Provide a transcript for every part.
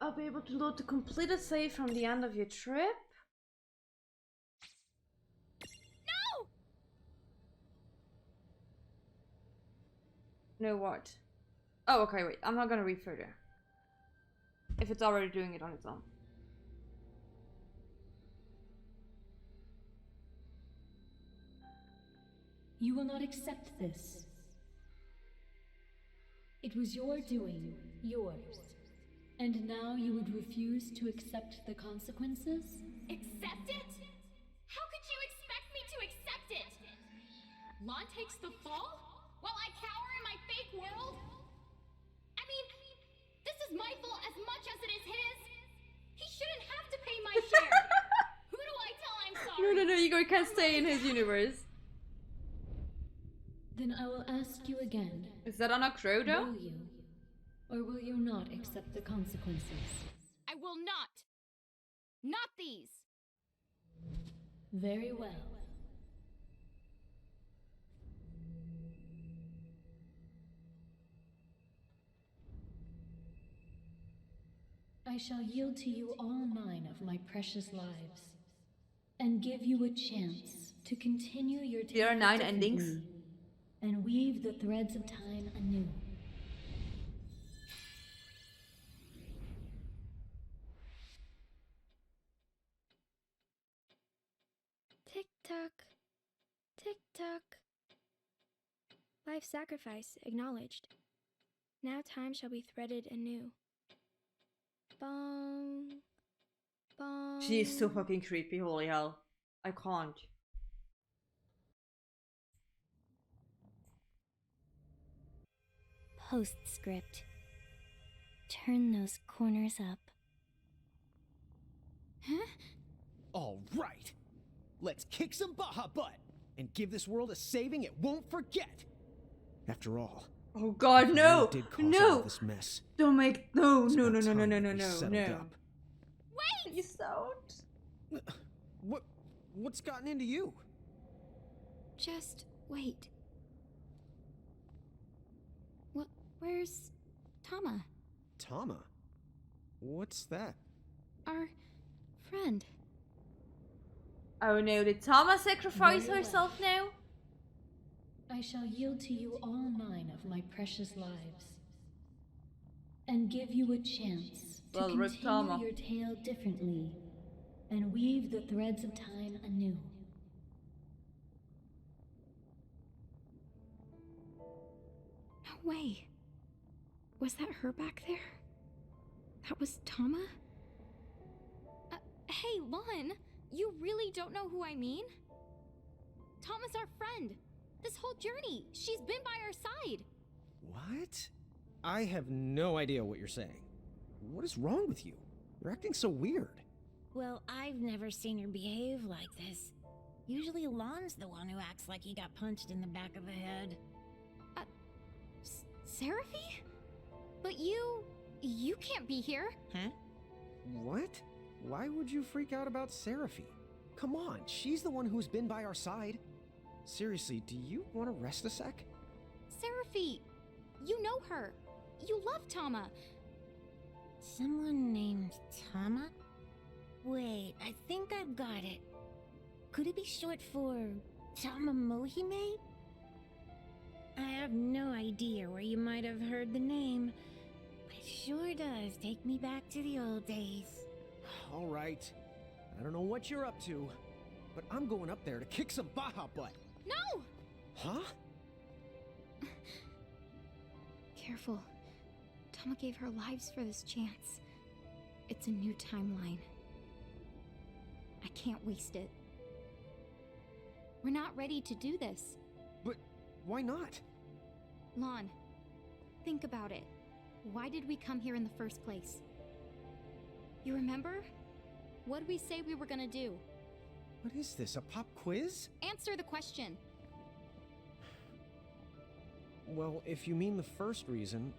I'll be able to load the completed save from the end of your trip. No what? Oh, okay, wait. I'm not gonna read further. If it's already doing it on its own. You will not accept this. It was your doing, yours. And now you would refuse to accept the consequences? Accept it? How could you expect me to accept it? Lon takes the fall while I cower in my fake world? I mean, this is my fault as much as it is his. He shouldn't have to pay my share. Who do I tell I'm sorry? No, Igor can't stay in his universe. Then I will ask you again. Is that on a crow though? Will you, or will you not accept the consequences? I will not. Not these. Very well. I shall yield to you all 9 of my precious lives, and give you a chance to continue your tale There are 9 differently endings. and weave the threads of time anew. Tick-tock. Tick-tock. Life sacrifice acknowledged. Now time shall be threaded anew. Bong. Bong. She is so fucking creepy, holy hell. I can't. Postscript. Turn those corners up. Huh? All right. Let's kick some Baja butt and give this world a saving it won't forget. After all, Oh god, you no! did cause all No! this mess. Don't make. No, It's no, about no, no, no, time no, no, we no, settled no. up. Wait! You don't. What's gotten into you? Just wait. Where's Tama? Tama? What's that? Our friend. Oh no, did Tama sacrifice Very well. herself now? I shall yield to you all 9 of my precious lives, and give you a chance to Well, rip Tama. continue your tale differently, and weave the threads of time anew. No way. Was that her back there? That was Tama? Hey, Lon, you really don't know who I mean? Tama's our friend. This whole journey, she's been by our side. What? I have no idea what you're saying. What is wrong with you? You're acting so weird. Well, I've never seen her behave like this. Usually Lon's the one who acts like he got punched in the back of the head. Seraphy? But you can't be here. Huh? What? Why would you freak out about Seraphy? Come on, she's the one who's been by our side. Seriously, do you want to rest a sec? Seraphy, you know her. You love Tama. Someone named Tama? Wait, I think I've got it. Could it be short for Tama Mohime? I have no idea where you might have heard the name, but it sure does take me back to the old days. All right. I don't know what you're up to, but I'm going up there to kick some Baja butt. No! Huh? Careful. Tama gave her lives for this chance. It's a new timeline. I can't waste it. We're not ready to do this. But why not? Lon, think about it. Why did we come here in the first place? You remember? What did we say we were gonna do? What is this, a pop quiz? Answer the question. Well, if you mean the first reason,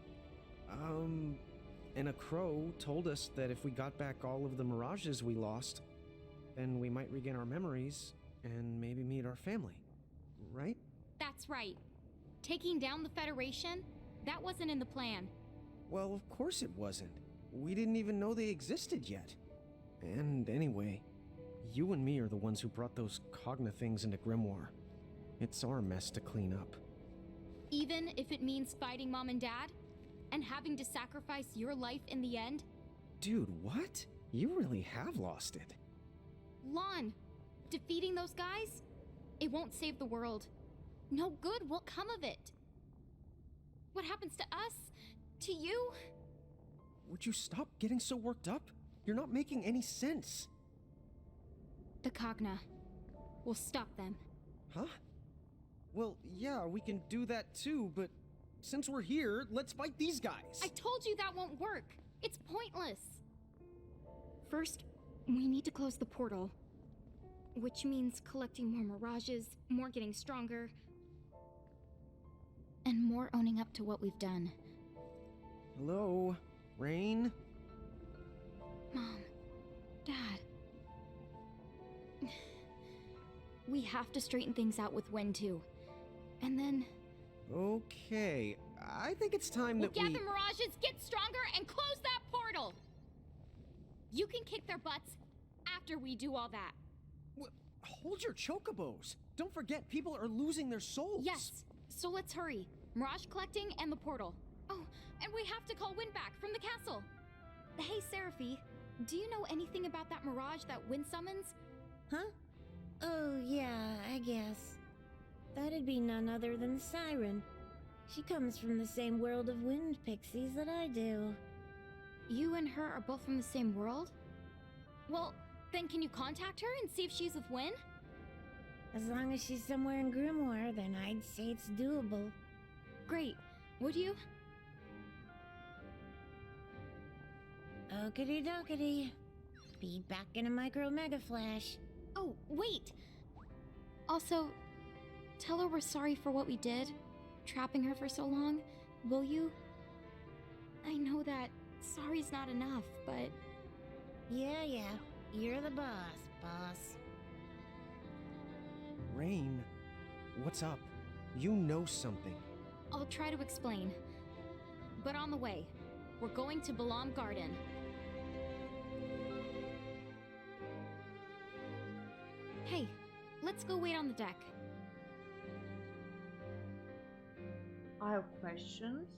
and a crow told us that if we got back all of the mirages we lost, then we might regain our memories and maybe meet our family, right? That's right. Taking down the Federation? That wasn't in the plan. Well, of course it wasn't. We didn't even know they existed yet. And anyway, you and me are the ones who brought those Cogna things into Grimoire. It's our mess to clean up. Even if it means fighting Mom and Dad? And having to sacrifice your life in the end? Dude, what? You really have lost it. Lon, defeating those guys? It won't save the world. No good will come of it. What happens to us? To you? Would you stop getting so worked up? You're not making any sense. The Cogna. We'll stop them. Huh? Well, yeah, we can do that too, but since we're here, let's fight these guys. I told you that won't work. It's pointless. First, we need to close the portal. Which means collecting more mirages, more getting stronger, and more owning up to what we've done. Hello? Rain? Mom, Dad. We have to straighten things out with Wen too. And then... Okay, I think it's time that we... Gather mirages, get stronger, and close that portal! You can kick their butts after we do all that. Hold your chocobos! Don't forget, people are losing their souls! Yes, so let's hurry. Mirage collecting and the portal. Oh, and we have to call Wind back from the castle. Hey, Seraphy, do you know anything about that mirage that Wind summons? Huh? Oh, yeah, I guess. That'd be none other than Siren. She comes from the same world of wind pixies that I do. You and her are both from the same world? Well, then can you contact her and see if she's with Win? As long as she's somewhere in Grimoire, then I'd say it's doable. Great. Would you? Okie dokie. Be back in a micro mega flash. Oh, wait! Also, tell her we're sorry for what we did, trapping her for so long, will you? I know that sorry's not enough, but... Yeah, you're the boss. Rain, what's up? You know something. I'll try to explain. But on the way, we're going to Balam Garden. Hey, let's go wait on the deck. I have questions.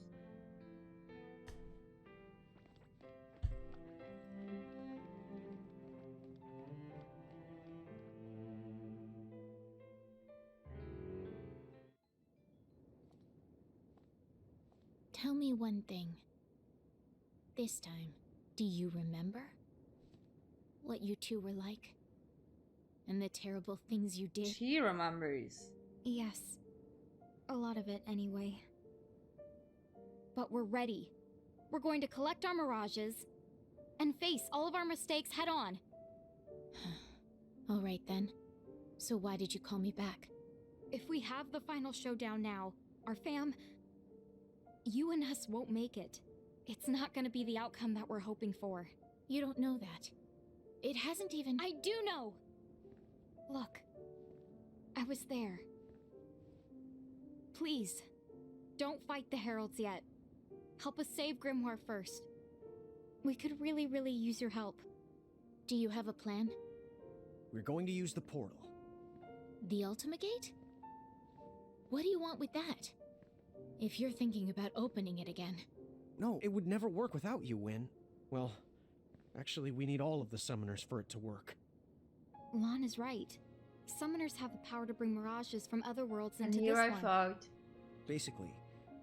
Tell me one thing. This time, do you remember? What you two were like? And the terrible things you did? She remembers. Yes. A lot of it, anyway. But we're ready. We're going to collect our mirages and face all of our mistakes head on. All right then. So why did you call me back? If we have the final showdown now, our fam... You and us won't make it. It's not gonna be the outcome that we're hoping for. You don't know that. It hasn't even... I do know! Look. I was there. Please, don't fight the Heralds yet. Help us save Grimoire first. We could really use your help. Do you have a plan? We're going to use the portal. The Ultima Gate? What do you want with that? If you're thinking about opening it again. No, it would never work without you, Win. Well, actually, we need all of the summoners for it to work. Lon is right. Summoners have the power to bring mirages from other worlds And into here this I one. thought Basically,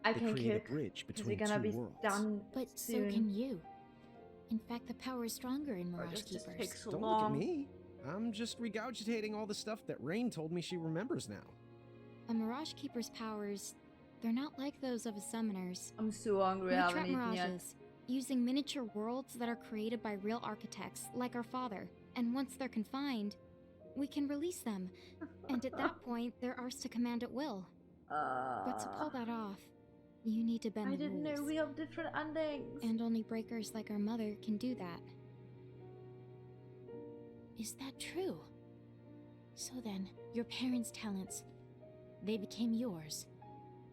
I they can create cook a bridge because between we're gonna two be worlds. done But soon. so can you. In fact, the power is stronger in Or Mirage this just Keepers. takes so Don't long. look at me. I'm just regurgitating all the stuff that Rain told me she remembers now. A Mirage Keeper's powers, they're not like those of a summoner's. I'm so hungry. We I trap haven't eaten yet. mirages, using miniature worlds that are created by real architects, like our father. And once they're confined, we can release them. And at that point, they're ours to command at will. But to pull that off, you need to bend I the didn't rules. know we have different endings. And only breakers like our mother can do that. Is that true? So then, your parents' talents, they became yours,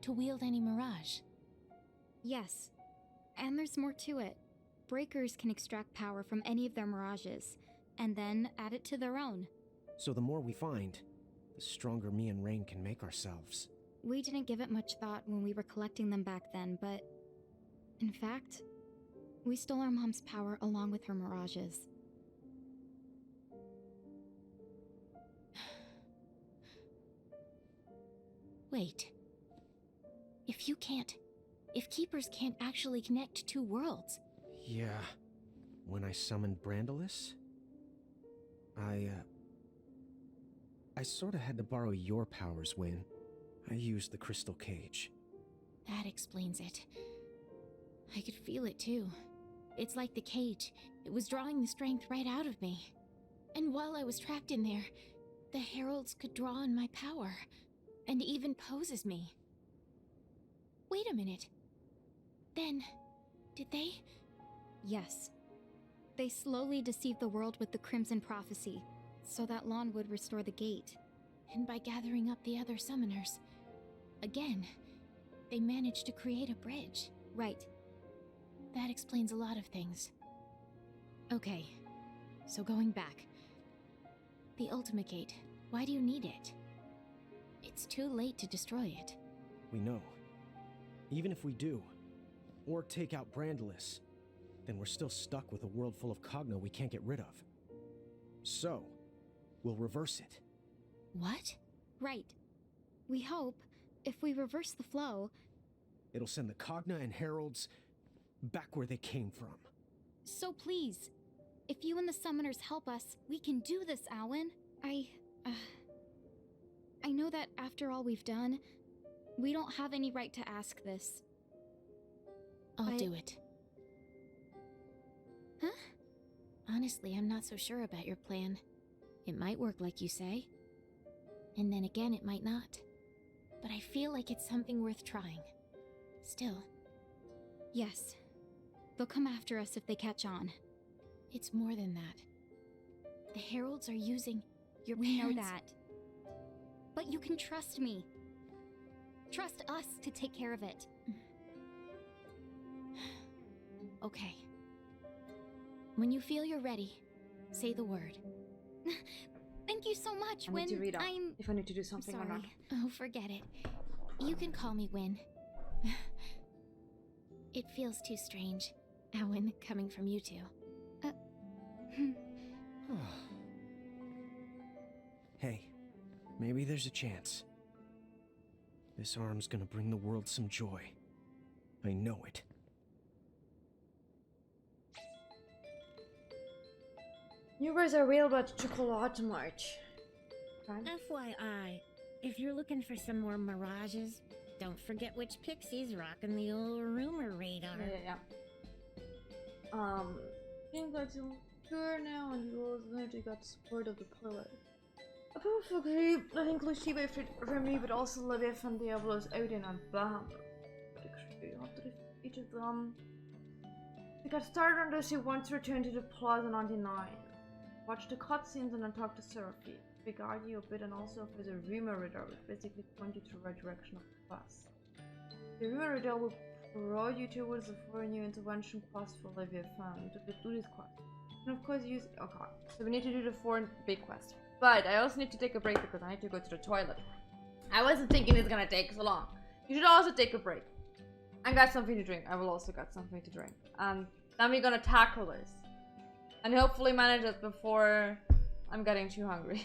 to wield any mirage. Yes. And there's more to it. breakers can extract power from any of their mirages, and then add it to their own. So the more we find, the stronger me and Rain can make ourselves. We didn't give it much thought when we were collecting them back then, but in fact, we stole our mom's power along with her mirages. Wait. If Keepers can't actually connect two worlds, Yeah. When I summoned Brandalis, I sorta had to borrow your powers, Win. I used the crystal cage. that explains it. I could feel it too. It's like the cage. It was drawing the strength right out of me. And while I was trapped in there, the heralds could draw on my power, and even pose as me. Wait a minute. Then, did they? Yes. They slowly deceived the world with the Crimson Prophecy, so that Lon would restore the gate. And by gathering up the other summoners, again, they managed to create a bridge. Right. That explains a lot of things. Okay, so going back. The Ultimate Gate, why do you need it? It's too late to destroy it. We know. Even if we do, or take out Brandalis, then we're still stuck with a world full of Cogna we can't get rid of. So, we'll reverse it. What? Right. We hope, if we reverse the flow, It'll send the Cogna and Heralds back where they came from. so please, if you and the summoners help us, we can do this, Alwyn. I know that after all we've done, we don't have any right to ask this. I'll do it. Huh? Honestly, I'm not so sure about your plan. It might work like you say. And then again, it might not. But I feel like it's something worth trying. Still, Yes. They'll come after us if they catch on. it's more than that. The heralds are using your We know parents' that. But you can trust me. Trust us to take care of it. Okay. When you feel you're ready, say the word. Thank you so much, I Win. need to read up I'm if I need to do something or not. sorry. Oh, forget it. You can call me Win. It feels too strange, Owen, coming from you two. Hey, maybe there's a chance. This arm's gonna bring the world some joy. I know it. You guys are real about chocolate march. Right? FYI, if you're looking for some more mirages, don't forget which pixie's rocking the old rumor radar. Yeah. Seems like you're sure now and you already got support of the pillar. A powerful group that includes Shiba Remy, but also Lilith and Diablos, Odin and Bam. Each of them. We got started on those who want to return to the Plaza 99. Watch the cutscenes and then talk to Seraphie. We guide you a bit and also offers a rumor radar which basically point you to the right direction of the quest. The rumor radar will throw you towards the 4 new intervention quest for Olivia Fan to do this quest. And of course use okay. So we need to do the 4 big quests. But I also need to take a break because I need to go to the toilet. I wasn't thinking it's gonna take so long. You should also take a break. And got something to drink. I will also got something to drink. And then we're gonna tackle this. And hopefully manage it before I'm getting too hungry.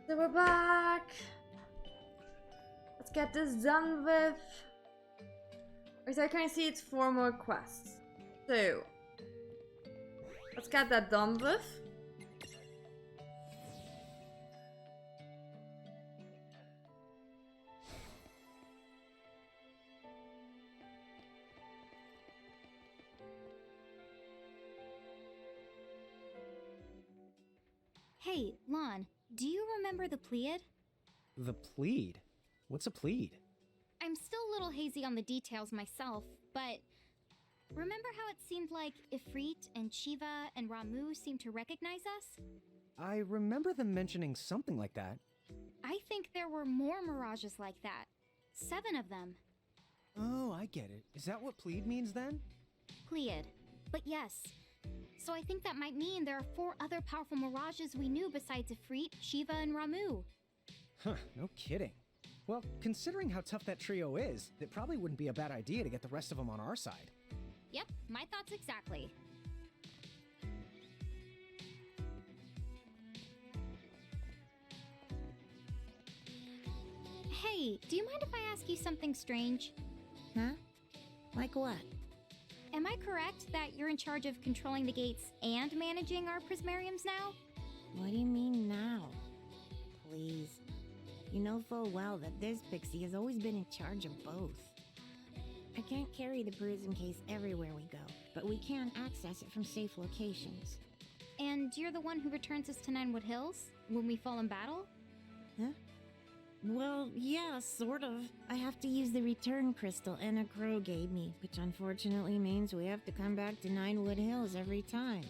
So we're back. Let's get this done with. As I can see, it's 4 more quests. So let's get that done with. Hey, Lon, do you remember the Pleiad? The plead? What's a plead? I'm still a little hazy on the details myself, but remember how it seemed like Ifrit and Shiva and Ramu seemed to recognize us? I remember them mentioning something like that. I think there were more mirages like that. 7 of them. Oh, I get it. Is that what plead means then? Pleiad. But yes. So I think that might mean there are 4 other powerful mirages we knew besides Ifrit, Shiva, and Ramu. Huh, no kidding. Well, considering how tough that trio is, it probably wouldn't be a bad idea to get the rest of them on our side. Yep, my thoughts exactly. Hey, do you mind if I ask you something strange? Huh? Like what? Am I correct that you're in charge of controlling the gates and managing our prismariums now? What do you mean now? Please. You know full well that this pixie has always been in charge of both. I can't carry the prism case everywhere we go, but we can access it from safe locations. And you're the one who returns us to Ninewood Hills when we fall in battle? Huh? Well, yeah, sort of. I have to use the return crystal Enna Crow gave me, which unfortunately means we have to come back to Ninewood Hills every time.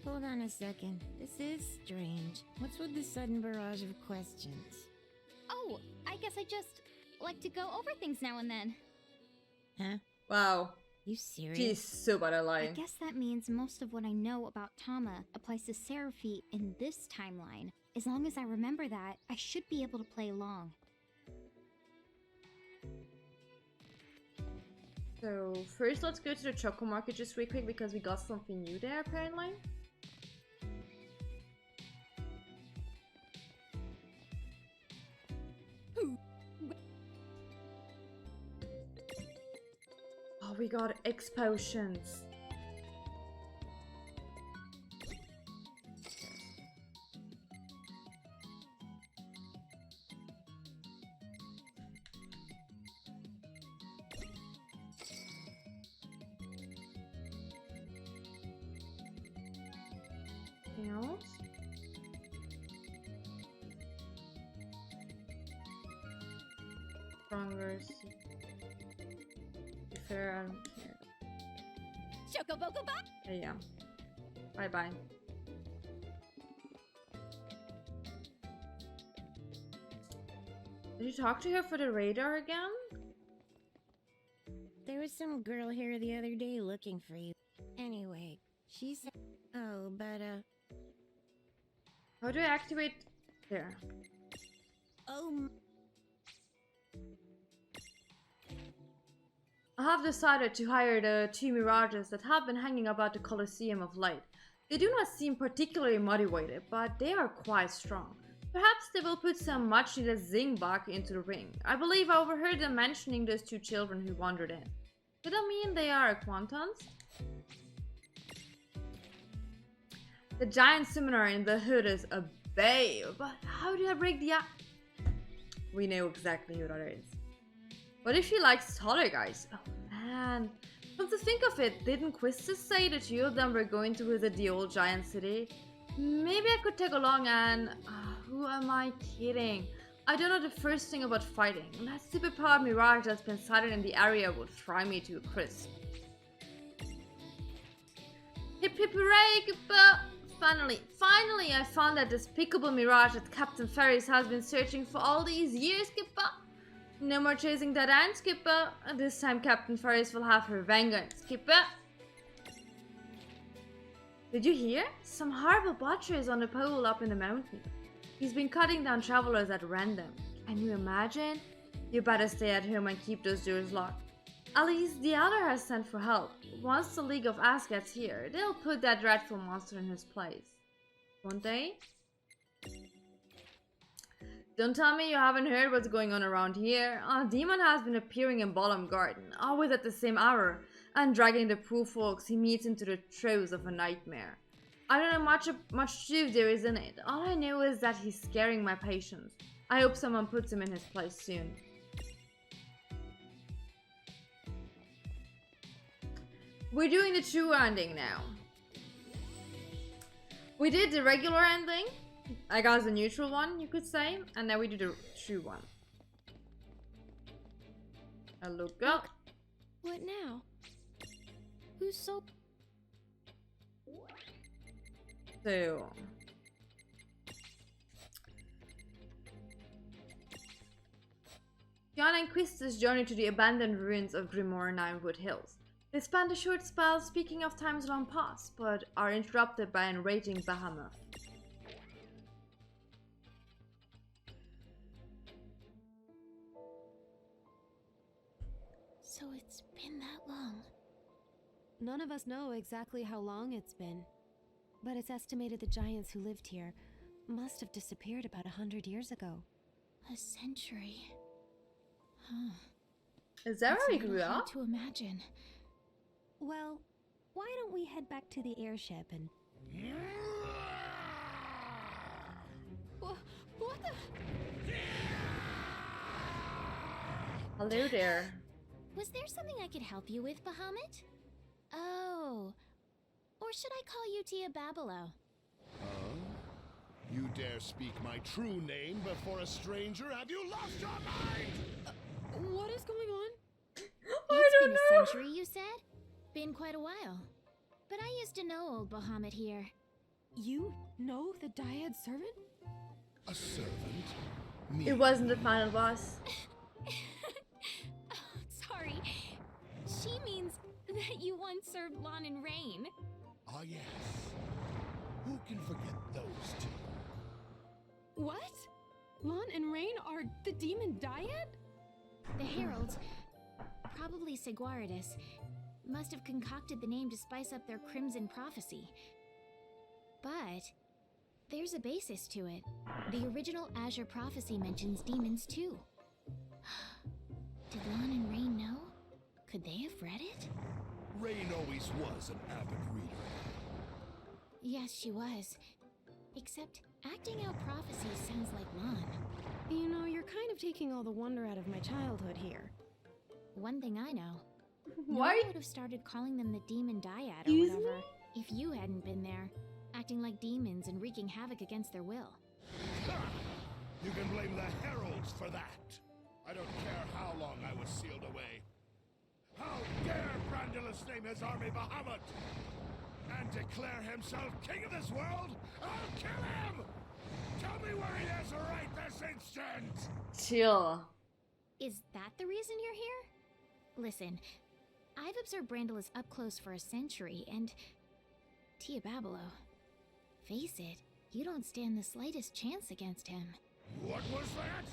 Hold on a second. This is strange. What's with the sudden barrage of questions? Oh, I guess I just like to go over things now and then. Huh? Wow. You serious? She's so bad at I lying. guess that means most of what I know about Tama applies to Seraphi in this timeline. As long as I remember that, I should be able to play along. So first let's go to the Choco Market just real quick because we got something new there apparently. Oh, we got X potions. Anything else? Stronger. Fair, I don't care. Chocobocoba? There you go. Bye bye. Did you talk to her for the radar again? There was some girl here the other day looking for you. Anyway, she said... Oh, but, How do I activate? There. Oh... I have decided to hire the 2 mirages that have been hanging about the Colosseum of Light. They do not seem particularly motivated, but they are quite strong. Perhaps they will put some much needed zing back into the ring. I believe I overheard them mentioning those 2 children who wandered in. Could that mean they are Quantons? The giant summoner in the hood is a babe, but how do I break the We know exactly who that is. What if she likes taller guys? Oh man. Come to think of it, didn't Quistis say the 2 of them were going to visit the old giant city? Maybe I could tag along and... who am I kidding? I don't know the first thing about fighting. That stupid powered mirage that's been sighted in the area would fry me to a crisp. Hip hip hooray, goodbye! Finally I found that despicable mirage that Captain Ferris has been searching for all these years, goodbye! No more chasing dead ends, Skipper. This time Captain Ferris will have her vengeance, Skipper. Did you hear? Some horrible butcher is on the pole up in the mountain. He's been cutting down travelers at random. Can you imagine? You better stay at home and keep those doors locked. At least the Elder has sent for help. Once the League of Ass gets here, they'll put that dreadful monster in his place. Won't they? Don't tell me you haven't heard what's going on around here. A demon has been appearing in Bottom Garden, always at the same hour, and dragging the poor folks he meets into the throes of a nightmare. I don't know much truth there is in it. All I know is that he's scaring my patients. I hope someone puts him in his place soon. We're doing the true ending now. We did the regular ending, I guess the neutral one, you could say, and now we do the true one. I look up. What now? Who's so... So... Jan and Quistis journey to the abandoned ruins of Grimoire Ninewood Hills. They spend a short spell speaking of times long past, but are interrupted by an raging behemoth. So it's been that long. None of us know exactly how long it's been, but it's estimated the giants who lived here must have disappeared about 100 years ago. A century. Huh. Is that where we It's a grew little hard up? to imagine. Well, why don't we head back to the airship and... What the... Hello there. Was there something I could help you with, Bahamut? Oh. Or should I call you Tia Babilo? You dare speak my true name before a stranger? Have you lost your mind? What is going on? It's been a century, you said? Been quite a while. But I used to know old Bahamut here. You know the Dyad servant? A servant? Me? It wasn't the final boss. Oh, sorry. She means that you once served Lon and Rain. Ah, yes. Who can forget those two? What? Lon and Rain are the demon Dyad? The heralds, probably Seguaridus, must have concocted the name to spice up their crimson prophecy. But there's a basis to it. The original Azure prophecy mentions demons too. Did Lon and Rain know? Could they have read it? Rain always was an avid reader. Yes, she was. Except acting out prophecies sounds like Lon. You know, you're kind of taking all the wonder out of my childhood here. One thing I know. No Why? one would have started calling them the demon dyad or Excuse whatever me? if you hadn't been there, acting like demons and wreaking havoc against their will. Ha! You can blame the heralds for that. I don't care how long I was sealed away. How dare Brandulus name his army Bahamut and declare himself king of this world? I'll kill him! Tell me where he is right this instant! Chill. Is that the reason you're here? Listen, I've observed Brandulus up close for a century, and Tia Babilo, face it, you don't stand the slightest chance against him. What was that?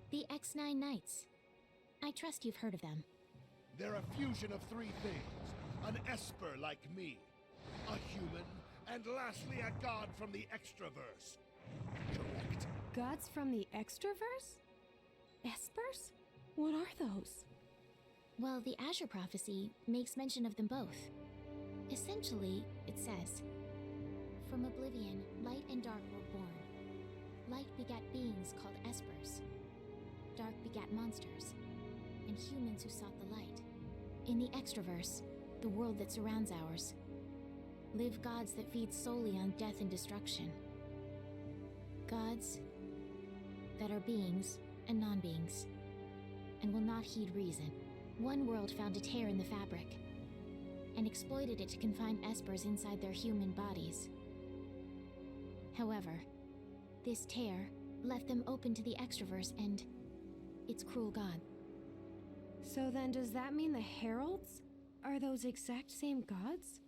The X9 Knights. I trust you've heard of them. They're a fusion of three things. An esper like me, a human, and lastly a god from the extraverse. Correct. Gods from the extraverse? Espers? What are those? Well, the Azure prophecy makes mention of them both. Essentially, it says, "From oblivion, light and dark were born. Light begat beings called espers. Dark begat monsters, and humans who sought the light. In the extraverse, the world that surrounds ours, live gods that feed solely on death and destruction. Gods that are beings and non-beings, and will not heed reason. One world found a tear in the fabric, and exploited it to confine espers inside their human bodies. However, this tear left them open to the extraverse and its cruel god." So then does that mean the heralds are those exact same gods?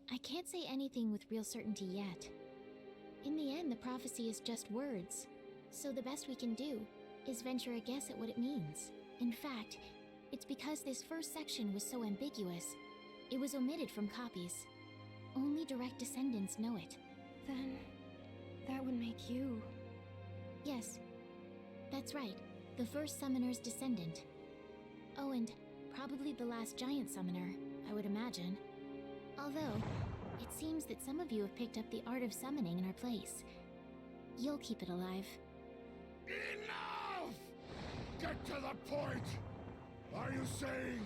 I can't say anything with real certainty yet. In the end, the prophecy is just words, so the best we can do is venture a guess at what it means. In fact, it's because this first section was so ambiguous, it was omitted from copies. Only direct descendants know it. Then that would make you... Yes, that's right. The first summoner's descendant. Oh, and probably the last giant summoner, I would imagine. Although, it seems that some of you have picked up the art of summoning in our place. You'll keep it alive. Enough! Get to the point! Are you saying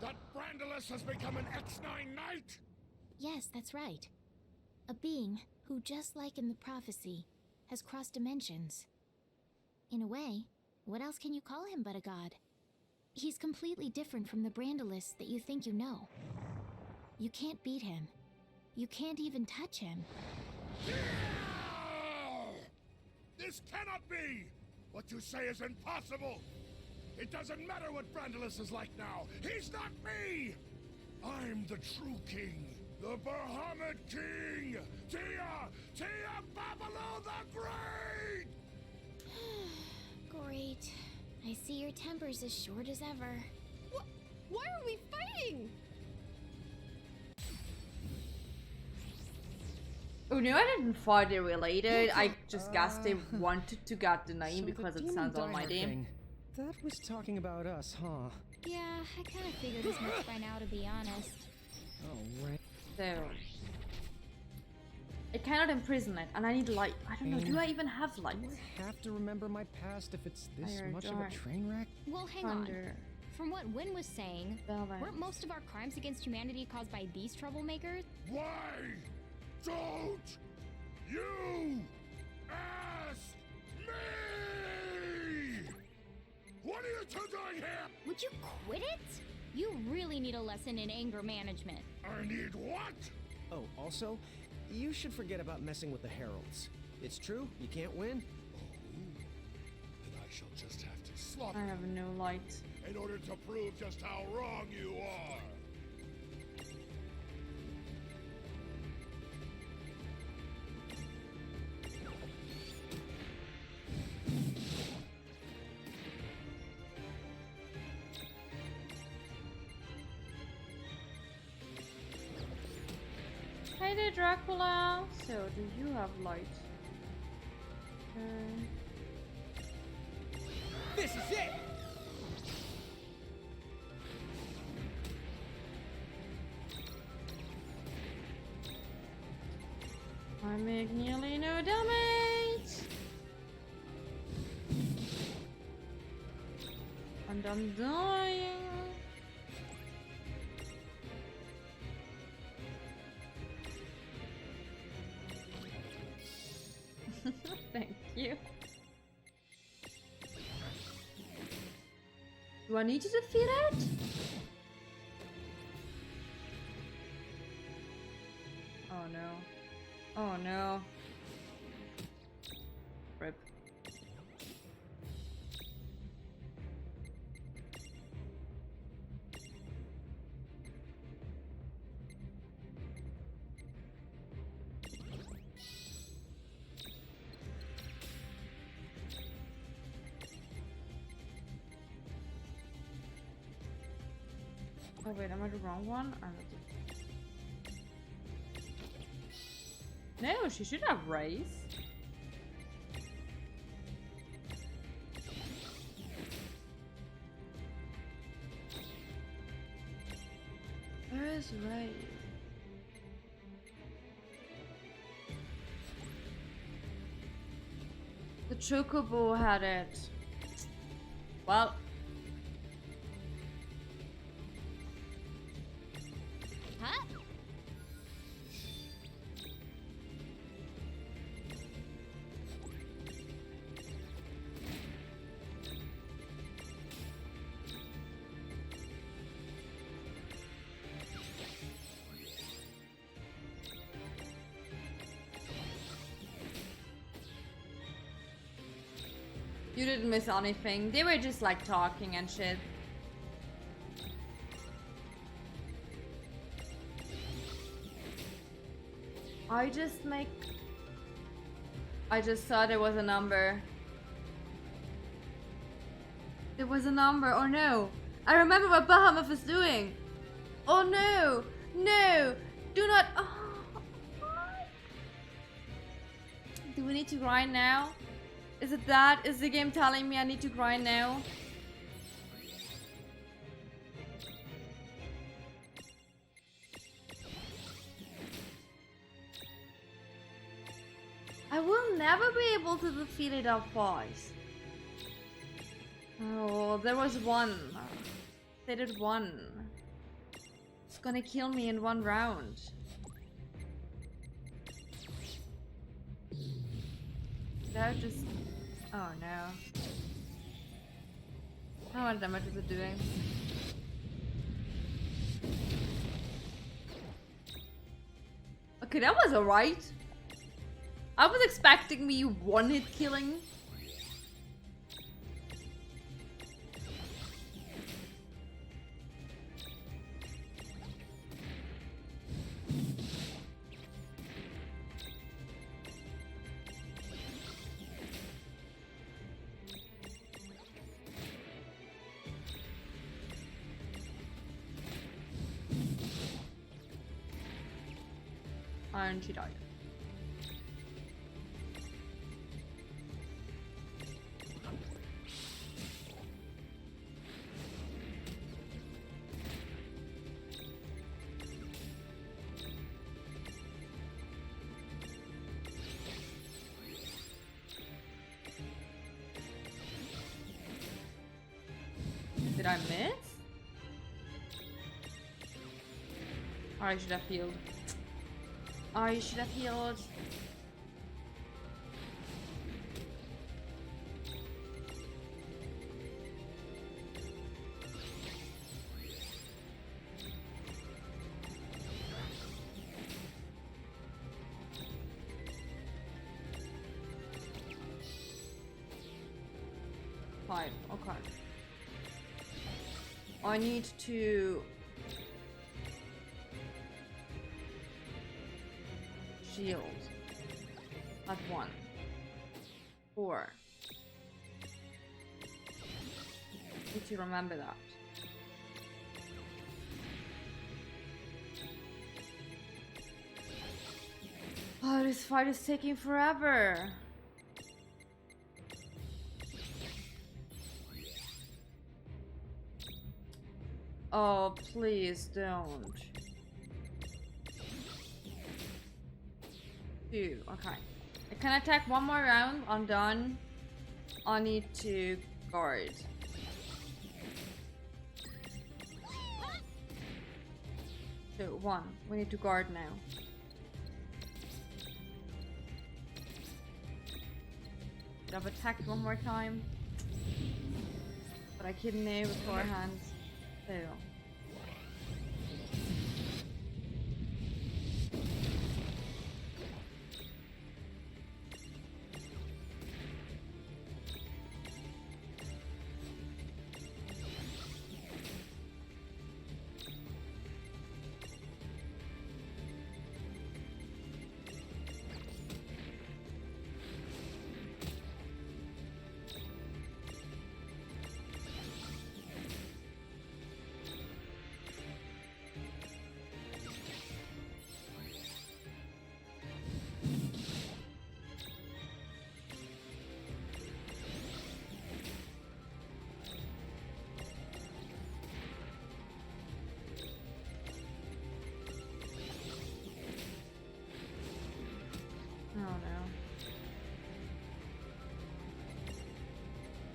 that Brandalus has become an X9 Knight? Yes, that's right. A being who, just like in the prophecy, has crossed dimensions. In a way, what else can you call him but a god? He's completely different from the Brandalus that you think you know. You can't beat him. You can't even touch him. This cannot be! What you say is impossible! It doesn't matter what Brandalus is like now! He's not me! I'm the true king! The Bahamut King! Tia Babalu the Great! Great. I see your temper's as short as ever. Why are we fighting? Oh no, I didn't find it related. I just guessed they wanted to get the name So because the it demon sounds diver almighty. thing, that was talking about us, huh? Yeah, I kind of figured as much by now, to be honest. Oh, right. So it cannot imprison it, and I need light. I don't know, do I even have light? Do I have to remember my past if it's this Fire, much of a dark. train wreck? Well, hang on. Thunder, From what Wynn was saying, velvet. weren't most of our crimes against humanity caused by these troublemakers? Why don't you ask me? What are you two doing here? Would you quit it? You really need a lesson in anger management. I need what? Oh, also, you should forget about messing with the heralds. It's true, you can't win. Then I shall just have to slaughter I have no light. in order to prove just how wrong you are. Hey there, Dracula. So, do you have light? This is it! I make nearly no damage. And I'm dying. Thank you. Do I need to defeat it? Oh no. Oh no. Rip. Oh wait, am I the wrong one? I'm not. No, she should have race. Where is race? The Chocobo had it. Well. Huh? You didn't miss anything. They were just like talking and shit. I just saw there was a number. There was a number. Oh no. I remember what Bahamut was doing. Oh no. No. Do not. Oh. Do we need to grind now? Is it that? Is the game telling me I need to grind now? I will never be able to defeat it up twice. Oh, there was one. They did one. It's gonna kill me in one round. That just... Oh no. How much damage is it doing? Okay, that was alright. I was expecting me one-hit killing. And she died. Did I miss? Or I should have healed. I should have healed. Five, okay. I need to shield at 1, 4. Need to remember that. Oh, this fight is taking forever. Oh, please don't. 2, okay. I can attack one more round, I'm done. I need to guard. 2, 1. We need to guard now. I've attacked one more time. But I couldn't know beforehand. So.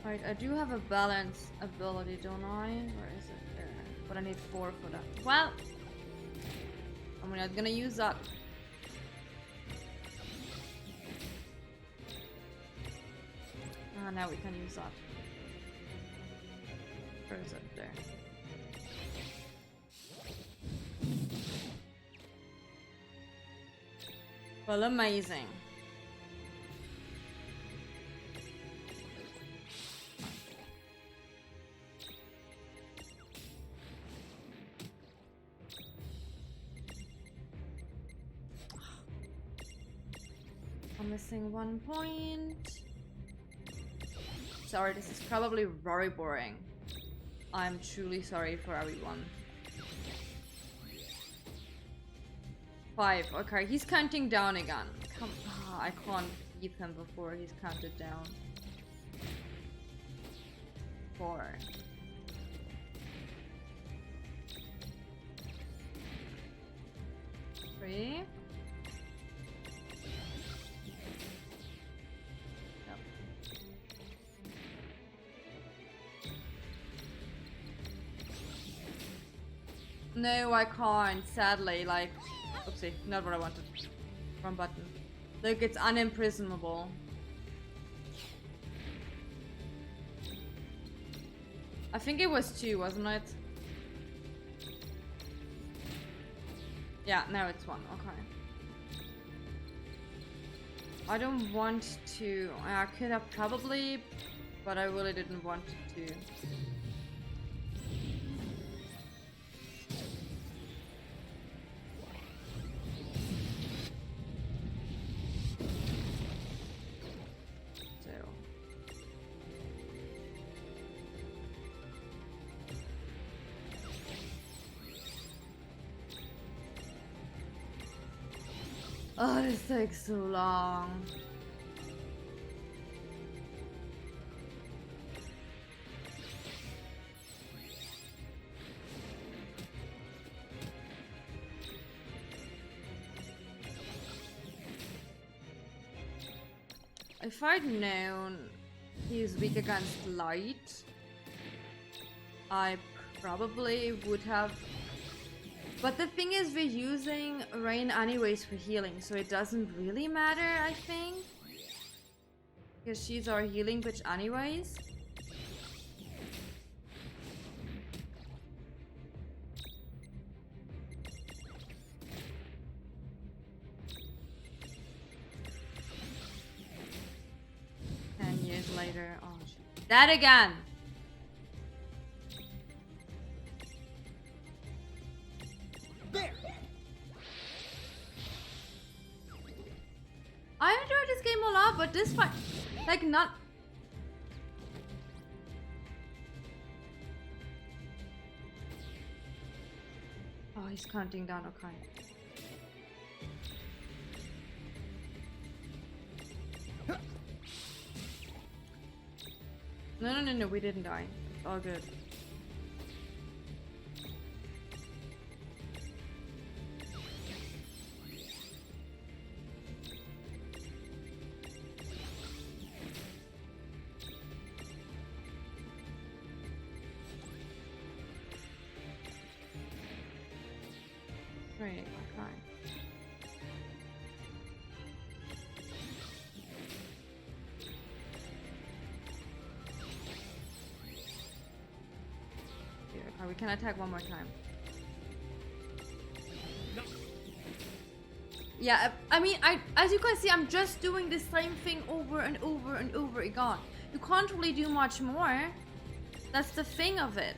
Right, I do have a balance ability, don't I? Where is it? There. But I need 4 for that. Well, I'm not gonna use that. Ah, now we can use that. Where is it? There. Well, amazing. I'm missing 1 point. Sorry, this is probably very boring. I'm truly sorry for everyone. 5. Okay, he's counting down again. I can't beat him before he's counted down. 4. Three. Yep. No, I can't, sadly, like, oopsie, not what I wanted. Wrong button. Look, it's unimprisonable. I think it was 2, wasn't it? Yeah, now it's 1, okay. I don't want to, I could have probably, but I really didn't want to. Oh, this takes so long. If I'd known he's weak against light, I probably would have. But the thing is, we're using rain anyways for healing, so it doesn't really matter, I think. Because she's our healing bitch anyways. Years later, oh shit. That again! There. I enjoyed this game a lot, but this fight, like, not. Oh, he's counting down, okay. No, we didn't die. It's all good. Great, okay. We can attack one more time. No. Yeah, I mean, as you can see, I'm just doing the same thing over and over and over again. You can't really do much more. That's the thing of it.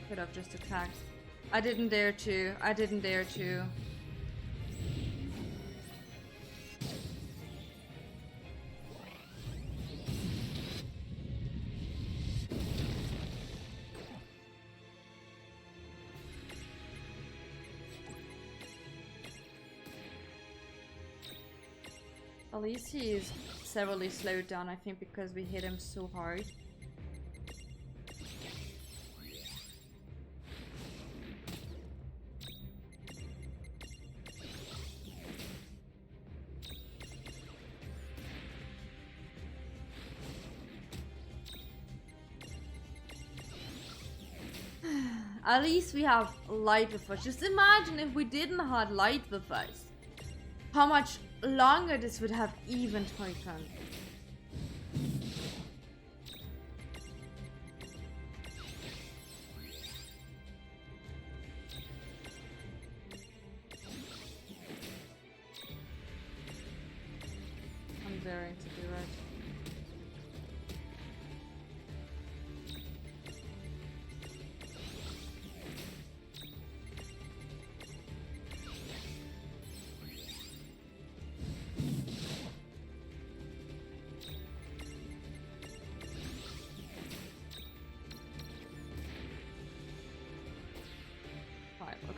Could have just attacked. I didn't dare to. I didn't dare to. At least he is severely slowed down, I think, because we hit him so hard. At least we have light with us. Just imagine if we didn't have light with us. How much longer this would have even taken. I'm daring to do it.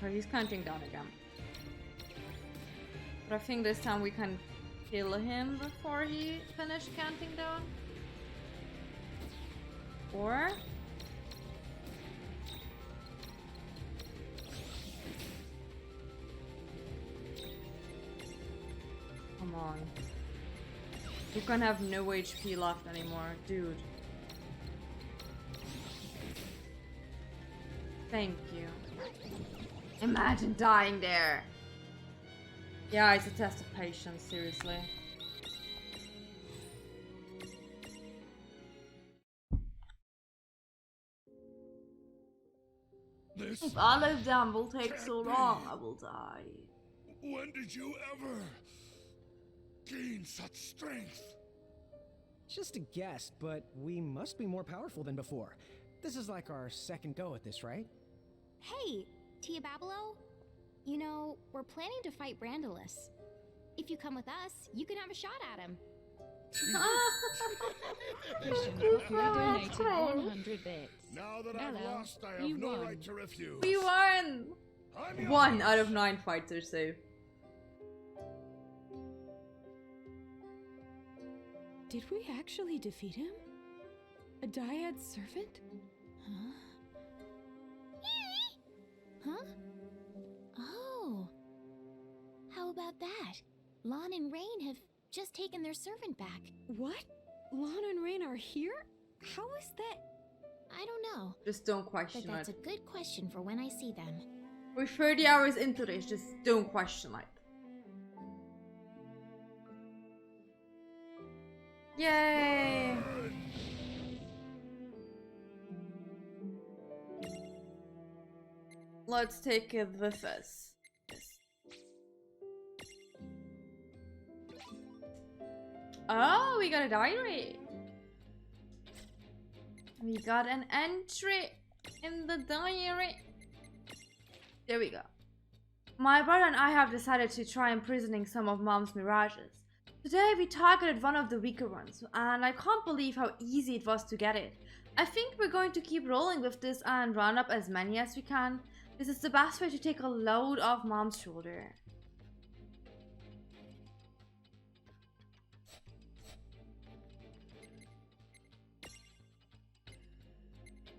Okay, he's counting down again. But I think this time we can kill him before he finished counting down. Or... come on. You can have no HP left anymore, dude. Thank you. Imagine dying there. Yeah, it's a test of patience, seriously. This If all of them will take can't so be. long, I will die. When did you ever gain such strength? Just a guess, but we must be more powerful than before. This is like our second go at this, right? Hey, Tia Babelo? You know, we're planning to fight Brandalus. If you come with us, you can have a shot at him. donated 100 bits. Now that I've Hello, lost, I have you no won. right to refuse. We won! I'm 1 yours. out of 9 fighters saved. Did we actually defeat him? A dyad servant? Huh? Huh? Oh. How about that? Lon and Rain have just taken their servant back. What? Lon and Rain are here? How is that? I don't know. Just don't But question that's it. a good question for when I see them. We're 30 hours into this, just don't question it. Yay! Let's take it with us. Yes. Oh, we got a diary. We got an entry in the diary. There we go. My brother and I have decided to try imprisoning some of Mom's mirages. Today we targeted one of the weaker ones, and I can't believe how easy it was to get it. I think we're going to keep rolling with this and round up as many as we can. This is the best way to take a load off Mom's shoulder.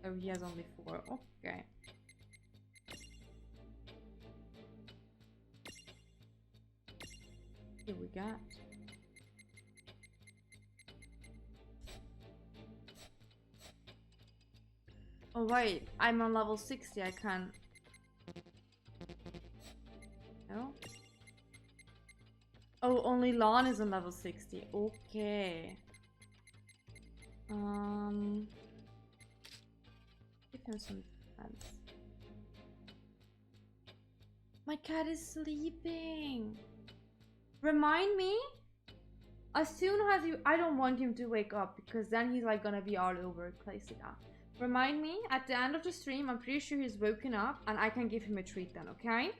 Oh, he has only 4. Okay. Here we got. Oh wait, I'm on level 60, I can't. No? Oh, only Lon is on level 60. Okay. Give him some defense. My cat is sleeping. Remind me? As soon as you... I don't want him to wake up because then he's like gonna be all over the place again. Remind me at the end of the stream. I'm pretty sure he's woken up and I can give him a treat then, okay?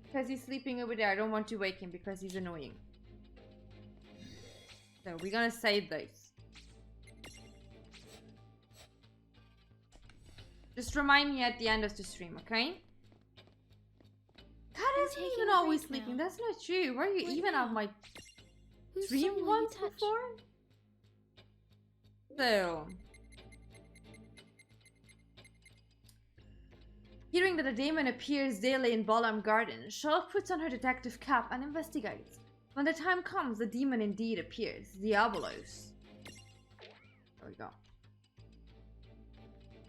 Because he's sleeping over there. I don't want to wake him because he's annoying. So we're gonna save those. Just remind me at the end of the stream, okay? Cat isn't taking even a always break sleeping. now. That's not true. Were you What even now? at my Whose stream soul will you once touch? before? So, hearing that a demon appears daily in Balam Garden, Charlotte puts on her detective cap and investigates. When the time comes, the demon indeed appears. Diabolos. There we go.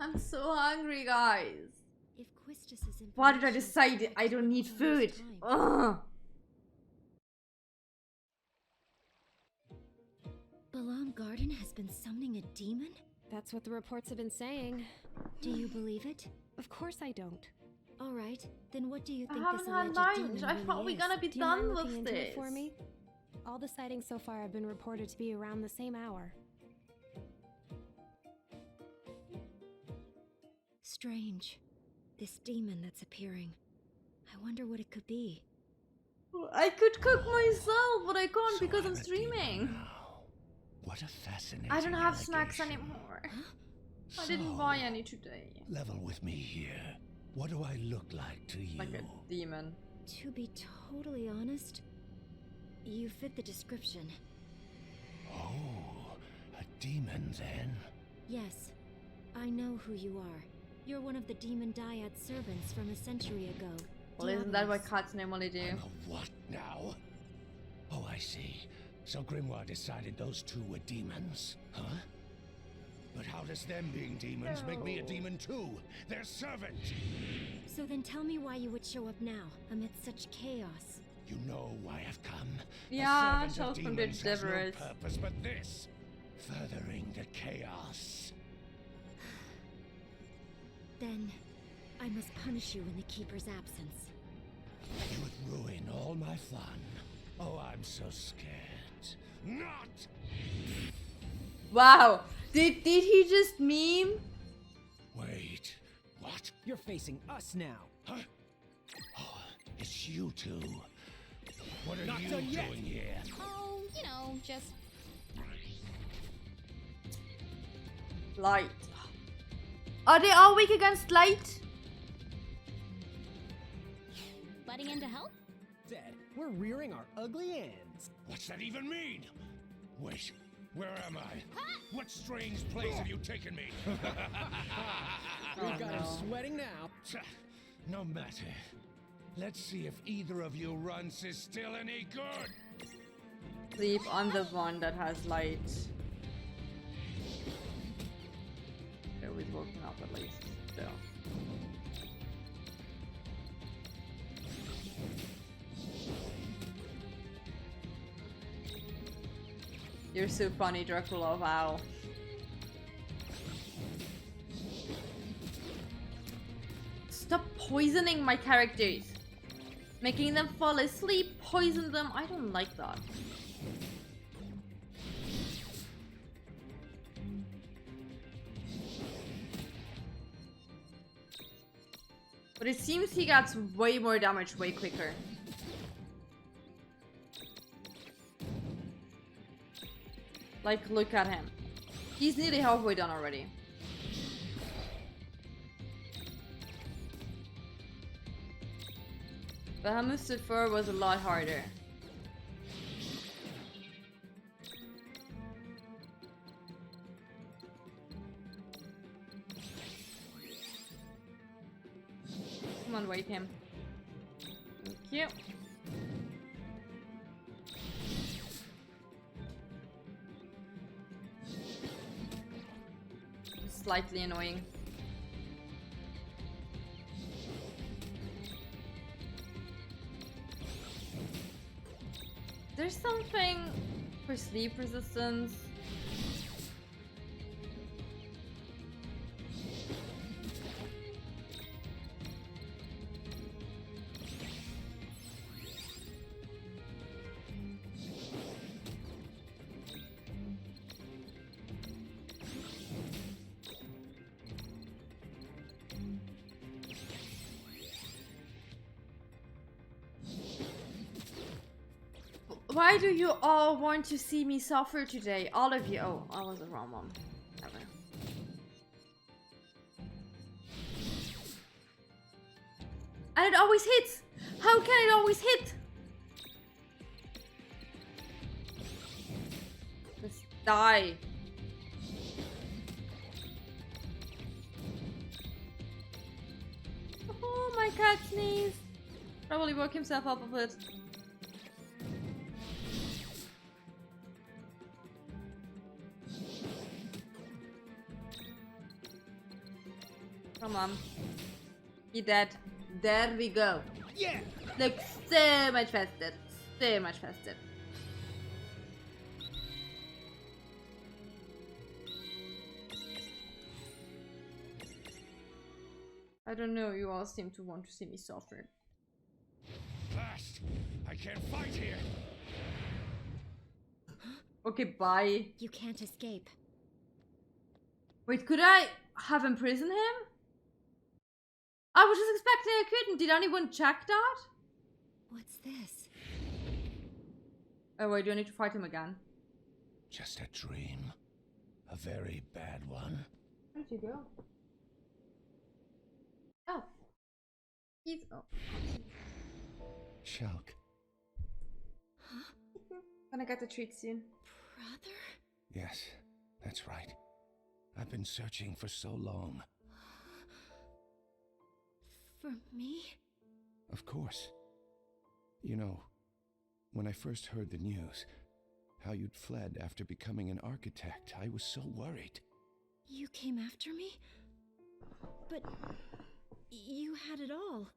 I'm so hungry, guys. If Quistis's Why did I information decide I don't need takes food? time. Ugh. Balam Garden has been summoning a demon? That's what the reports have been saying. Do you believe it? Of course I don't. All right, then what do you I think haven't this had alleged lunch. demon I really thought we is? were gonna be Do you mind done looking with into this. it for me? All the sightings so far have been reported to be around the same hour. Strange. This demon that's appearing. I wonder what it could be. I could cook myself, but I can't because I'm streaming. What a fascinating I don't have snacks allegation. anymore. I didn't buy any today. Level with me here. What do I look like to you? Like a demon. To be totally honest, you fit the description. Oh, a demon then? Yes, I know who you are. You're one of the demon dyad servants from a century ago. Well, isn't that what Diabolos. cats normally do? I'm a what now? Oh, I see. So Grimoire decided those two were demons, huh? But how does them being demons make me a demon too? Their servant! So then tell me why you would show up now, amidst such chaos. You know why I've come. Yeah, a servant show of from the demons has no Deverous. purpose but this. Furthering the chaos. Then, I must punish you in the Keeper's absence. You would ruin all my fun. Oh, I'm so scared. Not! Wow. Did he just meme? Wait, what? You're facing us now. Huh? Oh, it's you two. What are Not you done yet. doing here? Oh, you know, just Light. Are they all weak against light? butting in to help? Dead. We're rearing our ugly ends. What's that even mean? Wait, where am I? What strange place have you taken me? We've got him no. sweating now. Tch, no matter. Let's see if either of you runs is still any good. Sleep on the one that has light. Always woken up at least. Still. You're so funny, Dracula. Wow. Stop poisoning my characters. Making them fall asleep, poison them. I don't like that. But it seems he gets way more damage way quicker. Like, look at him. He's nearly halfway done already. But Hamusifer was a lot harder. Come on, wake him. Thank you. Slightly annoying. There's something for sleep resistance. Why do you all want to see me suffer today? All of you. Oh, I was the wrong one. Never. And it always hits! How can it always hit? Just die. Oh, my cat sneezed. Probably woke himself up a bit. Come on. He dead. There we go. Yeah! Look, so much faster. So much faster. I don't know, you all seem to want to see me suffer. Fast! I can't fight here! Okay, bye. You can't escape. Wait, could I have imprisoned him? I was just expecting I couldn't. Did anyone check that? What's this? Oh wait, do I need to fight him again? Just a dream. A very bad one. Where'd you go? Oh. He's... Oh. Shulk. Gonna get the treat soon. Brother? Yes, that's right. I've been searching for so long. For me? Of course. You know, when I first heard the news, how you'd fled after becoming an architect, I was so worried. You came after me? But you had it all.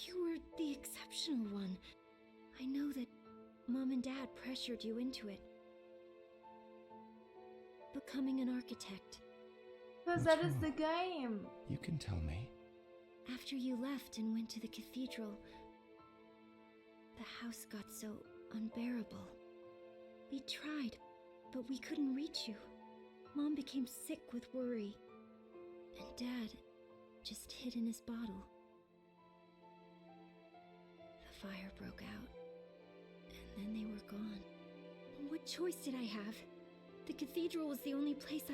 You were the exceptional one. I know that Mom and Dad pressured you into it. Becoming an architect. Because What's that is wrong? the game. You can tell me. After you left and went to the cathedral, the house got so unbearable. We tried, but we couldn't reach you. Mom became sick with worry, and Dad just hid in his bottle. The fire broke out, and then they were gone. What choice did I have? The cathedral was the only place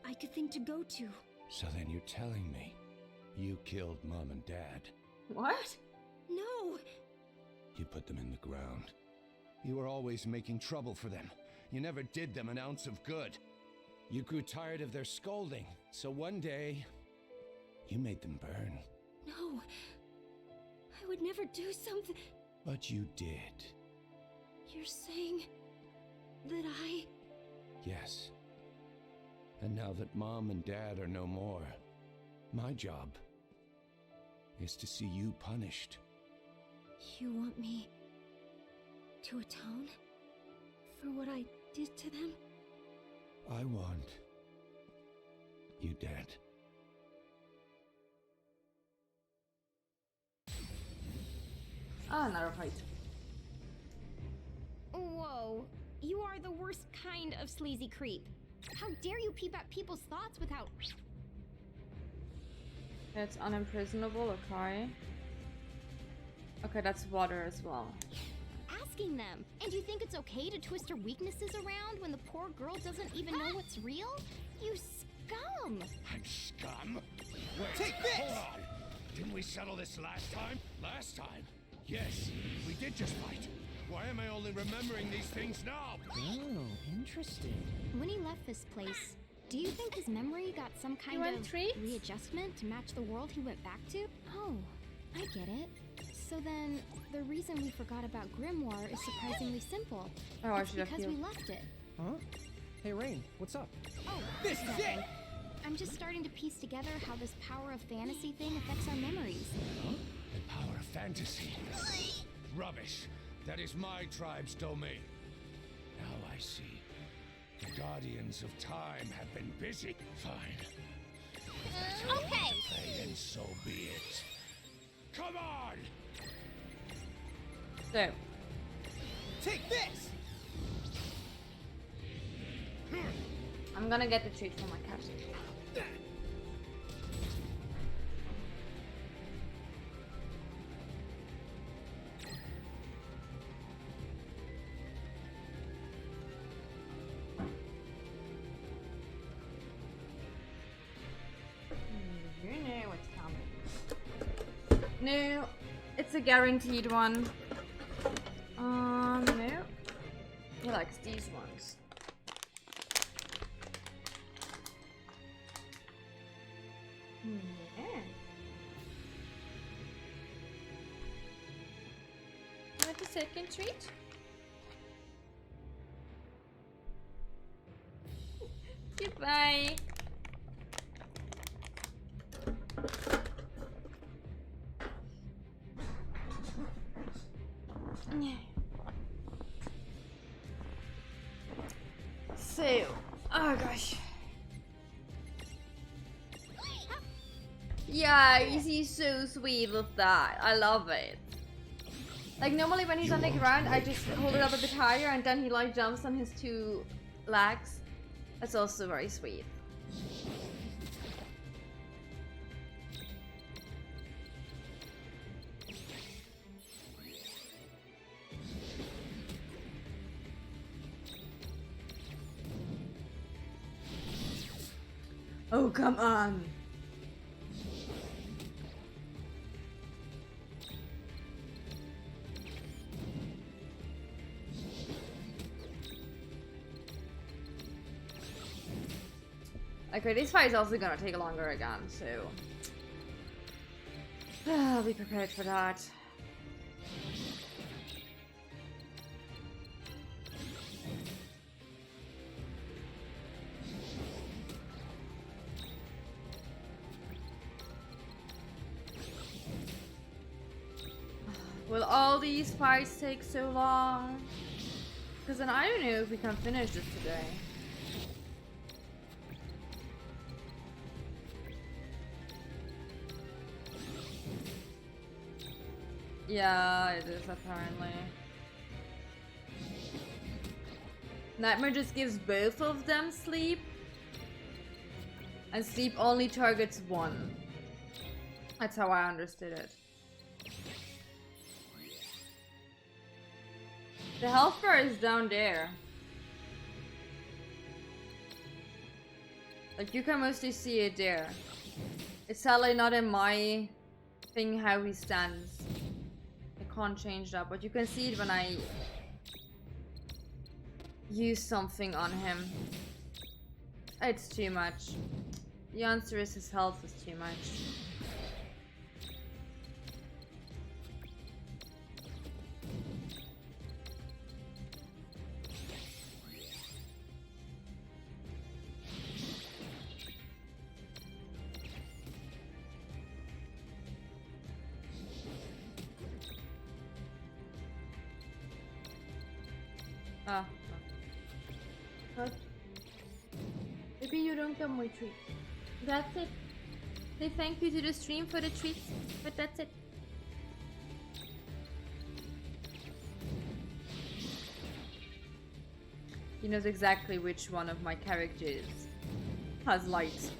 I could think to go to. So then you're telling me you killed Mom and Dad. What? No! You put them in the ground. You were always making trouble for them. You never did them an ounce of good. You grew tired of their scolding, so one day, you made them burn. No! I would never do something. But you did. You're saying that I... Yes. And now that Mom and Dad are no more, my job is to see you punished. You want me to atone for what I did to them? I want you dead. Ah, another fight. Whoa, you are the worst kind of sleazy creep. How dare you peep at people's thoughts without... It's unimprisonable, okay. Okay, that's water as well. asking them. And you think it's okay to twist her weaknesses around when the poor girl doesn't even know what's real? You scum! I'm scum? Wait, Take this! hold on! Didn't we settle this last time? Last time? Yes, we did just fight. Why am I only remembering these things now? Oh, interesting. When he left this place, do you think his memory got some kind want of treats? readjustment to match the world he went back to? Oh, I get it. So then, the reason we forgot about Grimoire is surprisingly simple. Oh, I It's should have because we healed. left it. Huh? Hey, Rain, what's up? Oh, This is nothing. it! I'm just starting to piece together how this power of fantasy thing affects our memories. The power of fantasy. Rubbish. That is my tribe's domain. Now I see. The Guardians of Time have been busy. Fine. Okay. Play and so be it. Come on! So, Take this! I'm gonna get the treat for my cat. You know what's coming. No, it's a guaranteed one. No. He likes these ones. Yeah. Want the second treat? Goodbye. Yeah. So, oh gosh. Yeah, he's so sweet with that. I love it. Like normally when he's on the ground, I just hold it up a bit higher and then he like jumps on his two legs. That's also very sweet. Oh, come on. Okay, this fight is also gonna take longer again, so I'll be prepared for that. Will all these fights take so long? Because then I don't know if we can finish this today. Yeah, it is apparently. Nightmare just gives both of them sleep. And sleep only targets one. That's how I understood it. The health bar is down there. Like, you can mostly see it there. It's sadly not in my thing how he stands. I can't change that, but you can see it when I use something on him. It's too much. The answer is his health is too much. Ah. But maybe you don't get my treat. That's it. Say thank you to the stream for the treats, but that's it. He knows exactly which one of my characters has light.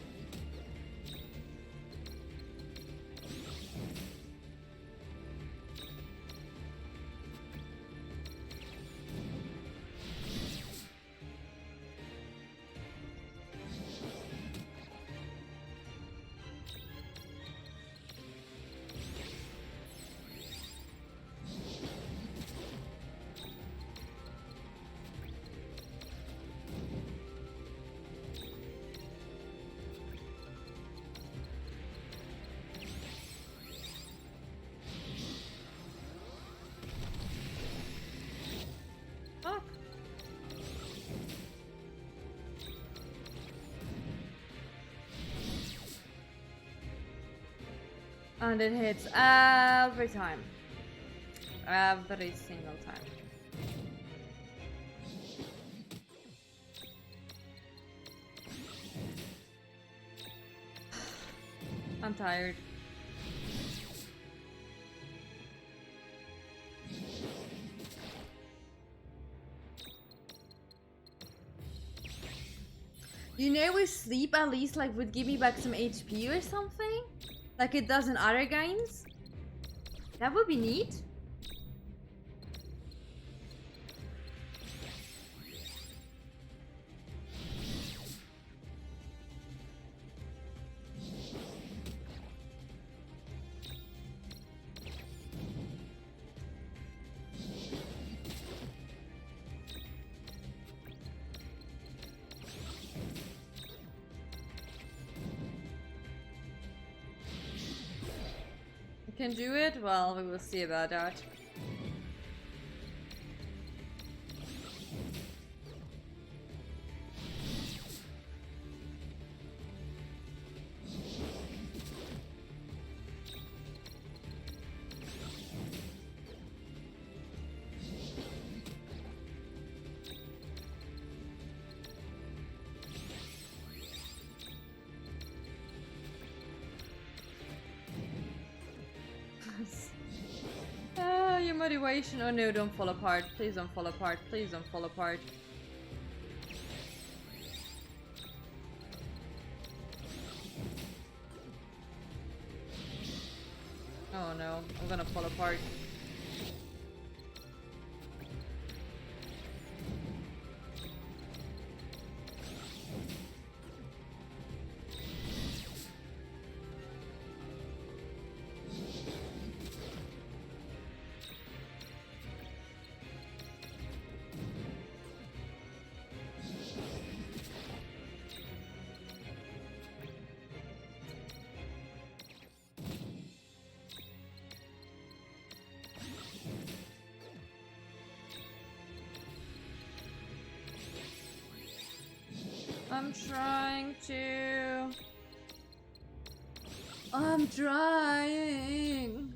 And it hits every time. Every single time. I'm tired. You know, with sleep at least like would give me back some HP or something? Like it does in other games? That would be neat. Can do it? Well, we will see about that. Your motivation. Oh no, don't fall apart. Please don't fall apart. Please don't fall apart. Oh no, I'm gonna fall apart. I'm trying to. I'm trying.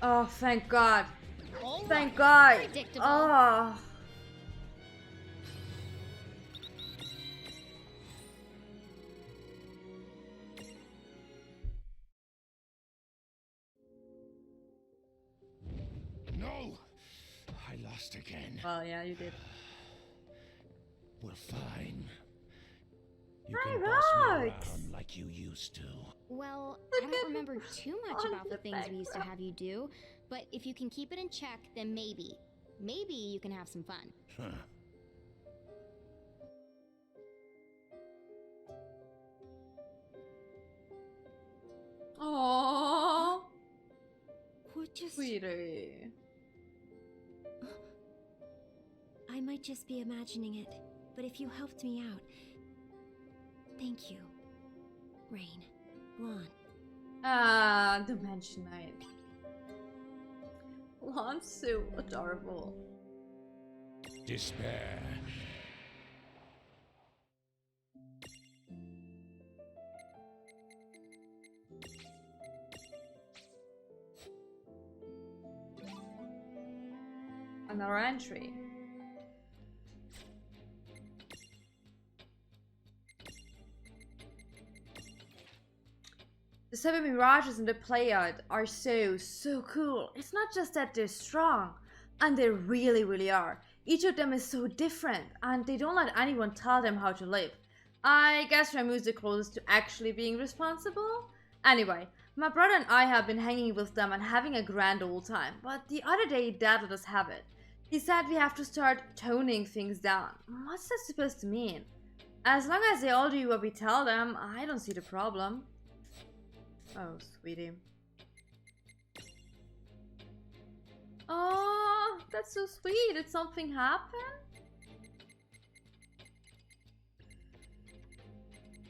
Oh, thank God. Thank God. Predictable. Oh. No! I lost again. Well, yeah, you did. Well, fine. You Hi, can boss me Rox. around like you used to. Well, Look I at don't remember too much on about the the things we used to background. have you do, but if you can keep it in check, then maybe you can have some fun. Huh. Oh, What just... sweetie. I might just be imagining it, but if you helped me out... Thank you. Rain. Lon. Ah, Dimension Knight. Lon's so adorable. Despair. Another entry. The seven mirages in the Pleiad are so cool. It's not just that they're strong, and they really are. Each of them is so different, and they don't let anyone tell them how to live. I guess Ramu's the closest to actually being responsible. Anyway, my brother and I have been hanging with them and having a grand old time, but the other day Dad let us have it. He said we have to start toning things down. What's that supposed to mean? As long as they all do what we tell them, I don't see the problem. Oh, sweetie. Oh, that's so sweet. Did something happen?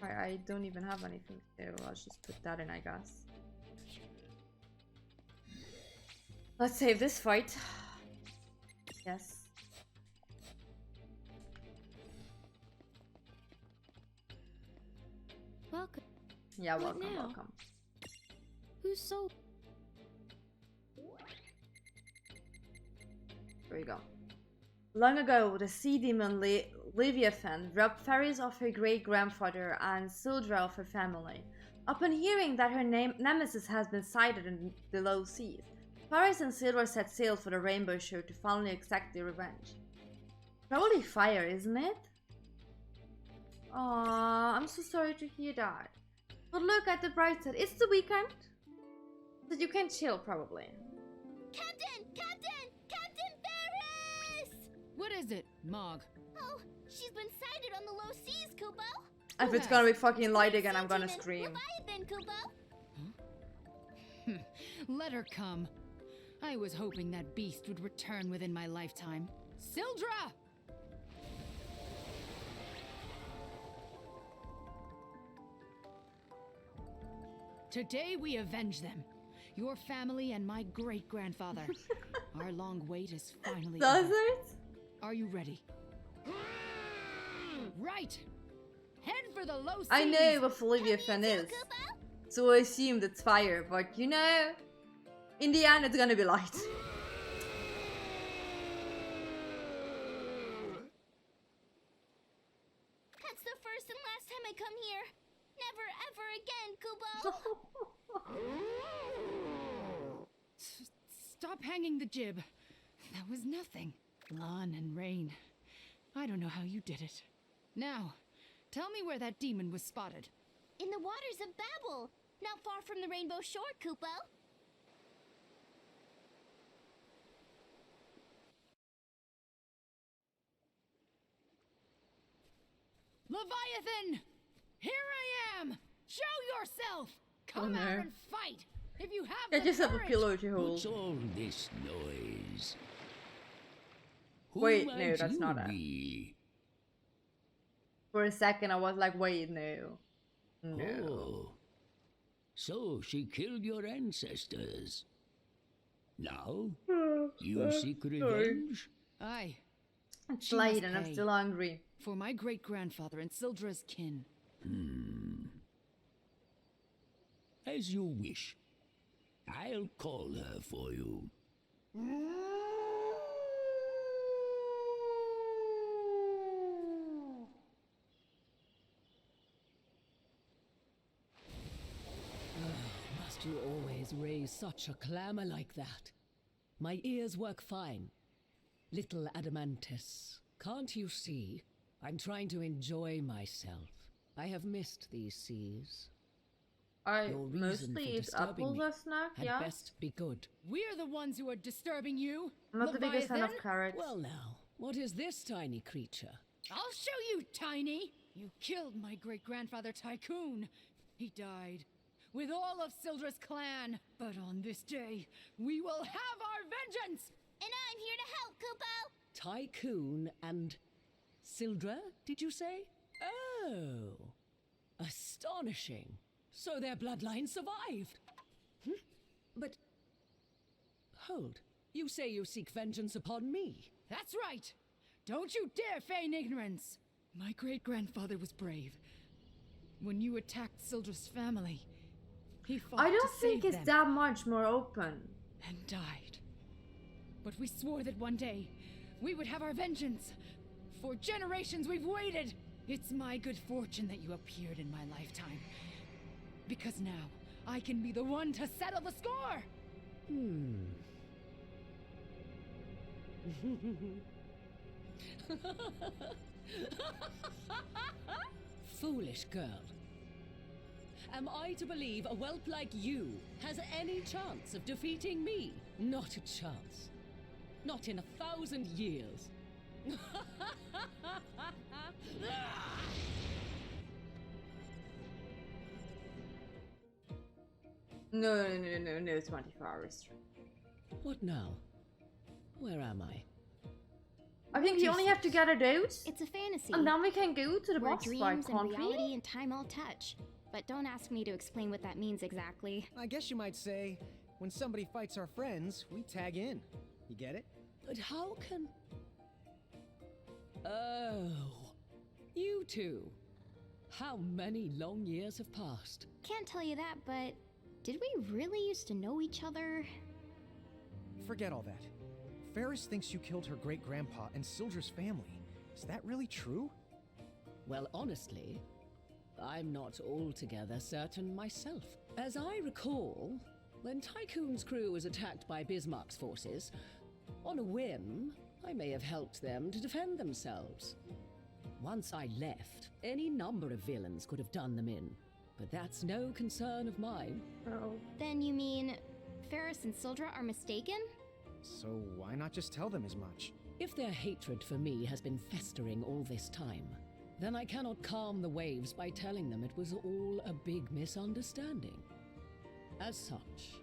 I don't even have anything to do. Let's just put that in, I guess. Let's save this fight. Yes. Welcome. Yeah, What welcome, now? welcome. Who's so... Here we go. Long ago, the sea demon Leviathan robbed fairies of her great-grandfather and Sildra of her family. Upon hearing that her nemesis has been sighted in the low seas, Paris and Sildra set sail for the Rainbow Shore to finally exact their revenge. Probably fire, isn't it? Aww, I'm so sorry to hear that. But look at the bright side, it's the weekend. So you can chill, probably. Captain! Captain! Captain Ferris! What is it, Mog? Oh, she's been sighted on the low seas, Kubo. If it's gonna be fucking light again, I'm gonna Sea scream. demon Leviathan, Kubo. Let her come. I was hoping that beast would return within my lifetime. Sildra! Today we avenge them. Your family and my great-grandfather. Our long wait is finally Does over. it? Are you ready? Right! Head for the low seas! I know what Leviathan is, so I assumed it's fire, but you know, in the end it's gonna be light. That's the first and last time I come here. Never ever again, Kubo. Stop hanging the jib. That was nothing. Lon and Rain. I don't know how you did it. Now, tell me where that demon was spotted. In the waters of Babel, not far from the Rainbow Shore, Kubo. Leviathan! Here I am! Show yourself! Come no. out and fight! If you have Get the yourself a courage! pillow to hold. What's all this noise? Who Wait, no, might that's you not it. be? For a second I was like, wait, no. No. Oh. So she killed your ancestors. Now, you seek revenge? Aye. It's She late must and I'm pay. still hungry. For my great-grandfather and Sildra's kin. As you wish. I'll call her for you. Must you always raise such a clamor like that? My ears work fine. Little Adamantus, can't you see? I'm trying to enjoy myself. I have missed these seas. I Your reason mostly for eat disturbing apples me as snack, had yeah. best be good. We're the ones who are disturbing you. I'm not the biggest fan of Leviathan? carrots. Well now, what is this tiny creature? I'll show you, Tiny! You killed my great-grandfather Tycoon. He died. With all of Sildra's clan. But on this day, we will have our vengeance! And I'm here to help, Kupo! Tycoon and Sildra, did you say? Oh, astonishing. So their bloodline survived. But hold, you say you seek vengeance upon me? That's right. Don't you dare feign ignorance. My great-grandfather was brave. When you attacked Sildra's family, he fought I don't to think save it's them that much more open. and died. But we swore that one day we would have our vengeance. For generations we've waited. It's my good fortune that you appeared in my lifetime. Because now I can be the one to settle the score. Foolish girl. Am I to believe a whelp like you has any chance of defeating me? Not a chance. Not in 1,000 years. No, 24 hours. What now? Where am I? I think you only have to get it out, It's a fantasy. and then we can go to the where boss fight, dreams and can't reality we? and time all touch. But don't ask me to explain what that means exactly. I guess you might say, when somebody fights our friends, we tag in. You get it? But how can... Oh, you two. How many long years have passed? Can't tell you that, but did we really used to know each other? Forget all that. Ferris thinks you killed her great-grandpa and Sildra's family. Is that really true? Well, honestly, I'm not altogether certain myself. As I recall, when Tycoon's crew was attacked by Bismarck's forces, on a whim, I may have helped them to defend themselves. Once I left, any number of villains could have done them in, but that's no concern of mine. Oh. Then you mean Ferris and Sildra are mistaken? So why not just tell them as much? If their hatred for me has been festering all this time, then I cannot calm the waves by telling them it was all a big misunderstanding. As such,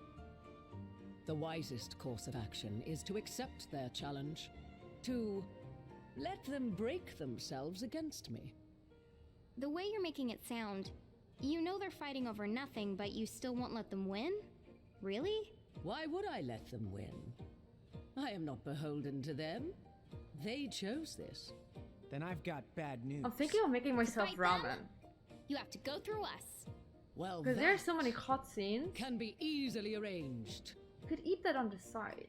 the wisest course of action is to accept their challenge, to let them break themselves against me. The way you're making it sound, you know they're fighting over nothing, but you still won't let them win? Really? Why would I let them win? I am not beholden to them. They chose this. Then I've got bad news. I'm thinking of making myself fight them? ramen. You have to go through us. Well, Because there's so that many cutscenes. can be easily arranged. You could eat that on the side.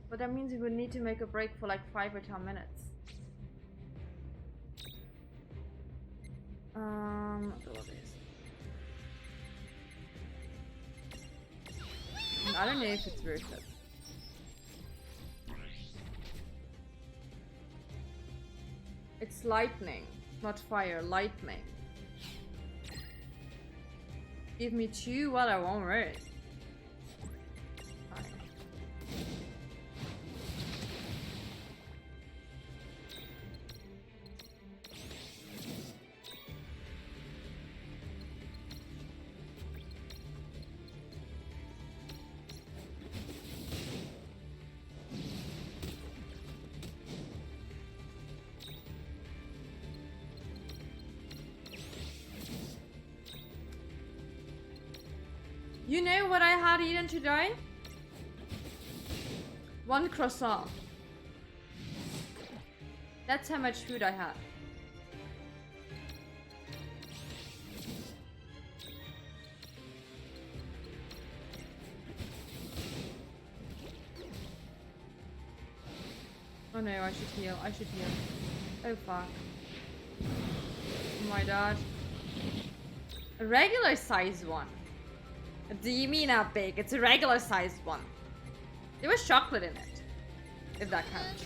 But that means we would need to make a break for like 5 or 10 minutes. Do all this. And I don't know if it's worth it. It's lightning, not fire, lightning. Give me 2, well I won't worry. Fine. You know what I had eaten today? 1 croissant. That's how much food I had. Oh no, I should heal. I should heal. Oh fuck. Oh my god. A regular size one. Do you mean how big? It's a regular sized one. There was chocolate in it. If that counts.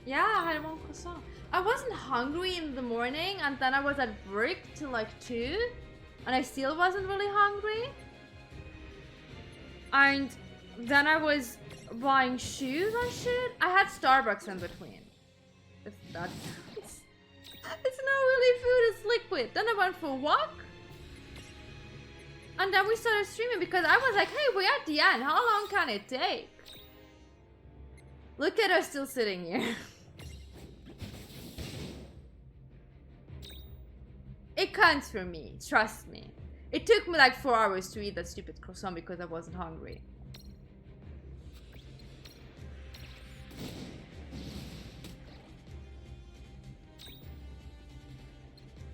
Yeah, I had 1 croissant. I wasn't hungry in the morning and then I was at work till like 2. And I still wasn't really hungry. And then I was buying shoes and shit. I had Starbucks in between. If that counts. It's not really food, it's liquid. Then I went for a walk. And then we started streaming because I was like, hey, we're at the end. How long can it take? Look at us still sitting here. It counts for me, trust me. It took me like 4 hours to eat that stupid croissant because I wasn't hungry.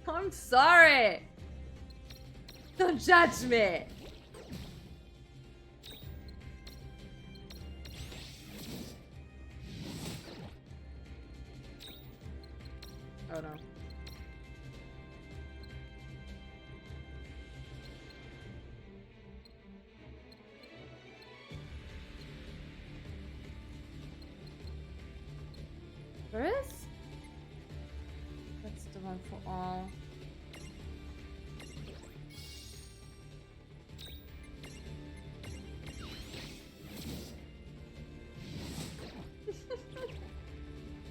I'm sorry. Don't judge me. Oh no. There is? That's the one for all.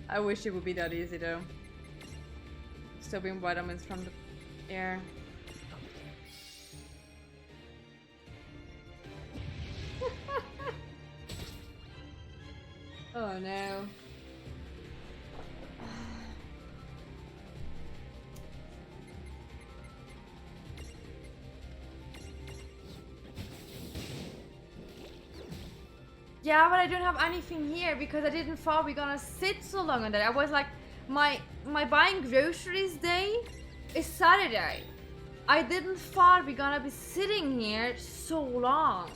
I wish it would be that easy though. Stopping vitamins from the air. Oh no. Yeah, but I don't have anything here because I didn't thought we're gonna sit so long on that. I was like, my buying groceries day is Saturday. I didn't thought we're gonna be sitting here so long.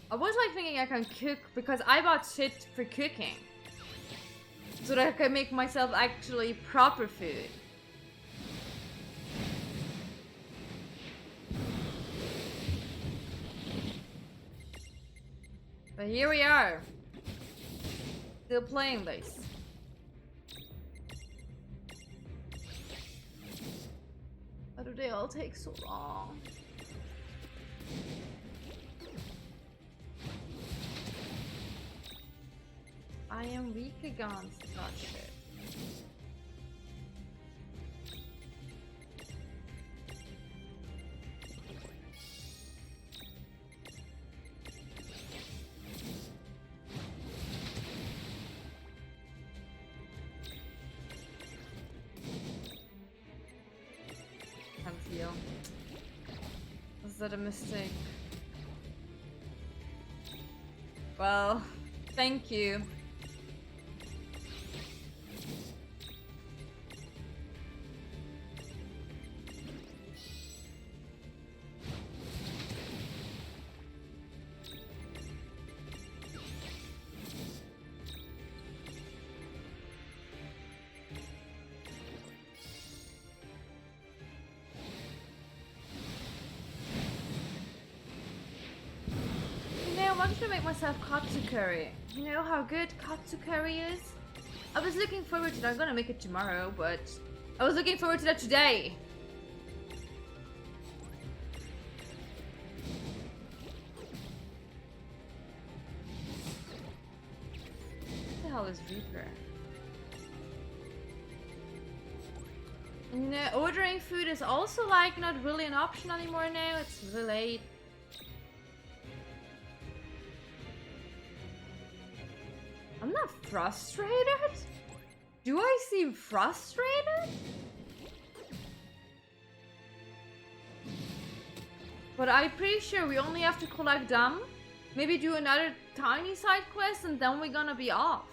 I was like thinking I can cook because I bought shit for cooking. So that I can make myself actually proper food. But here we are. Still playing this. Why do they all take so long? I am weak against that shit. Can't feel. Was that a mistake? Well, thank you. I wanted to make myself katsu curry. You know how good katsu curry is? I was looking forward to that. I'm gonna make it tomorrow, but I was looking forward to that today. What the hell is Reaper? And you know, ordering food is also like not really an option anymore now. It's really late. frustrated? Do I seem frustrated? But I'm pretty sure we only have to collect them. Maybe do another tiny side quest and then we're gonna be off.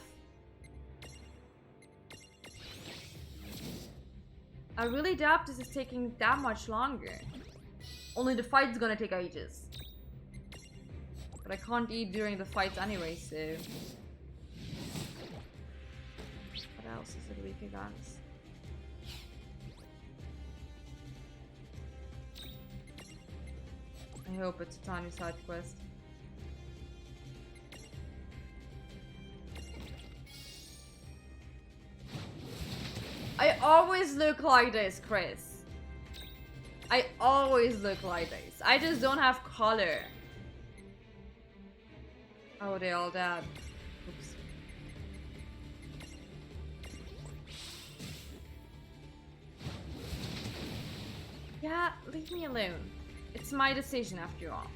I really doubt this is taking that much longer. Only the fight's gonna take ages. But I can't eat during the fights anyway, so... What else is it weak against? I hope it's a tiny side quest. I always look like this, Chris. I always look like this. I just don't have color. Oh, they all dead. Oops. Yeah, leave me alone. It's my decision after all.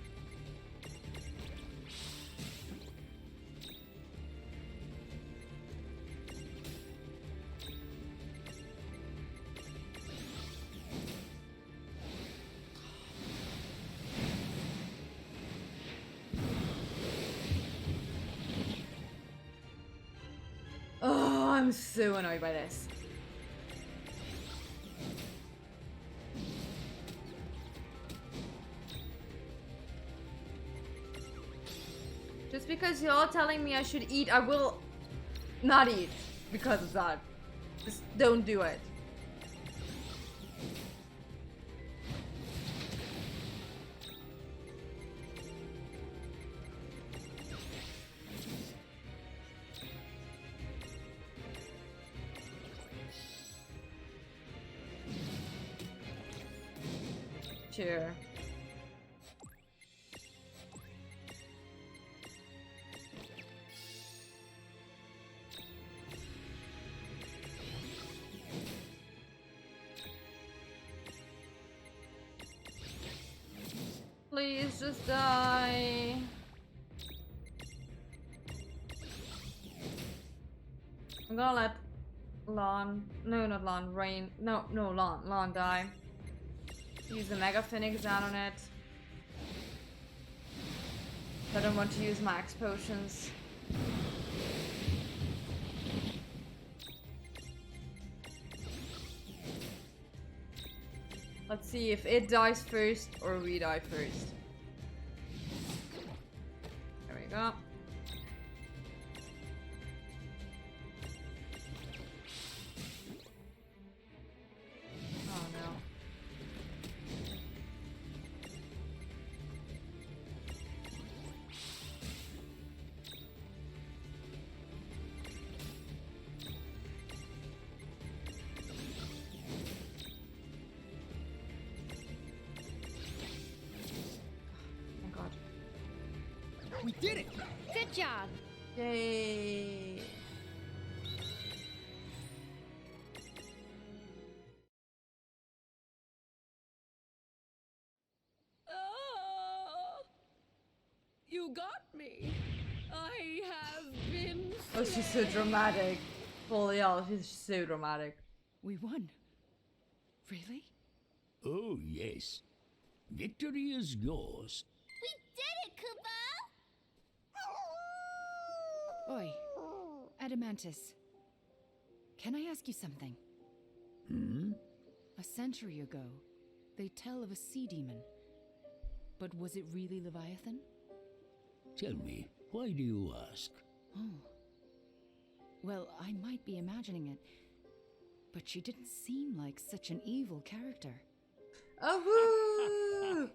Oh, I'm so annoyed by this. Just because you're all telling me I should eat, I will not eat because of that. Just don't do it. Sure. Please just die. I'm gonna let Lon, no, not Lon, Rain, no, Lon die. Use the Mega Phoenix down on it. I don't want to use max potions. Let's see if it dies first or we die first. There we go. Oh no. We did it! Good job. Yay. Oh, you got me. I have been. Oh, she's so dramatic. Holy hell, she's so dramatic. We won. Really? Oh, yes. Victory is yours. We did it, Koopa! Oi, Adamantis. Can I ask you something? Hmm? A century ago, they tell of a sea demon. But was it really Leviathan? Tell me, why do you ask? Oh. Well, I might be imagining it, but she didn't seem like such an evil character. Oh,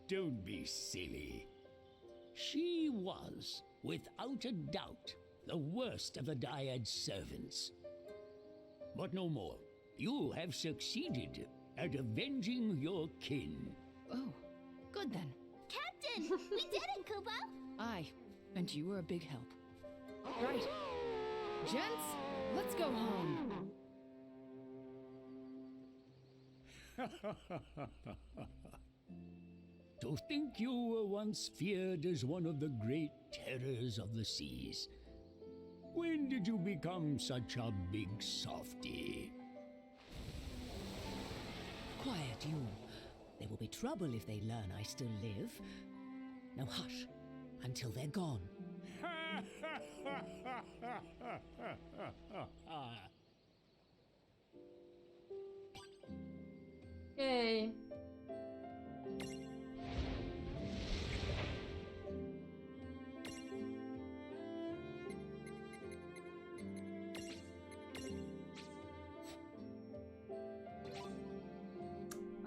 Don't be silly. She was, without a doubt, the worst of the Dyad's servants. But no more. You have succeeded at avenging your kin. Oh, good then. Captain, we did it, Koopa! Aye, and you were a big help. Right. Gents, let's go home. To think you were once feared as one of the great terrors of the seas. When did you become such a big softy? Quiet, you. There will be trouble if they learn I still live. Now hush, until they're gone. Yay.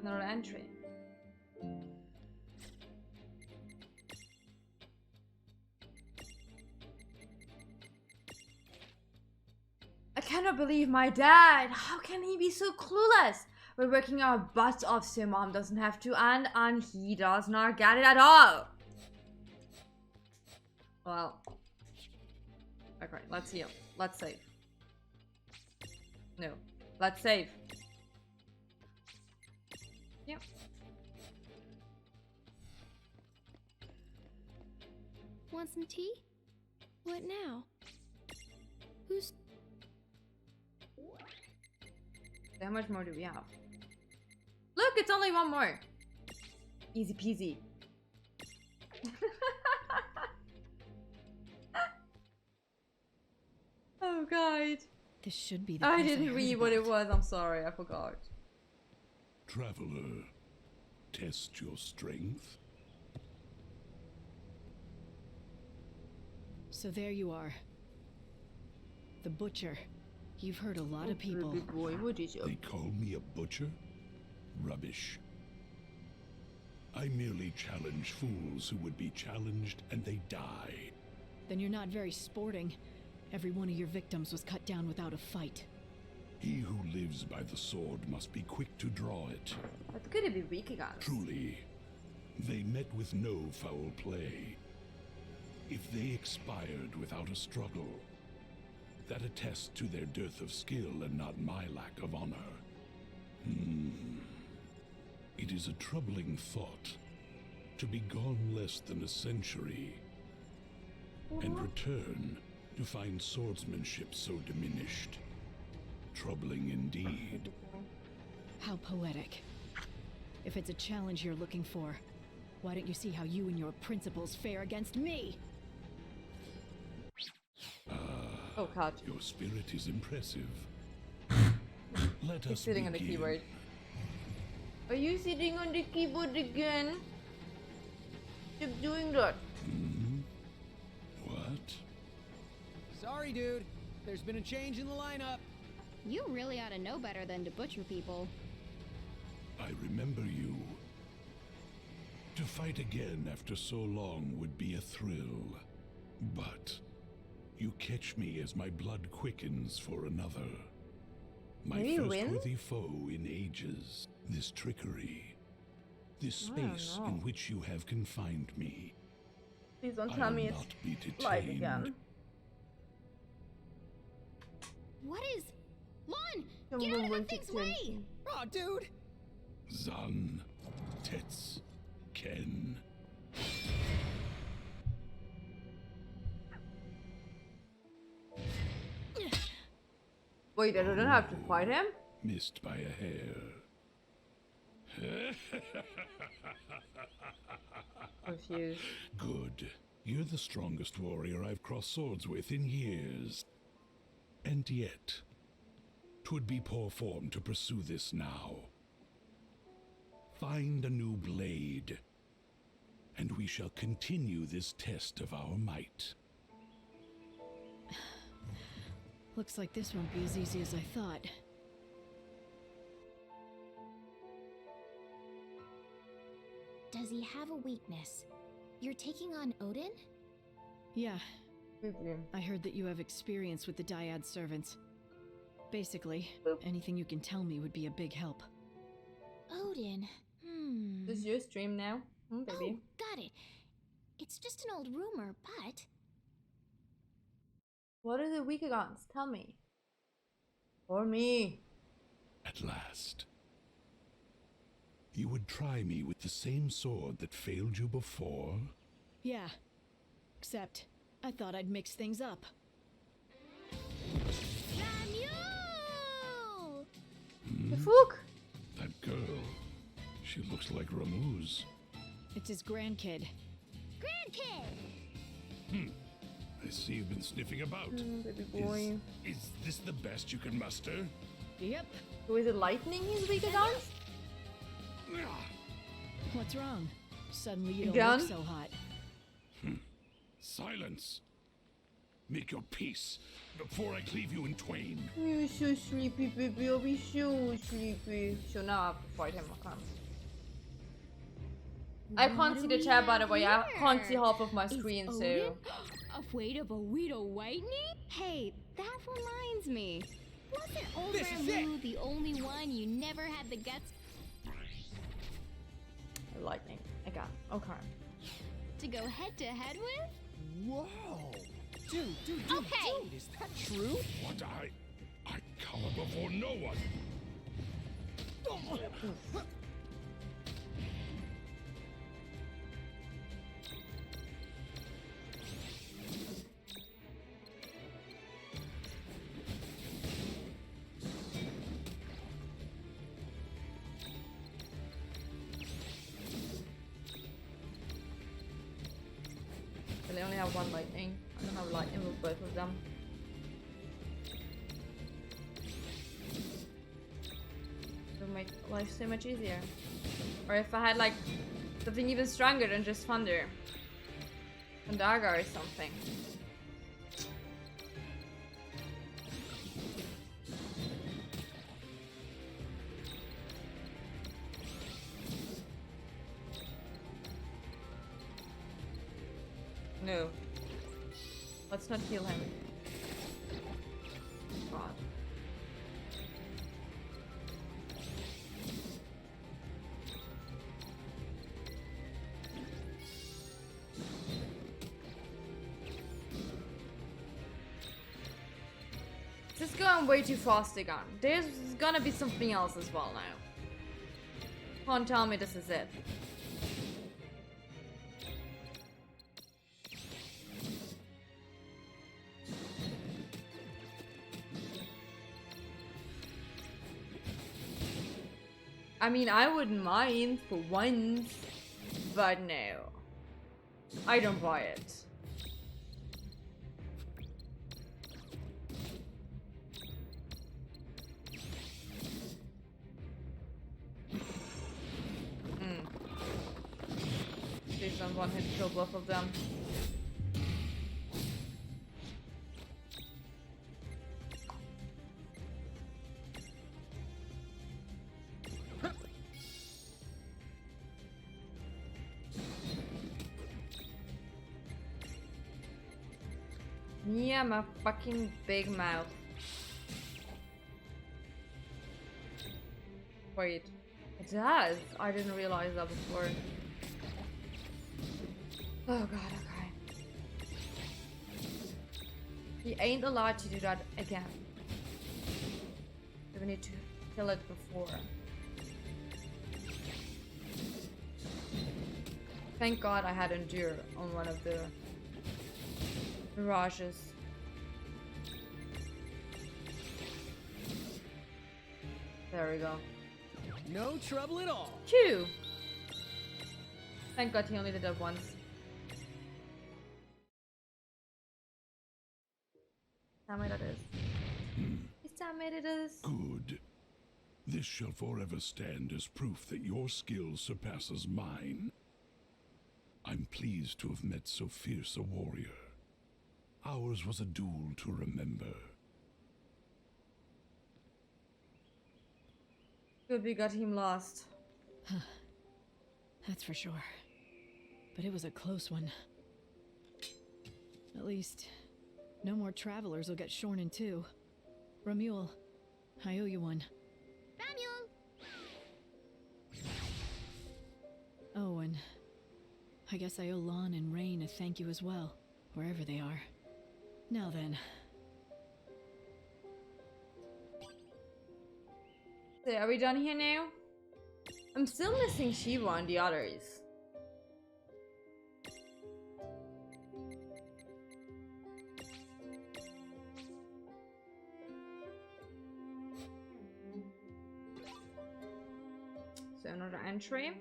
Another entry. I cannot believe my dad. How can he be so clueless? We're working our butts off so mom doesn't have to, and he does not get it at all. Well, okay, let's heal. Let's save. No, let's save. Yep. Want some tea? What now? Who's... How much more do we have? Look, it's only one more. Easy peasy. Oh god. This should be the I place didn't heard read what it about. was. I'm sorry, I forgot. Traveler, test your strength. So there you are. The butcher. You've hurt a lot of people. Big boy, what is They call me a butcher? Rubbish. I merely challenge fools who would be challenged, and they die. Then you're not very sporting. Every one of your victims was cut down without a fight. He who lives by the sword must be quick to draw it. But could it be weak again? Truly, they met with no foul play. If they expired without a struggle, that attests to their dearth of skill and not my lack of honor. It is a troubling thought to be gone less than a century and return to find swordsmanship so diminished. Troubling indeed. How poetic. If it's a challenge you're looking for, why don't you see how you and your principles fare against me? Oh god. Your spirit is impressive. Let He's us sitting on the begin. keyboard. Are you sitting on the keyboard again? Stop doing that. What? Sorry, dude. There's been a change in the lineup. You really ought to know better than to butcher people. I remember you. To fight again after so long would be a thrill. But you catch me as my blood quickens for another. My Maybe you first win? worthy foe in ages. This trickery. This I don't space know. in which you have confined me. Please don't I tell will me it's not be live detained. again. What is... Lon! Come Get out on, of one that thing's to way! ten. Aw, dude! Zan, Tets, Ken. Wait, I don't have to fight him? Missed by a hair. Confused. Good. You're the strongest warrior I've crossed swords with in years. And yet, 'twould be poor form to pursue this now. Find a new blade, and we shall continue this test of our might. Looks like this won't be as easy as I thought. Does he have a weakness? You're taking on Odin? Yeah, Boop. I heard that you have experience with the Dyad servants. Basically, Boop. anything you can tell me would be a big help. Odin? This is your stream now? Oh, Baby. got it. It's just an old rumor, but... What are the weak against? Tell me. For me. At last. You would try me with the same sword that failed you before? Yeah, except I thought I'd mix things up. Samuel! The fuck? That girl. She looks like Ramuz. It's his grandkid. Grandkid! I see you've been sniffing about. Baby boy. Is this the best you can muster? Yep. So is it lightning he's weak against? What's wrong? Suddenly you don't Gun? look so hot. Silence. Make your peace before I cleave you in twain. You're so sleepy, baby. I'll be so sleepy. So now I have to fight him. I can't see the chat, by the way. I can't see half of my screen, so. Afraid of a Weedle Whitney? Hey, that reminds me. Wasn't old This is Ramu the only one you never had the guts Lightning. Again. Okay. to go head to head with? Whoa! Dude, Okay. dude, is that true? What I cower before no one. They only have one lightning. I don't have lightning with both of them. It would make life so much easier. Or if I had like something even stronger than just thunder. Thundaga or something. No. Let's not kill him. God. This is going way too fast again. There's gonna be something else as well now. Can't tell me this is it. I mean, I wouldn't mind for once, but no. I don't buy it. Please don't want him to kill both of them. Yeah, my fucking big mouth. Wait, it does? I didn't realize that before. Oh god, okay. He ain't allowed to do that again. We need to kill it before. Thank god I had Endure on one of the mirages. There we go. No trouble at all. Chew! Thank god he only did that once. How many that is? Is how many it is? Good. This shall forever stand as proof that your skill surpasses mine. I'm pleased to have met so fierce a warrior. Ours was a duel to remember. Good we got him lost. That's for sure. But it was a close one. At least, no more travelers will get shorn in two. Ramule, I owe you one. Samuel! Oh, and I guess I owe Lon and Rain a thank you as well, wherever they are. Now then. So are we done here now? I'm still missing Shiva and the others. So another entry.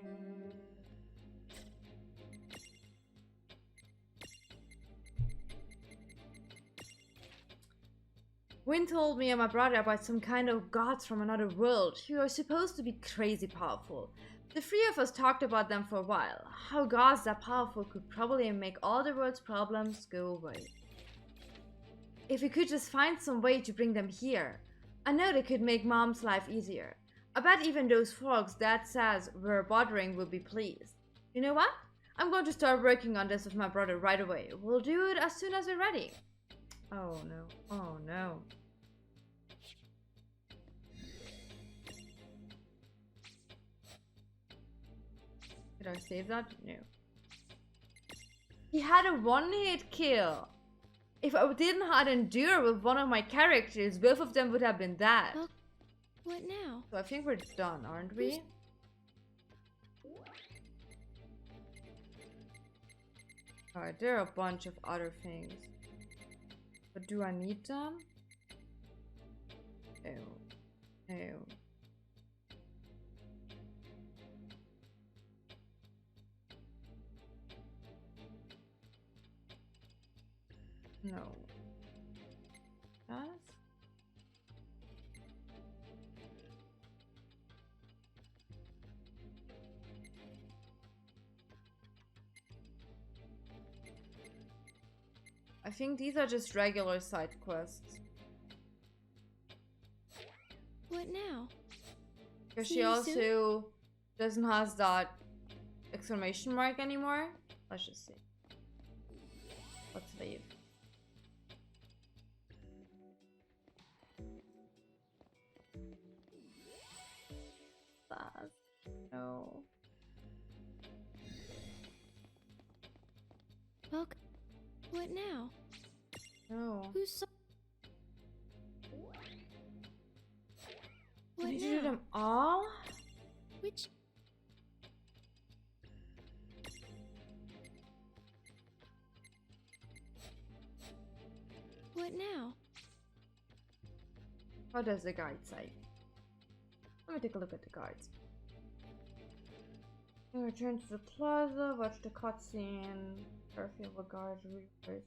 Wynn told me and my brother about some kind of gods from another world who are supposed to be crazy powerful. The three of us talked about them for a while. How gods that powerful could probably make all the world's problems go away. If we could just find some way to bring them here. I know they could make Mom's life easier. I bet even those folks Dad says we're bothering will be pleased. You know what? I'm going to start working on this with my brother right away. We'll do it as soon as we're ready. Oh no. Oh no. Did I save that? No. He had a one-hit kill. If I didn't have endure with one of my characters, both of them would have been dead. Well, what now? So I think we're done, aren't we? Alright, there are a bunch of other things. But do I need them? No. No. No. Yes? I think these are just regular side quests. What now? Because See she you also soon? doesn't have that exclamation mark anymore. Let's just see. Let's leave. No. Welcome. What now? No. Who's so... What Did you do now? them all? Which... What now? What does the guide say? Let me take a look at the guides. Return to the plaza, watch the cutscene, curfew of guards, reapers.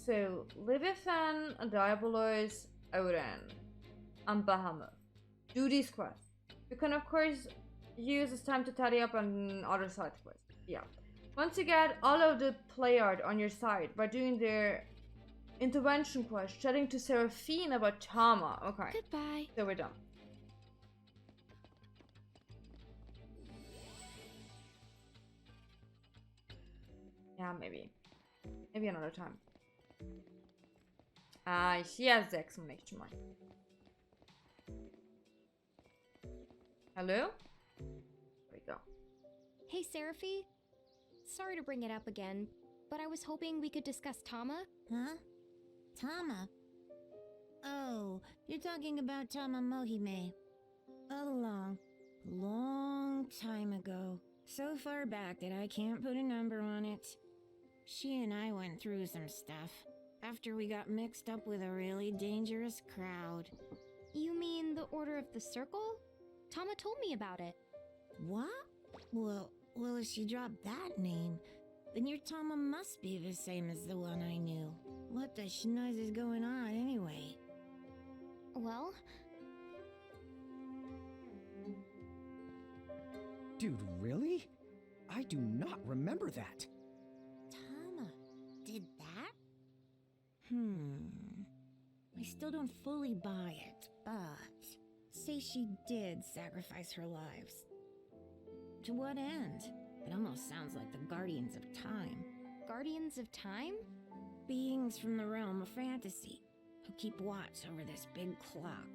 So Levithan, Diabolos, Odin, and Bahamut. Do these quests. You can of course use this time to tidy up on other side quests. Yeah. Once you get all of the players on your side by doing their intervention quest, chatting to Seraphine about Tama. Okay. Goodbye. So we're done. Yeah, maybe. Maybe another time. She has the exclamation mark. Hello? There we go. Hey, Seraphy. Sorry to bring it up again, but I was hoping we could discuss Tama. Huh? Tama? Oh, you're talking about Tama Mohime. All along, long time ago. So far back that I can't put a number on it. She and I went through some stuff after we got mixed up with a really dangerous crowd. You mean the Order of the Circle? Tama told me about it. What? Well, if she dropped that name, then your Tama must be the same as the one I knew. What the schnoz is going on anyway? Well, Dude, really? I do not remember that. Tama did that? I still don't fully buy it, but say she did sacrifice her lives. To what end? It almost sounds like the Guardians of Time. Guardians of Time? Beings from the realm of fantasy who keep watch over this big clock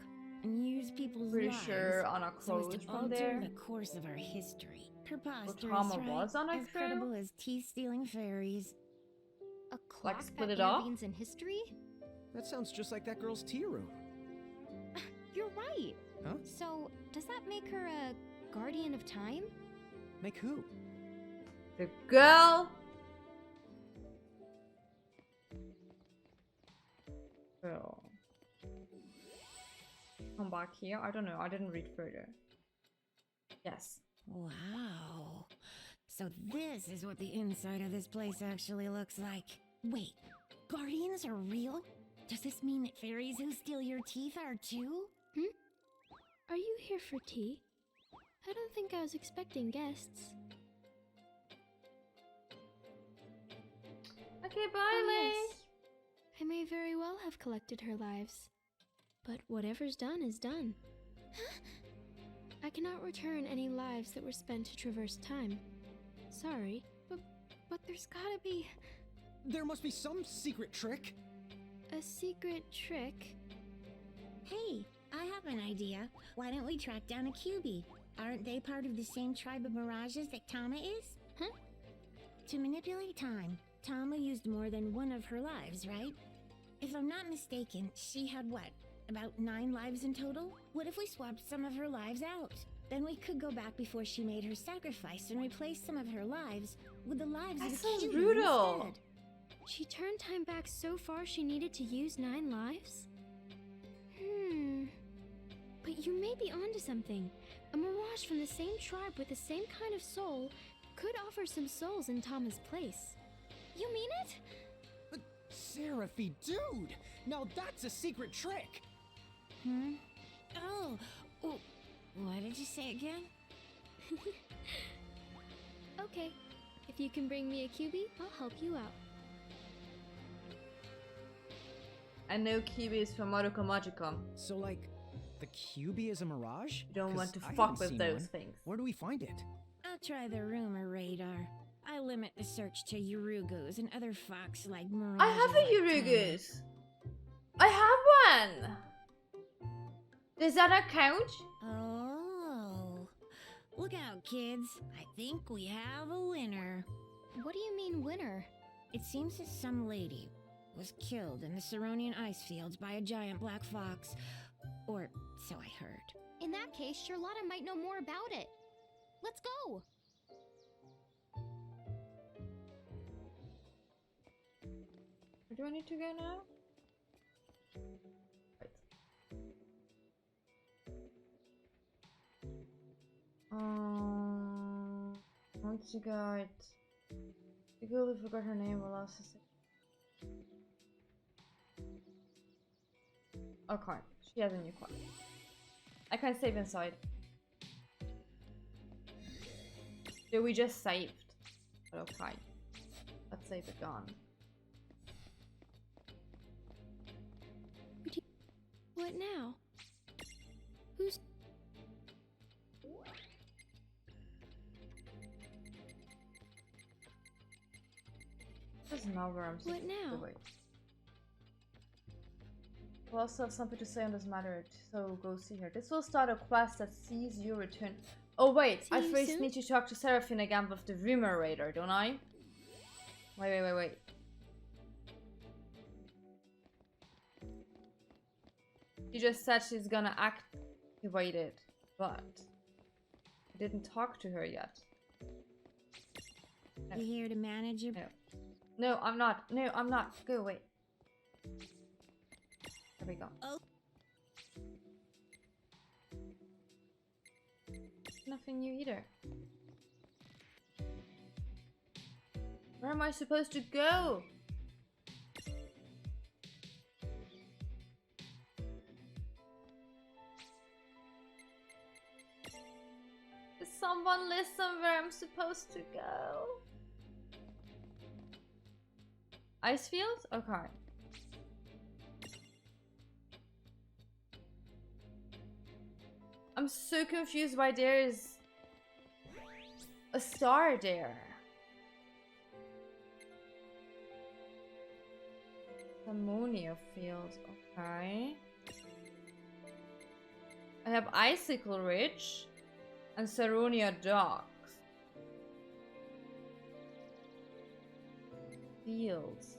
and use people's Pretty lives sure Anna so as Crow to is from alter there. the course of our history. Preposterous, Tama right? was Anna As Crow? credible as teeth-stealing fairies. A clock split that it off? intervenes in history? That sounds just like that girl's tea room. You're right. Huh? So, does that make her a Guardian of Time? Make who? The girl. Girl. Come back here. I don't know. I didn't read further. Yes. Wow. So this is what the inside of this place actually looks like. Wait, guardians are real? Does this mean that fairies who steal your teeth are too? Are you here for tea? I don't think I was expecting guests. Okay, bye, Lay. Yes. I may very well have collected her lives. But whatever's done is done. I cannot return any lives that were spent to traverse time. Sorry, but there's gotta be... There must be some secret trick. a secret trick. Hey, I have an idea. Why don't we track down a QB? Aren't they part of the same tribe of mirages that Tama is? Huh? To manipulate time, Tama used more than one of her lives, right? If I'm not mistaken, she had what? About 9 lives in total? What if we swapped some of her lives out? Then we could go back before she made her sacrifice and replace some of her lives with the lives That of a sounds QB brutal. instead. She turned time back so far she needed to use 9 lives? But you may be onto something. A mirage from the same tribe with the same kind of soul could offer some souls in Tama's place. You mean it? But Seraphy, dude! Now that's a secret trick! Oh, what did you say again? Okay, if you can bring me a QB, I'll help you out. I know Kiwi is from Madoka Magica. So, like, the QB is a mirage? You don't want to 'Cause I fuck haven't with seen those one. things. Where do we find it? I'll try the rumor radar. I limit the search to Urugos and other fox-like mirages. I have a like Urugus. I have one. Does that not count? Oh. Look out, kids. I think we have a winner. What do you mean, winner? It seems that some lady was killed in the Ceronian ice fields by a giant black fox. Or so I heard. In that case, Charlotta might know more about it. Let's go! Where do I need to go now? Once you got the girl who forgot her name will also say. Okay, she has a new quest. I can save inside. So we just saved. But okay. Let's save it gone. What now? Who's... This is not where I'm What now? Wait. We'll also have something to say on this matter, so go see her. This will start a quest that sees you return. Oh wait, See I you first soon? need to talk to Seraphine again with the rumor radar, don't I? Wait. She just said she's gonna activate it, but I didn't talk to her yet. You here to manage your... No, I'm not. No, I'm not. Go away. There we go. Oh. Nothing new either. Where am I supposed to go? Does someone listen where I'm supposed to go? Ice fields? Okay. I'm so confused why there's a star there. Ammonia fields, okay. I have Icicle Ridge and Saronia Docks. Fields.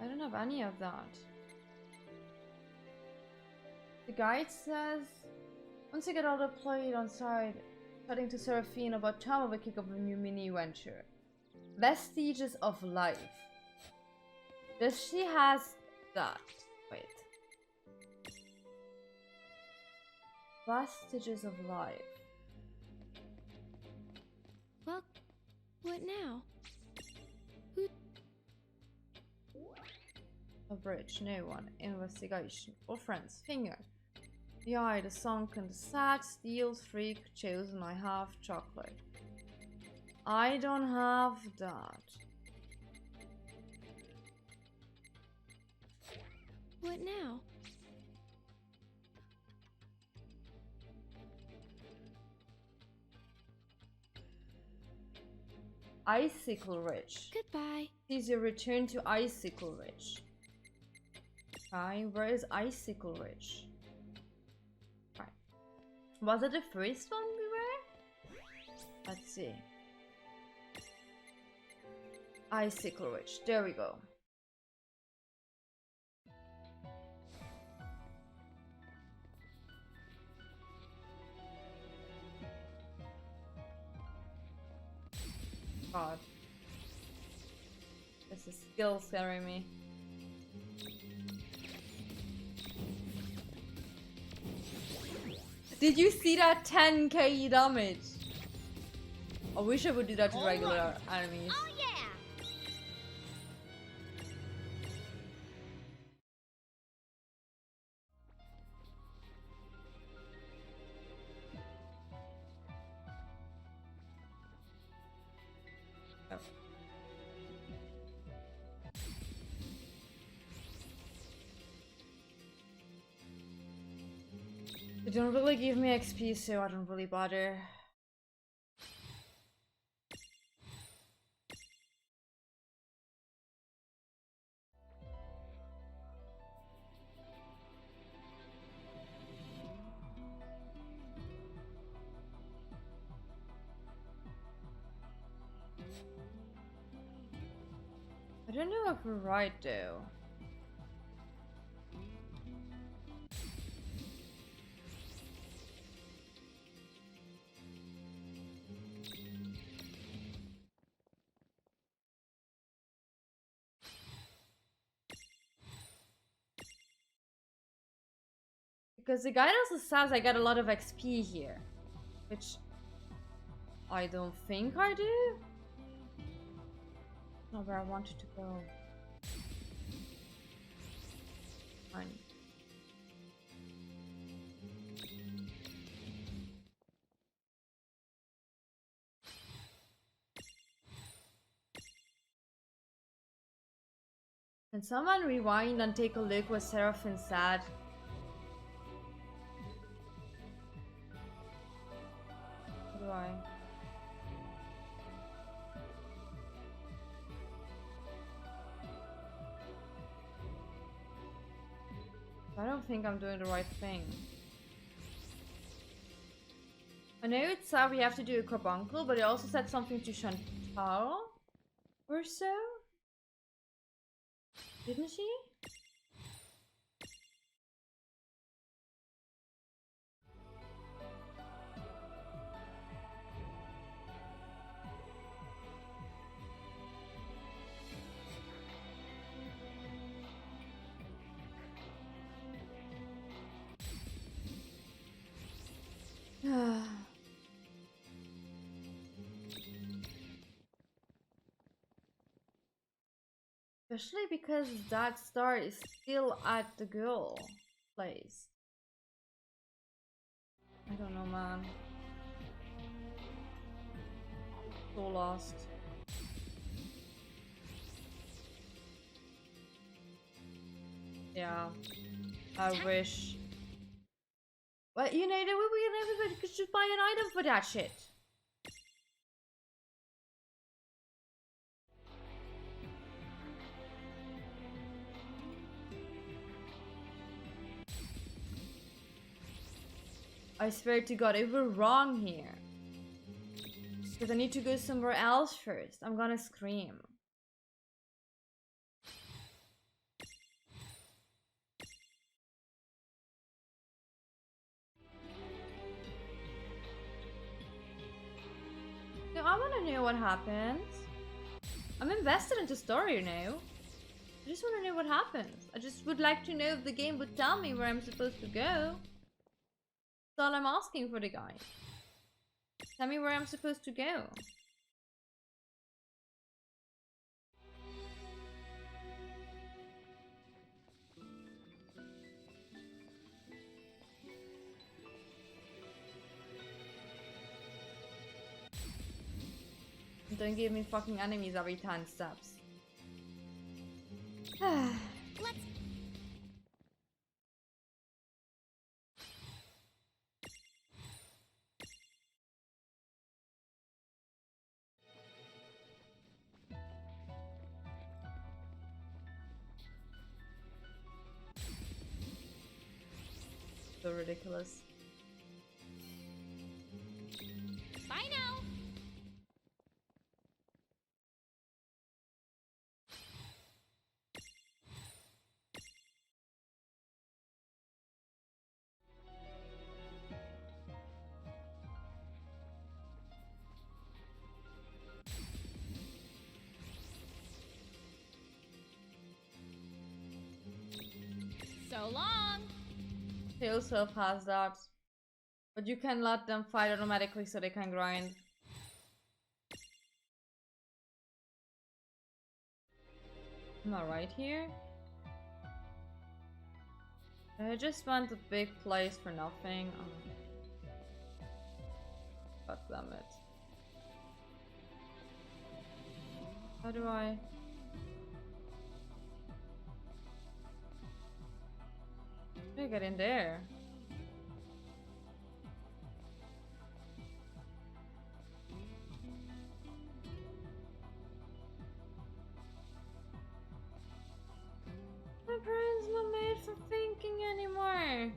I don't have any of that. The guide says once you get all deployed on side, Chatting to Seraphine about time of a kick of a new mini venture. Vestiges of life. Does she has that? Wait. Vestiges of life. Well, what now? A bridge, no one. Investigation. Or friends. Finger. The eye, the sunken, the sad, steel, freak, chosen. I have chocolate. I don't have that. What now? Icicle Ridge. Goodbye. Sees your return to Icicle Ridge. Okay, where is Icicle Ridge? Right. Was it the first one we were? Let's see. Icicle Ridge. There we go. God. This is still scaring me. Did you see that 10k damage? I wish I would do that to regular enemies. Oh yeah! They don't really give me XP, so I don't really bother. I don't know if we're right though. Because the guide also says I got a lot of XP here. Which I don't think I do. Not where I wanted to go. Fine. Can someone rewind and take a look what Seraphine said? How do I? I don't think I'm doing the right thing. I know it said we have to do a carbuncle, but it also said something to Chantal or so. Didn't she? Especially because that star is still at the girl place. I don't know, man. So lost. Yeah. I wish. Well, you know, there would be everybody could just buy an item for that shit. I swear to God, if we're wrong here. Because I need to go somewhere else first. I'm gonna scream. wanna know what happens. I'm invested into story, you know. I just wanna know what happens. I just would like to know if the game would tell me where I'm supposed to go. That's all I'm asking for the guy. Tell me where I'm supposed to go. Don't give me fucking enemies every 10 steps. Let's So ridiculous. bye now. So long. Tail Self has that. But you can let them fight automatically so they can grind. Am I right here? I just went a big place for nothing. Oh. God damn it. How do I... How do I get in there? My brain's not made for thinking anymore.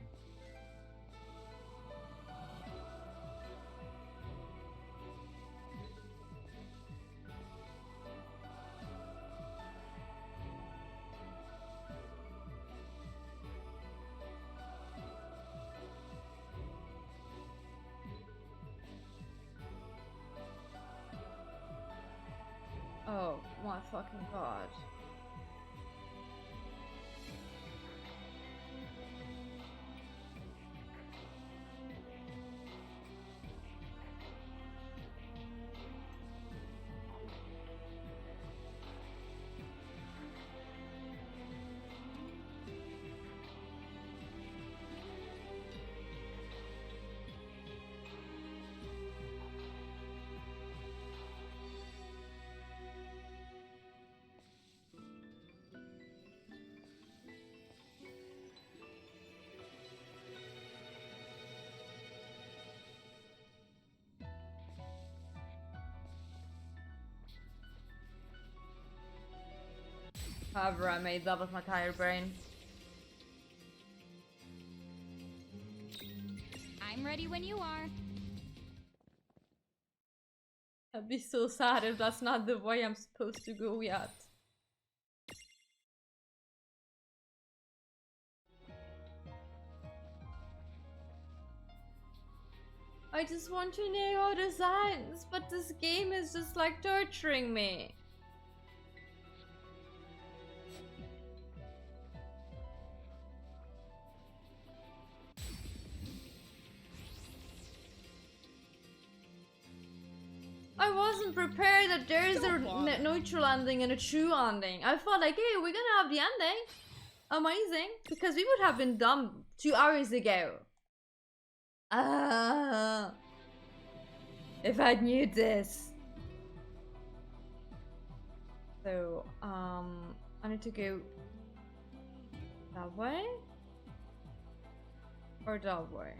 Oh my fucking god. However, I made that with my tired brain. I'm ready when you are. I'd be so sad if that's not the way I'm supposed to go yet. I just want to know how this ends, but this game is just like torturing me. I wasn't prepared that there is a neutral ending and a true ending. I thought like, hey, we're gonna have the ending. Amazing. Because we would have been done 2 hours ago. If I knew this. So, I need to go that way? Or that way?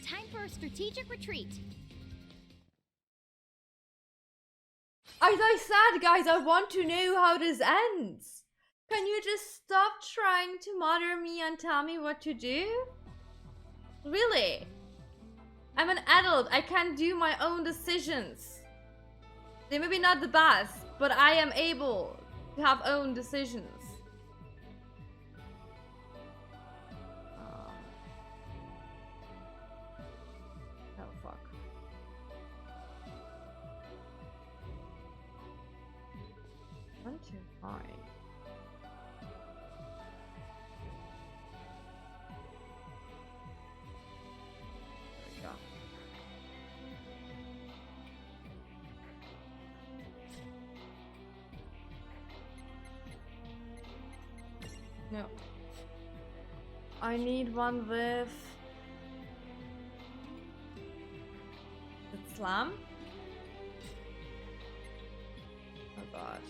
Time for a strategic retreat. As I said, guys, I want to know how this ends. Can you just stop trying to mother me and tell me what to do? Really? I'm an adult. I can do my own decisions. They may be not the best, but I am able to have own decisions. too high. There we go. No. I need one with the slam. Oh god.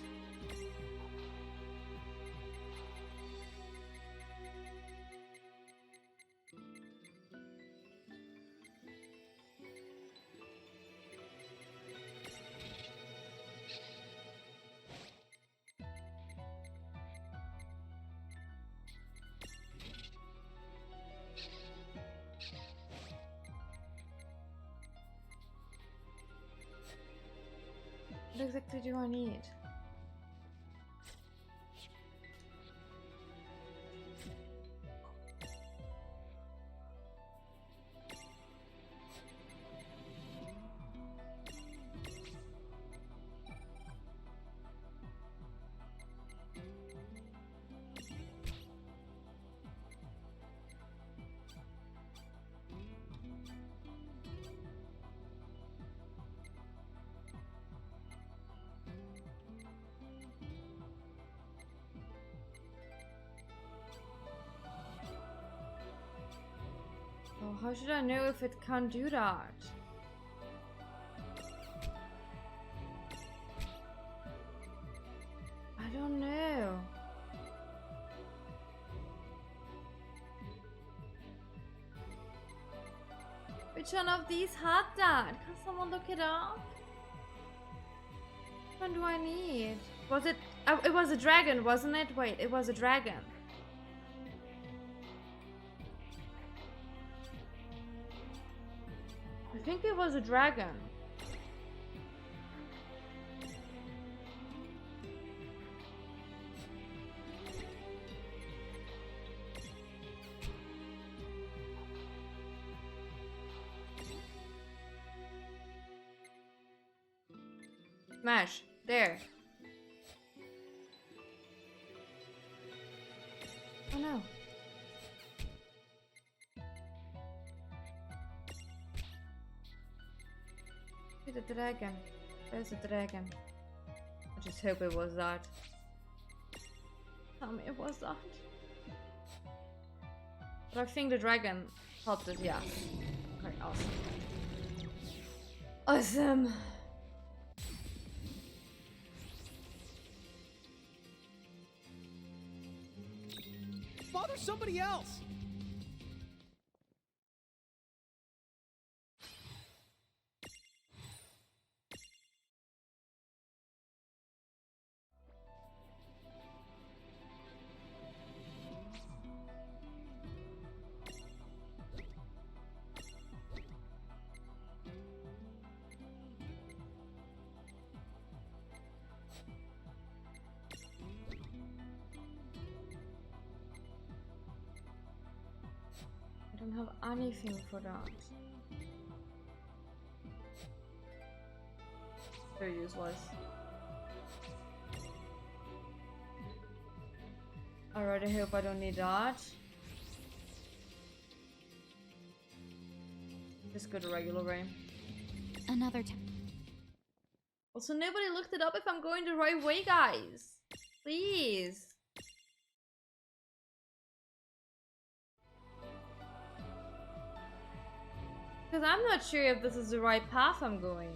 What exactly do I need? Oh, how should I know if it can't do that? I don't know. Which one of these had that? Can someone look it up? Which one do I need? Was it... it was a dragon, wasn't it? Wait, it was a dragon. I think it was a dragon. Smash. There. Oh no. The dragon. There's a dragon. I just hope it was that. Tell me it was that. But I think the dragon helped us, yeah. Okay, awesome. Awesome! Bother somebody else! I don't have anything for that. Very useless. I already hope I don't need that. Just go the regular way. Another time. Also, nobody looked it up if I'm going the right way, guys. Please. Because I'm not sure if this is the right path I'm going.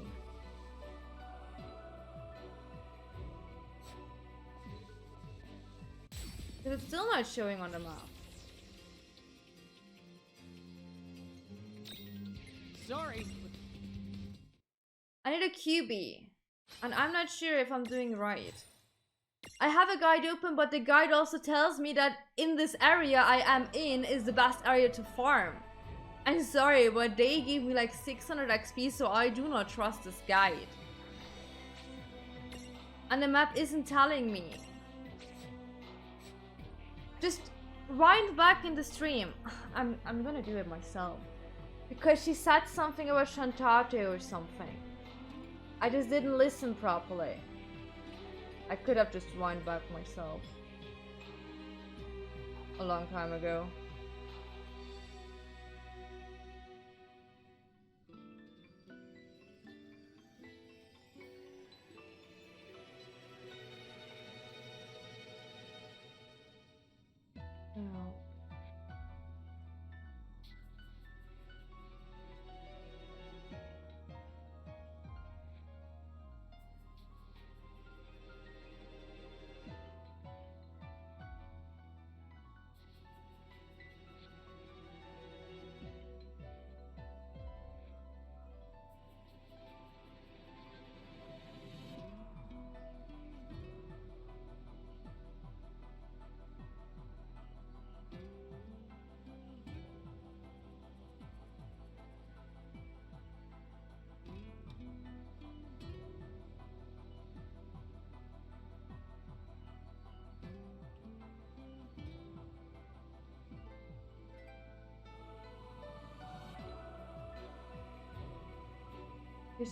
Because it's still not showing on the map. Sorry. I need a QB. And I'm not sure if I'm doing right. I have a guide open, but the guide also tells me that in this area I am in is the best area to farm. I'm sorry, but they gave me like 600 XP, so I do not trust this guide. And the map isn't telling me. Just wind back in the stream. I'm gonna do it myself. Because she said something about Shantato or something. I just didn't listen properly. I could have just wind back myself a long time ago. Oh.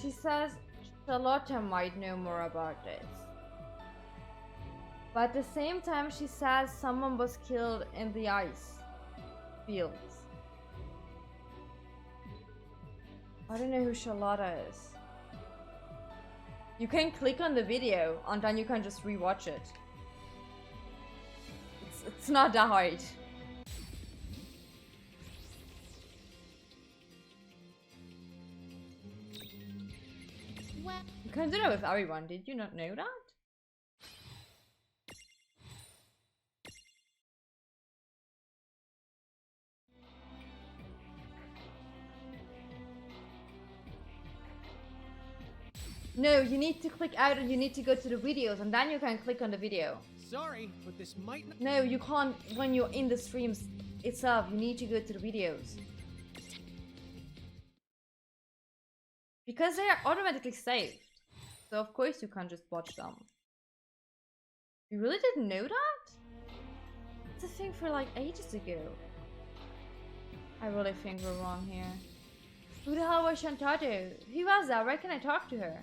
She says Charlotta might know more about this. But at the same time, she says someone was killed in the ice fields. I don't know who Charlotta is. You can click on the video and then you can just rewatch it. It's not that hard. You can do that with everyone. Did you not know that? No, you need to click out and you need to go to the videos and then you can click on the video. Sorry, but this might not. No, you can't when you're in the streams itself. You need to go to the videos. Because they are automatically saved. So of course you can't just watch them. You really didn't know that? It's a thing for like ages ago. I really think we're wrong here. Who the hell was Shantado? Who was that? Where can I talk to her?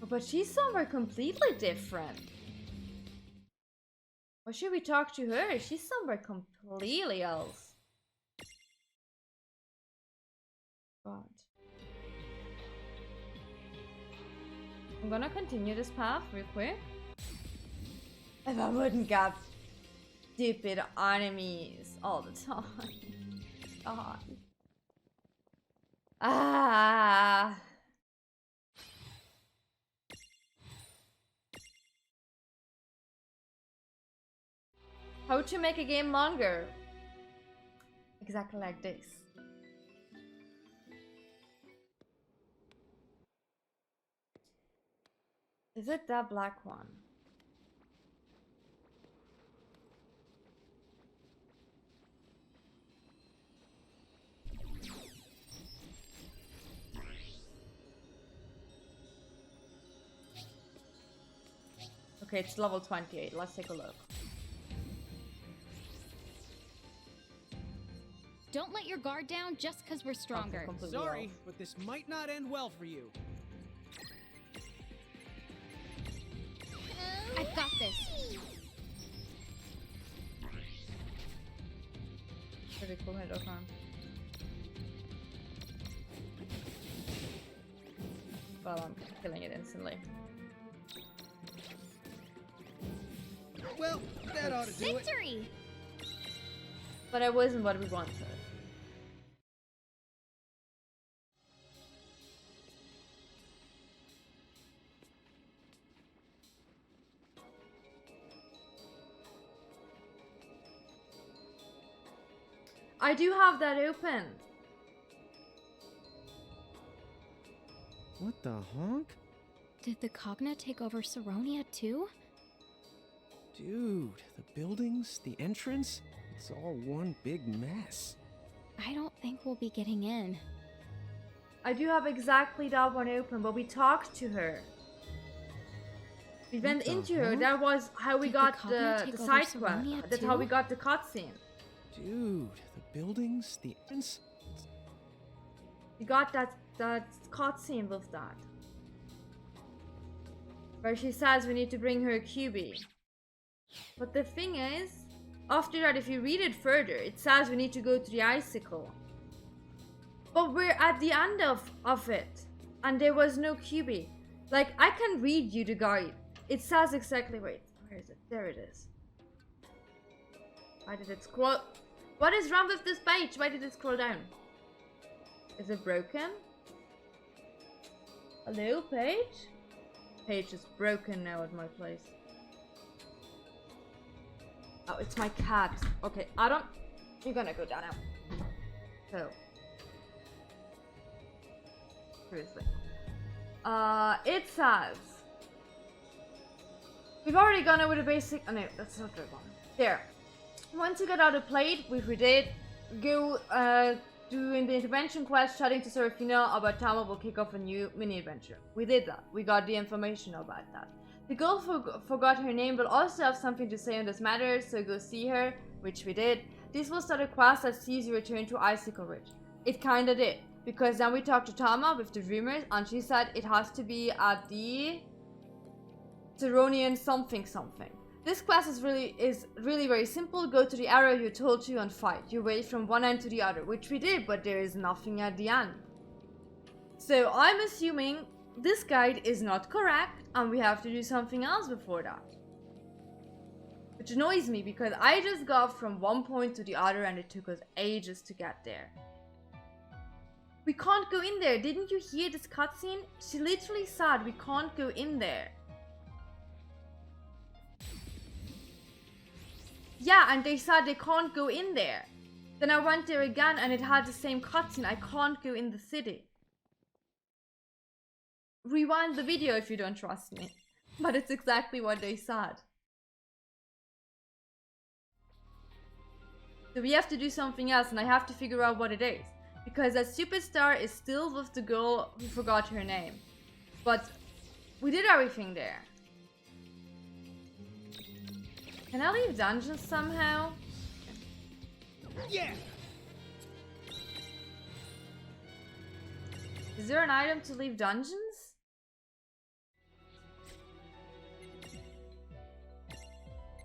But she's somewhere completely different. Why should we talk to her? She's somewhere completely else. God. I'm gonna continue this path real quick. If I wouldn't get stupid enemies all the time. God. Ah. How to make a game longer? Exactly like this. Is it that black one? Okay, it's level 28. Let's take a look. Don't let your guard down just because we're stronger. Sorry, but this might not end well for you. I've got this. Pretty cool hit, okay. Well, I'm killing it instantly. Well, that ought to do it. Victory! But it wasn't what we wanted. I do have that open. What the honk? Did the Cogna take over Saronia too? Dude, the buildings, the entrance, it's all one big mess. I don't think we'll be getting in. I do have exactly that one open, but we talked to her. We went the into her. hell? That was how we Did the got Cogna the take over side quest. Saronia That's how we too? got the cutscene. Dude, the buildings, the entrance. We got that cutscene with that. Where she says we need to bring her a QB. But the thing is, after that, if you read it further, it says we need to go to the icicle. But we're at the end of it, and there was no QB. Like, I can read you the guide. It says exactly, wait, where is it? There it is. Why did it scroll? What is wrong with this page? Why did it scroll down? Is it broken? Hello, page? Page is broken now at my place. Oh, it's my cat. Okay, Adam, you're gonna go down now. So. Seriously. It says. We've already gone over the basic. Oh no, that's not the one. There. Once you get out of plate, which we did, go doing the intervention quest, chatting to Serafina about Tama will kick off a new mini adventure. We did that. We got the information about that. The girl forgot her name, but also have something to say on this matter, so go see her, which we did. This will start a quest that sees you return to Icicle Ridge. It kinda did, because then we talked to Tama with the rumors, and she said it has to be at the Ceronian something. This quest is really very simple. Go to the area you're told to and fight. You wait from one end to the other, which we did, but there is nothing at the end. So I'm assuming this guide is not correct, and we have to do something else before that. Which annoys me, because I just got from one point to the other and it took us ages to get there. We can't go in there. Didn't you hear this cutscene? She literally said we can't go in there. Yeah, and they said they can't go in there. Then I went there again and it had the same cutscene. I can't go in the city. Rewind the video if you don't trust me. But it's exactly what they said. So we have to do something else, and I have to figure out what it is. Because that superstar is still with the girl who forgot her name. But we did everything there. Can I leave dungeons somehow? Yeah! Is there an item to leave dungeons?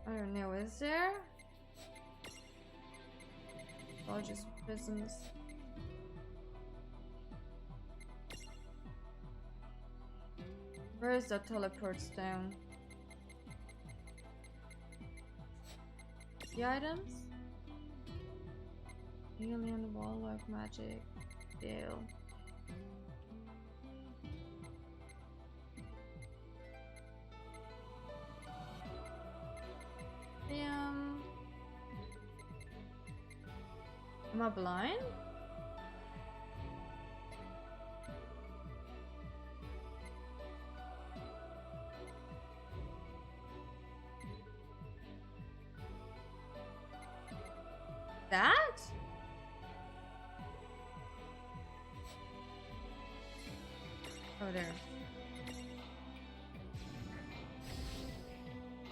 I don't know, is there? Or just prisons? Where is that teleport stone? The items? Alien, wallwork, magic, deal. Am I blind? That? Oh, there.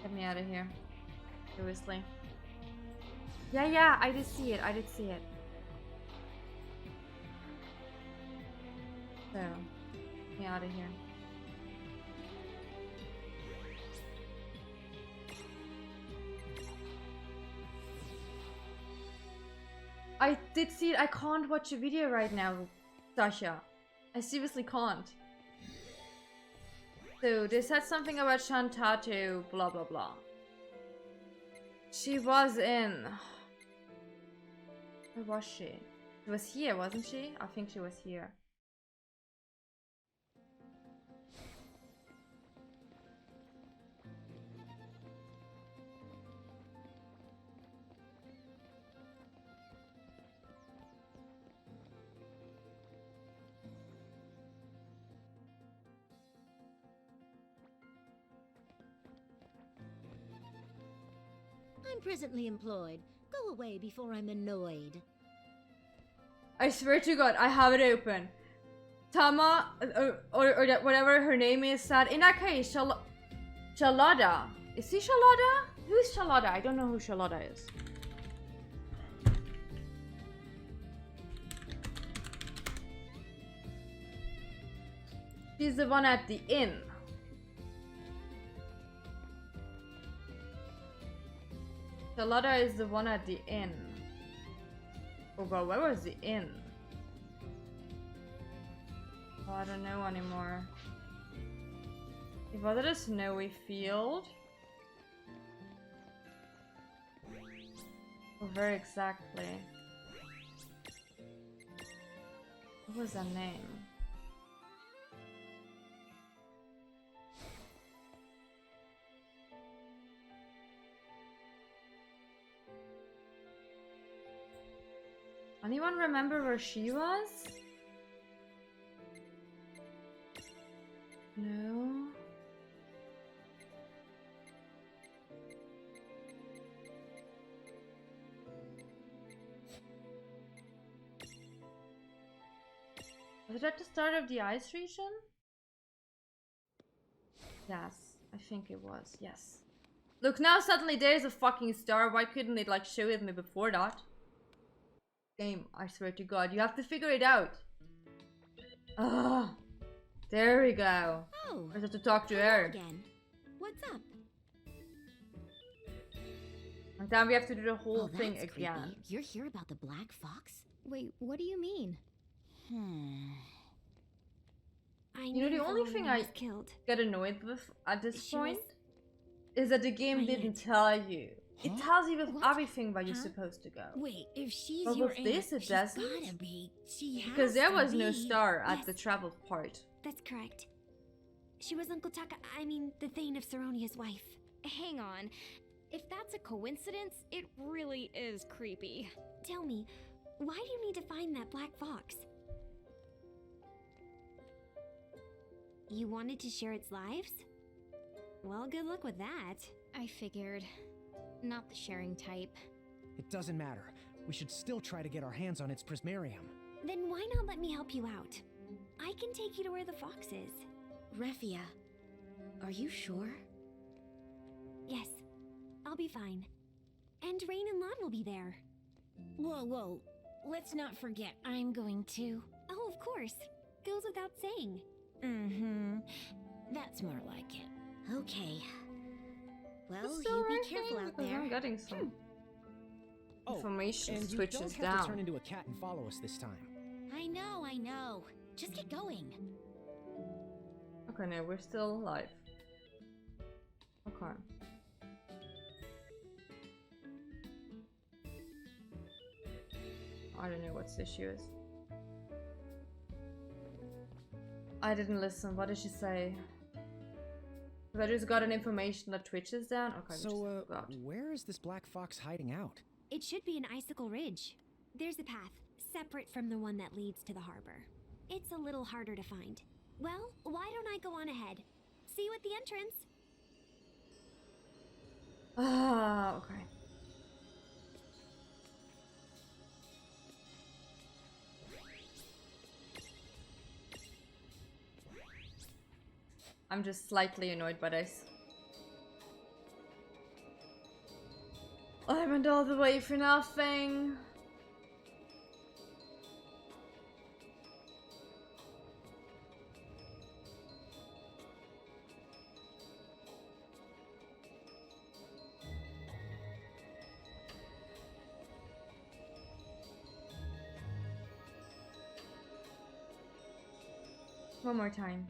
Get me out of here. Seriously. Yeah, I did see it. So, get me out of here. I did see it. I can't watch a video right now, Sasha. I seriously can't. So, they said something about Shantato, blah blah blah. She was in... Where was she? She was here, wasn't she? I think she was here. I'm presently employed. Go away before I'm annoyed. I swear to God, I have it open. Tama, or that whatever her name is, said, in that case, Shalada. Is he Shalada? Who's Shalada? I don't know who Shalada is. She's the one at the inn. Shalada is the one at the inn. Oh, but where was the inn? Oh, I don't know anymore. Was it a snowy field? Oh, very exactly. What was that name? Anyone remember where she was? No. Was it at the start of the ice region? Yes, I think it was. Yes. Look, now suddenly there's a fucking star. Why couldn't it like show it me before that? Game, I swear to God, you have to figure it out. Ah, there we go. Oh, I have to talk to her. again. What's up? And then we have to do the whole Oh, thing that's again. creepy. You're here about the black fox? Wait, what do you mean? You know, the only thing I get annoyed with at this point is that the game didn't tell you. It tells you with everything where you're supposed to go. Wait, if she's But your with aunt, this, it she's doesn't. gotta be. She has Because there to was no be. star at Yes. the travel part. That's correct. She was Uncle Taka, the Thane of Saronia's wife. Hang on. If that's a coincidence, it really is creepy. Tell me, why do you need to find that black fox? You wanted to share its lives? Well, good luck with that. I figured. Not the sharing type. It doesn't matter. We should still try to get our hands on its prismarium. Then why not let me help you out? I can take you to where the fox is. Refia, are you sure? Yes, I'll be fine. And Rain and Lon will be there. Whoa, whoa. Let's not forget I'm going to. Oh, of course. Goes without saying. Mm-hmm. That's more like it. Okay. Well, It's you still be right careful here, out because there. I'm getting some information and you switches don't have down. to turn into a cat and follow us this time. I know. Just get going. Okay, no, we're still alive. Okay. I don't know what the issue is. I didn't listen. What did she say? I just got an information that Twitch is down. Okay, So, where is this black fox hiding out? It should be an icicle ridge. There's a path, separate from the one that leads to the harbor. It's a little harder to find. Well, why don't I go on ahead? See you at the entrance. Ah, okay. I'm just slightly annoyed by this. I went all the way for nothing. One more time.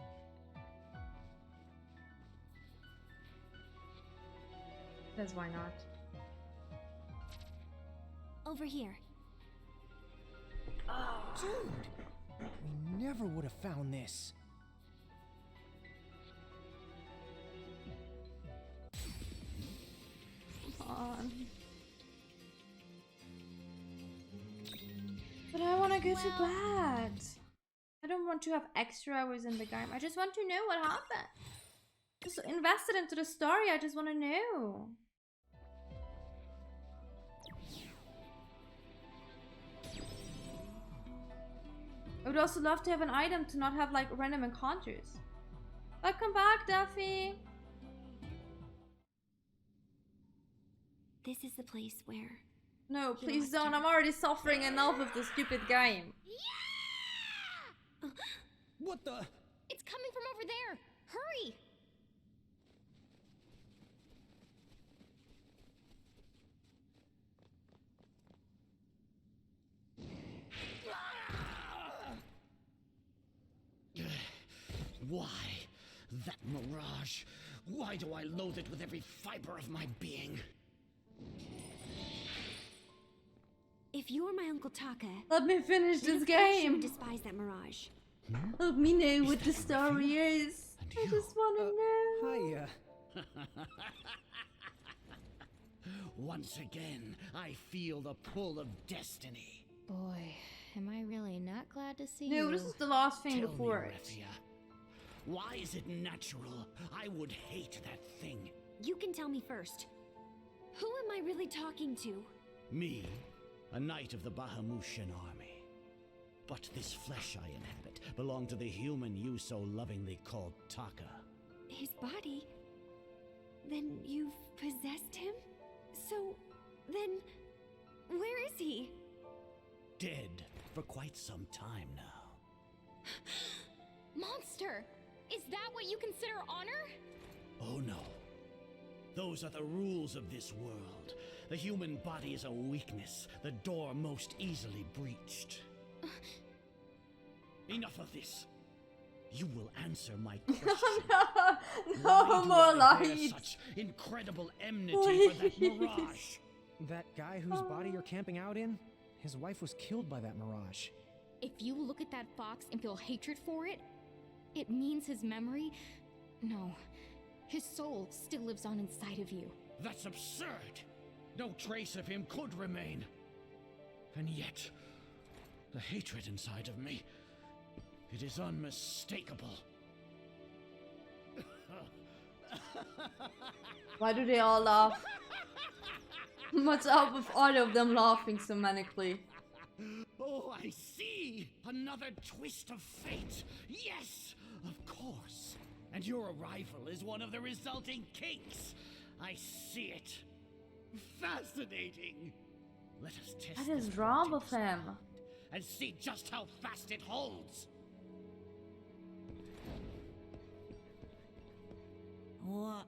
Because why not? Over here. Dude! We never would have found this. Come on. But I want to go to bed. I don't want to have extra hours in the game. I just want to know what happened. Just invested into the story. I just want to know. I would also love to have an item to not have like random encounters. Welcome back, Duffy. This is the place where... No, He please lost don't. her. I'm already suffering enough with this stupid game. What the? It's coming from over there! Hurry! Why? That mirage. Why do I loathe it with every fiber of my being? If you were my Uncle Taka, Let me finish then this of course you would game. despise that mirage. Let me know what the Is that story Rufio? is. And I you? just want to know. Hi, Once again, I feel the pull of destiny. Boy, am I really not glad to see you. No, this is the last thing Tell before me, it. Refia, why is it natural? I would hate that thing. You can tell me first. Who am I really talking to? Me, a knight of the Bahamutian army. But this flesh I inhabit belonged to the human you so lovingly called Taka. His body? Then you've possessed him? So, then, where is he? Dead for quite some time now. Monster! Is that what you consider honor? Oh no. Those are the rules of this world. The human body is a weakness, the door most easily breached. Enough of this. You will answer my question. No Why do more I bear lights. such incredible enmity for that mirage? That guy whose body you're camping out in, his wife was killed by that mirage. If you look at that fox and feel hatred for it, it means his memory... No, his soul still lives on inside of you. That's absurd. No trace of him could remain. And yet, the hatred inside of me, it is unmistakable. Why do they all laugh? What's up with all of them laughing so manically? Oh, I see! Another twist of fate! Yes, of course! And your arrival is one of the resulting kinks! I see it! Fascinating! Let us test What this is wrong logic with him? and see just how fast it holds! Whoa.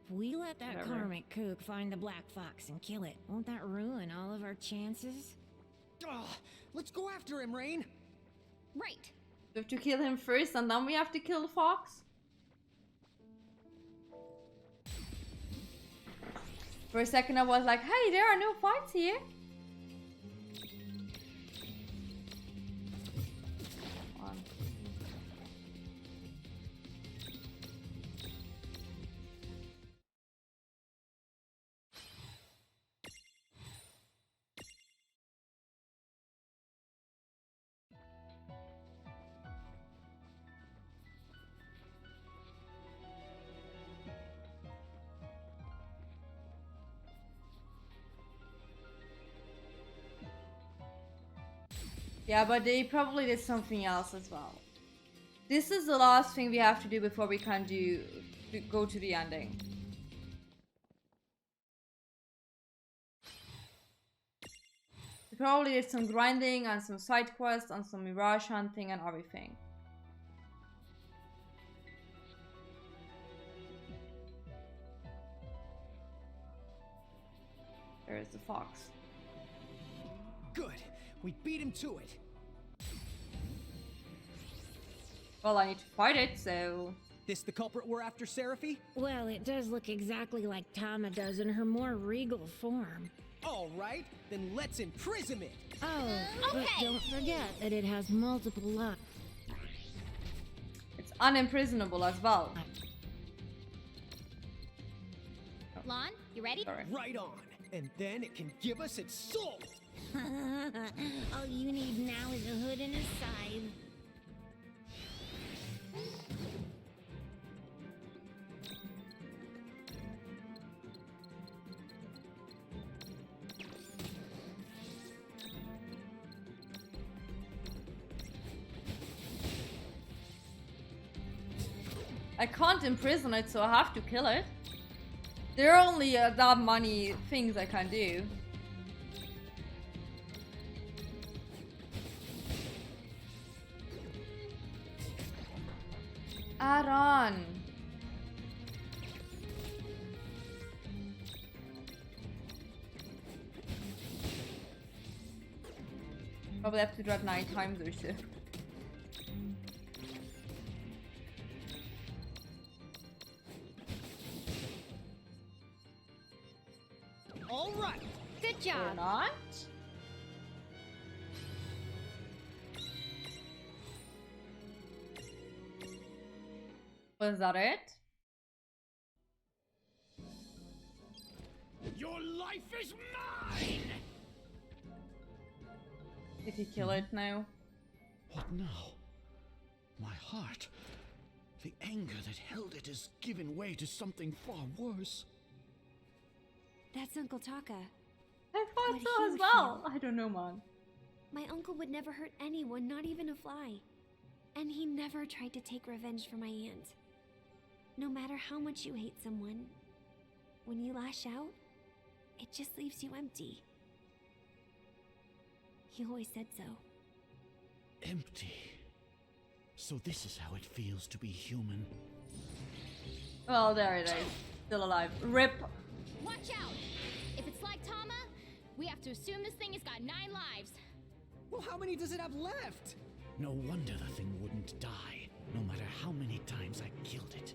If we let that Whatever. karmic kook find the black fox and kill it, won't that ruin all of our chances? Ugh, let's go after him, Rain. Right. We have to kill him first and then we have to kill the fox? For a second I was like, hey, there are no fights here. On. Yeah, but they probably did something else as well. This is the last thing we have to do before we can go to the ending. We probably did some grinding and some side quests and some mirage hunting and everything. There's the fox. Good. We beat him to it. Well, I need to fight it, so... This the culprit we're after, Seraphy? Well, it does look exactly like Tama does in her more regal form. All right, then let's imprison it. Oh, but don't forget that it has multiple locks. It's unimprisonable as well. Lon, you ready? Sorry. Right on. And then it can give us its soul. All you need now is a hood and a scythe. I can't imprison it, so I have to kill it. There are only that many things I can do. Aron. Probably have to drive 9 times or so. All right. Good Or job. not? Was that it? Your life is mine! Did he kill it now? What now? My heart. The anger that held it has given way to something far worse. That's Uncle Taka. I thought What so he as would well. I don't know, man. My uncle would never hurt anyone, not even a fly. And he never tried to take revenge for my aunt. No matter how much you hate someone, when you lash out, it just leaves you empty. He always said so. Empty. So this is how it feels to be human. Well, there it is. Still alive. RIP. Watch out! If it's like Tama, we have to assume this thing has got 9 lives. Well, how many does it have left? No wonder the thing wouldn't die, no matter how many times I killed it.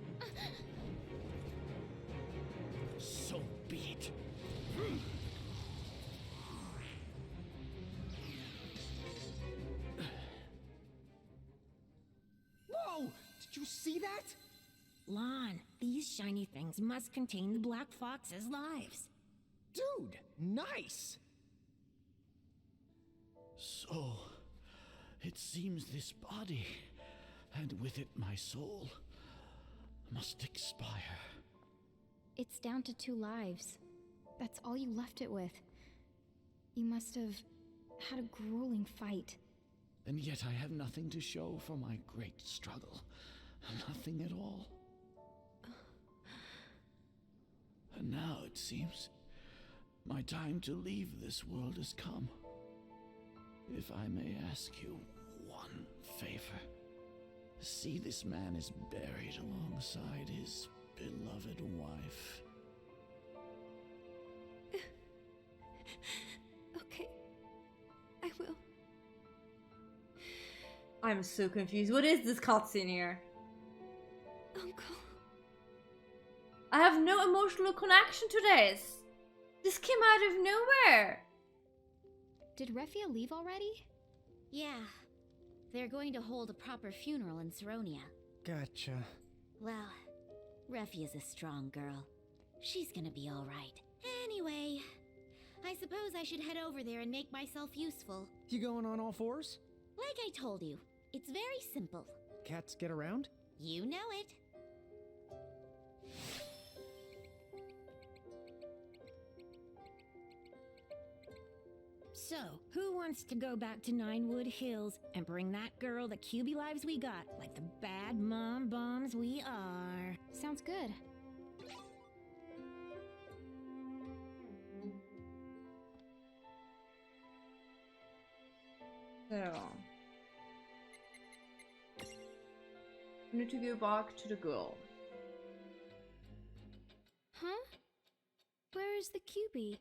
So be it. Whoa! Did you see that? Lon, these shiny things must contain the Black Fox's lives. Dude, nice! So, it seems this body, and with it my soul, must expire. It's down to 2 lives. That's all you left it with. You must have had a grueling fight. And yet I have nothing to show for my great struggle. Nothing at all. And now it seems my time to leave this world has come. If I may ask you one favor. See, this man is buried alongside his beloved wife. Okay, I will. I'm so confused. What is this cutscene here? Uncle. I have no emotional connection to this. This came out of nowhere. Did Refia leave already? Yeah. They're going to hold a proper funeral in Saronia. Gotcha. Well, Refia's a strong girl. She's gonna be alright. Anyway, I suppose I should head over there and make myself useful. You going on all fours? Like I told you, it's very simple. Cats get around? You know it. So, who wants to go back to Ninewood Hills and bring that girl the QB lives we got, like the bad mom bombs we are? Sounds good. So. I need to go back to the girl. Huh? Where is the QB?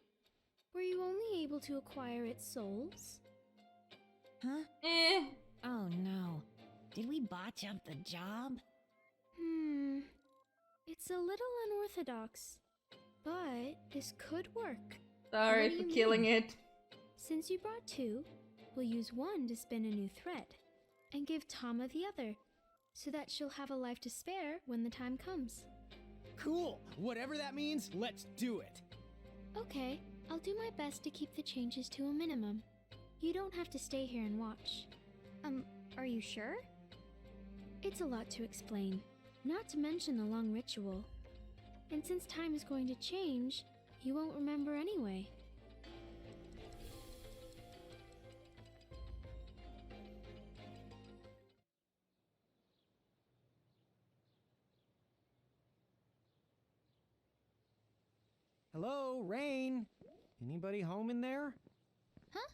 Were you only able to acquire its souls? Huh? Eh. Oh no. Did we botch up the job? It's a little unorthodox, but this could work. Sorry What do for you killing mean? it. Since you brought 2, we'll use 1 to spin a new thread, and give Tama the other, so that she'll have a life to spare when the time comes. Cool! Whatever that means, let's do it! Okay, I'll do my best to keep the changes to a minimum. You don't have to stay here and watch. Are you sure? It's a lot to explain, not to mention the long ritual. And since time is going to change, you won't remember anyway. Hello, Rain? Anybody home in there? Huh?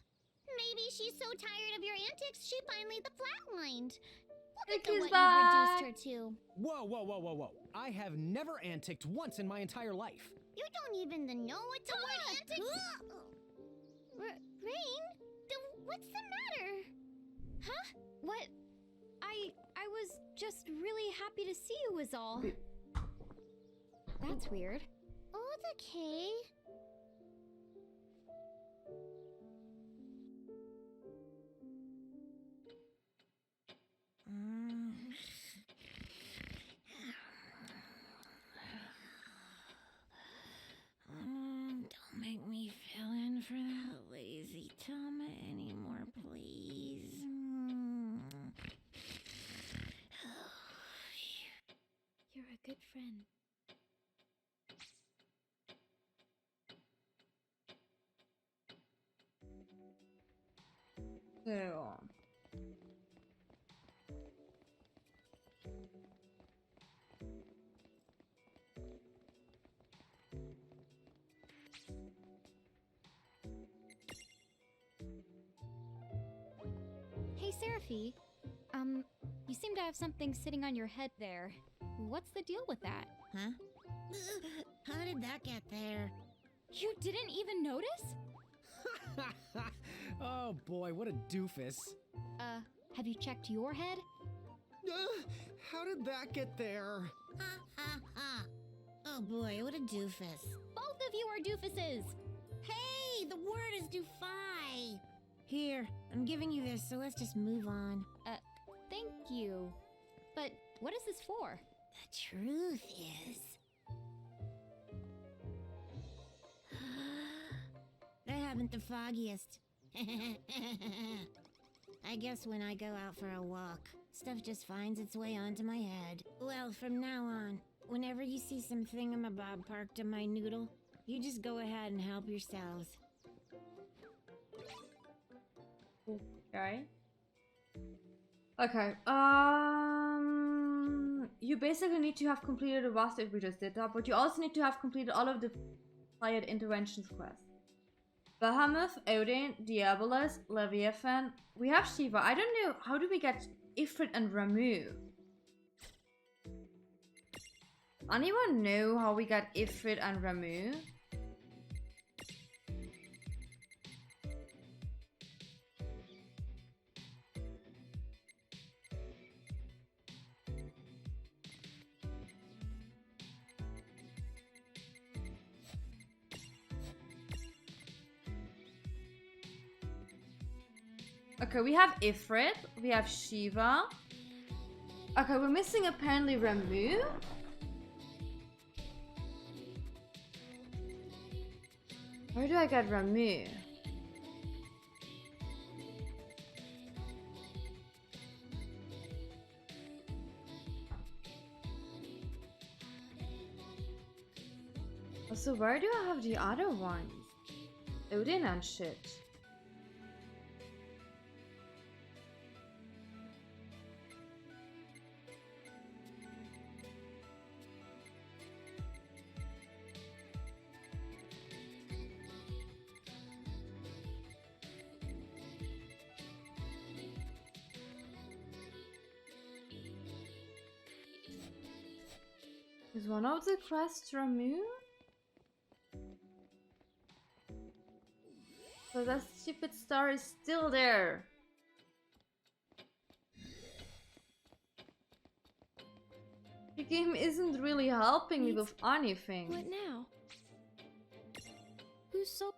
Maybe she's so tired of your antics, she finally flatlined. Look at He's what back. you reduced her to. Whoa. I have never anticked once in my entire life. You don't even know what the word antics... Rain? What's the matter? Huh? What? I was just really happy to see you was all. That's weird. Oh, it's okay. Don't make me fill in for that lazy Tama anymore, please. You're a good friend. So. Hey, Seraphy. You seem to have something sitting on your head there. What's the deal with that? Huh? How did that get there? You didn't even notice? Oh boy, what a doofus. Have you checked your head? How did that get there? Ha. Oh boy, what a doofus. Both of you are doofuses! Hey, the word is doofy. Here, I'm giving you this, so let's just move on. Thank you. But what is this for? The truth is... I haven't the foggiest. I guess when I go out for a walk, stuff just finds its way onto my head. Well, from now on, whenever you see some thingamabob parked on my noodle, you just go ahead and help yourselves. Okay. You basically need to have completed the vast if we just did that, but you also need to have completed all of the desired interventions quests. Bahamut, Odin, Diabolus, Leviathan. We have Shiva. I don't know. How do we get Ifrit and Ramu? Anyone know how we got Ifrit and Ramu? Okay, we have Ifrit, we have Shiva. Okay, we're missing apparently Ramu. Where do I get Ramu? So where do I have the other ones? Odin and shit. Is one of the quests Ramu? So that stupid star is still there. The game isn't really helping me with anything. What now? Who's so...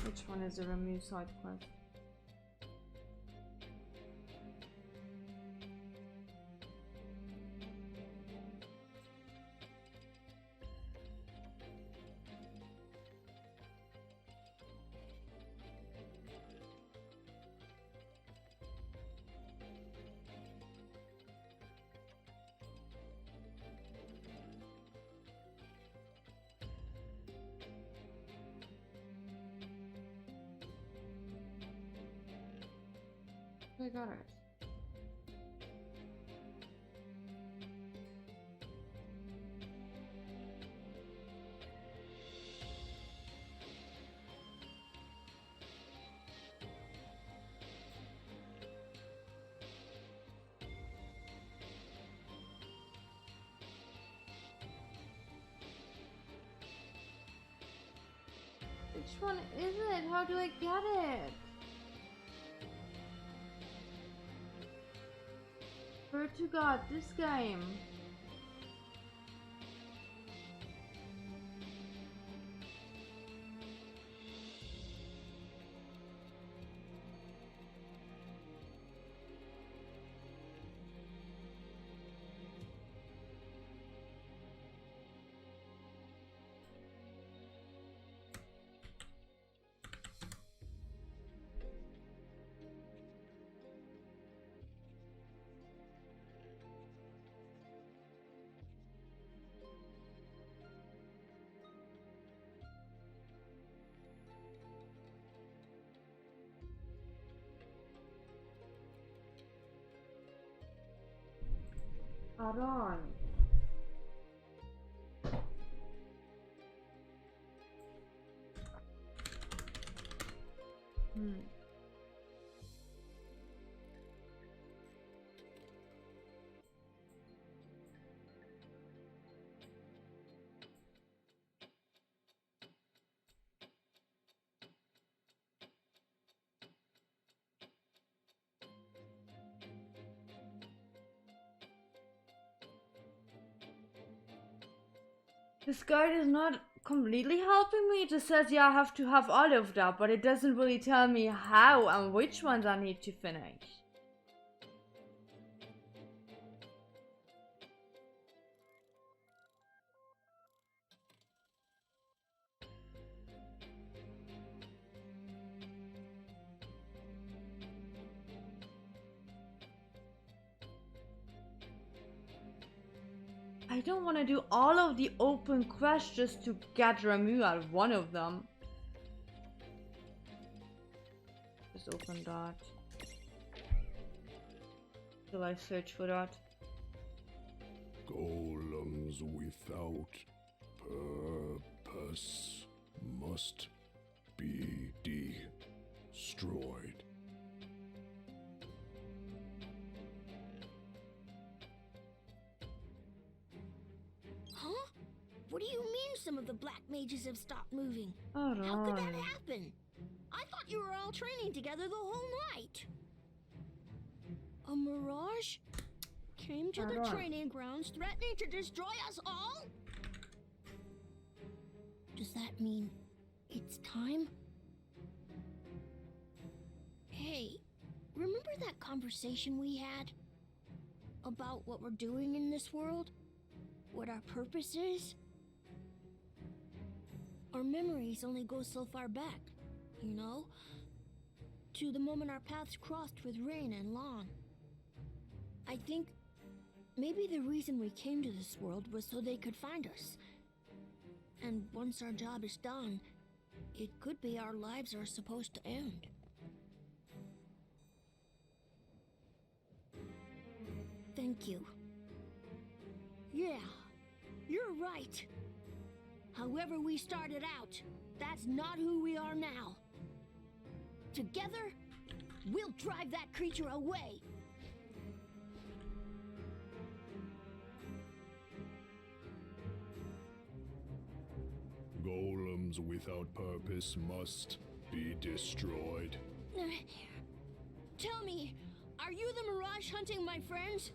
Which one is the Ramu side quest? I got it. Which one is it? How do I get it? Swear to God, this game. Aron. This guide is not completely helping me. It just says, yeah, I have to have all of that, but it doesn't really tell me how and which ones I need to finish. I don't want to do all of the open quests just to get Ramu out of one of them. Just open that. Till I search for that. Golems without purpose must be destroyed. Huh? What do you mean some of the black mages have stopped moving? Oh, How could that no. happen? I thought you were all training together the whole night. A mirage came to the Alright. training grounds threatening to destroy us all? Does that mean it's time? Hey, remember that conversation we had? About what we're doing in this world? What our purpose is? Our memories only go so far back, you know? To the moment our paths crossed with Rain and Lon. I think maybe the reason we came to this world was so they could find us. And once our job is done, it could be our lives are supposed to end. Thank you. Yeah, you're right. However we started out, that's not who we are now. Together, we'll drive that creature away. Golems without purpose must be destroyed. Tell me, are you the Mirage hunting my friends?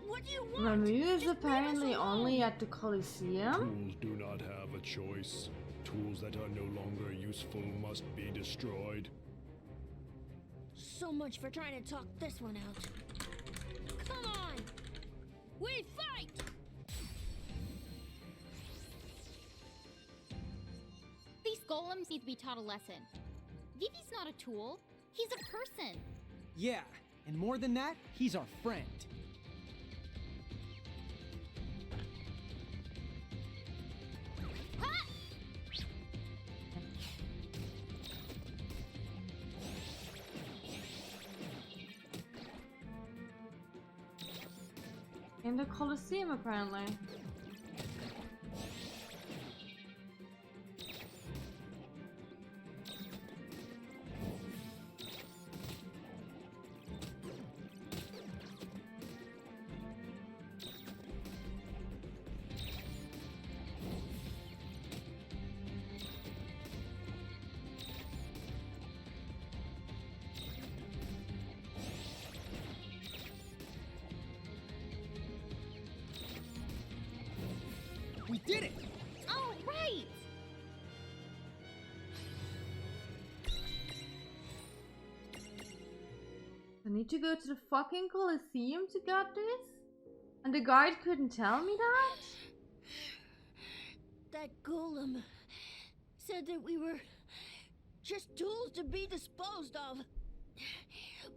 What do you want? Ramu is Just leave us apparently alone. only at the Coliseum. Tools do not have a choice. Tools that are no longer useful must be destroyed. So much for trying to talk this one out. Come on! We fight! These golems need to be taught a lesson. Vivi's not a tool. He's a person. Yeah, and more than that, he's our friend. Ha! In the Colosseum, apparently. We did it! All right! I need to go to the fucking Colosseum to get this? And the guide couldn't tell me that? That golem said that we were just tools to be disposed of.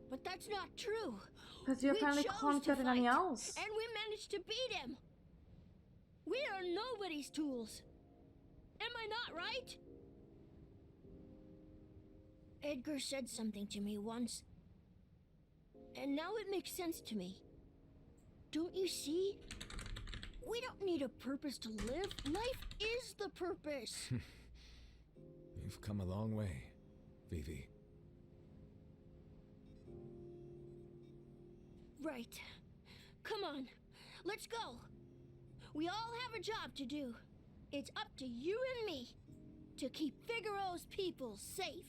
But that's not true. Because you We apparently chose can't to get it any fight, else. And we managed to beat him. We are nobody's tools. Am I not right? Edgar said something to me once. And now it makes sense to me. Don't you see? We don't need a purpose to live. Life is the purpose. You've come a long way, Vivi. Right. Come on. Let's go. We all have a job to do. It's up to you and me to keep Figaro's people safe.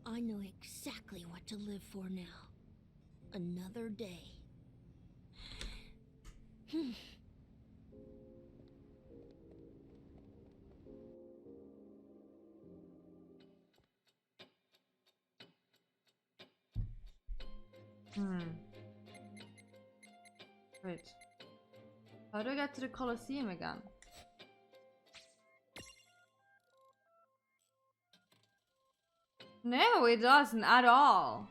I know exactly what to live for now. Another day. Wait. How do I get to the Colosseum again? No, it doesn't at all.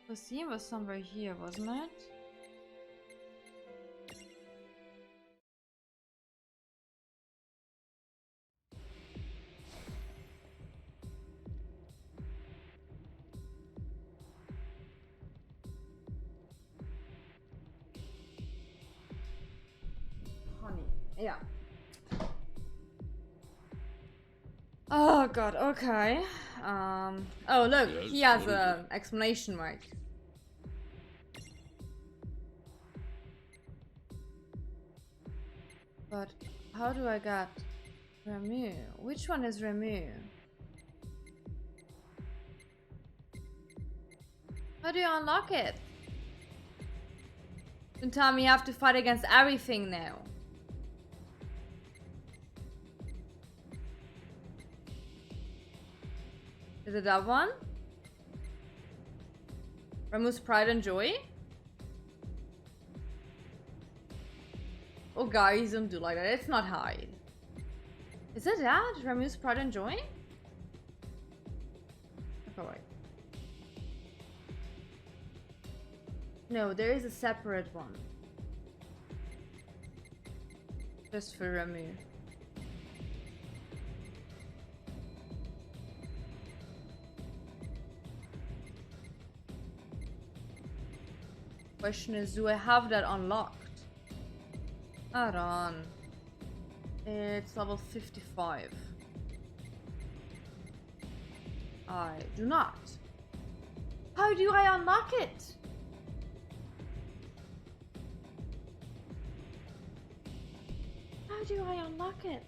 Colosseum was somewhere here, wasn't it? Honey, yeah. Oh god, okay. Oh look, Yes, he has what is an exclamation mark. But how do I get Remu? Which one is Remu? How do you unlock it? Don't tell me you have to fight against everything now. Is it that one? Remu's Pride and Joy? Oh guys, don't do like that. It's not hide. Is it that? Remu's Pride and Joy? Okay, wait. No, there is a separate one. Just for Remu. Question is, do I have that unlocked? Hold on. It's level 55. I do not. How do I unlock it? How do I unlock it?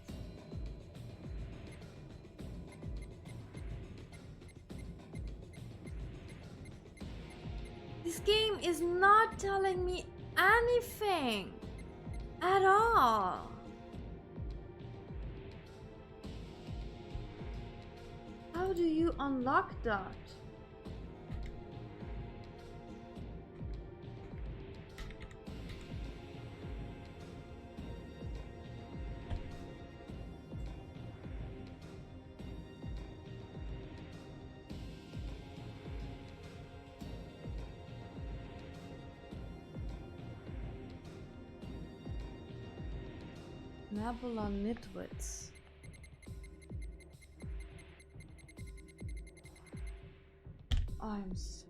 This game is not telling me anything at all. How do you unlock that? Babylon Nitwits. I'm so...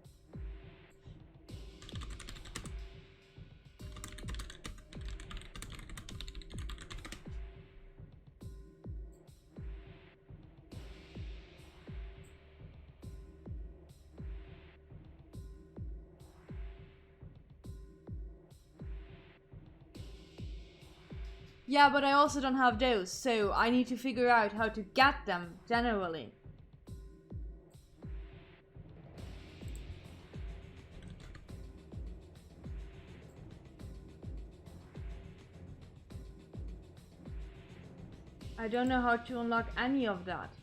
Yeah, but I also don't have those, so I need to figure out how to get them generally. I don't know how to unlock any of that.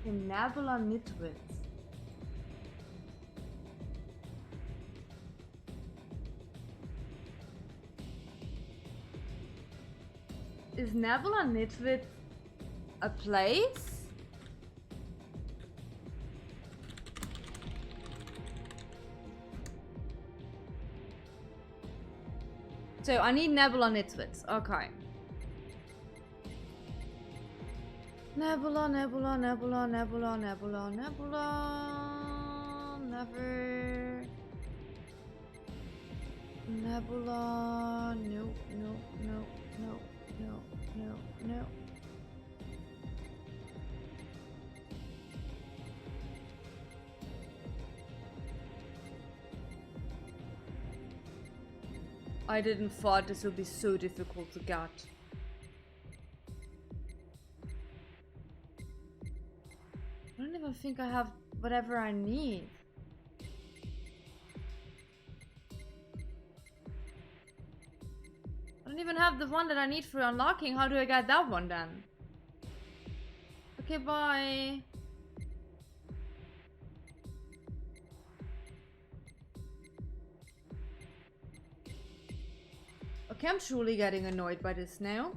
Nebula Nitwits. Is Nebula Nitwit a place? So I need Nebula Nitwits. Okay. Nebula, Nebula, Nebula, Nebula, Nebula, Nebula, never. Nebula, no, no, no, no, no, no, no. I didn't thought this would be so difficult to get. I don't even think I have whatever I need. I don't even have the one that I need for unlocking. How do I get that one then? Okay, bye. Okay, I'm truly getting annoyed by this now.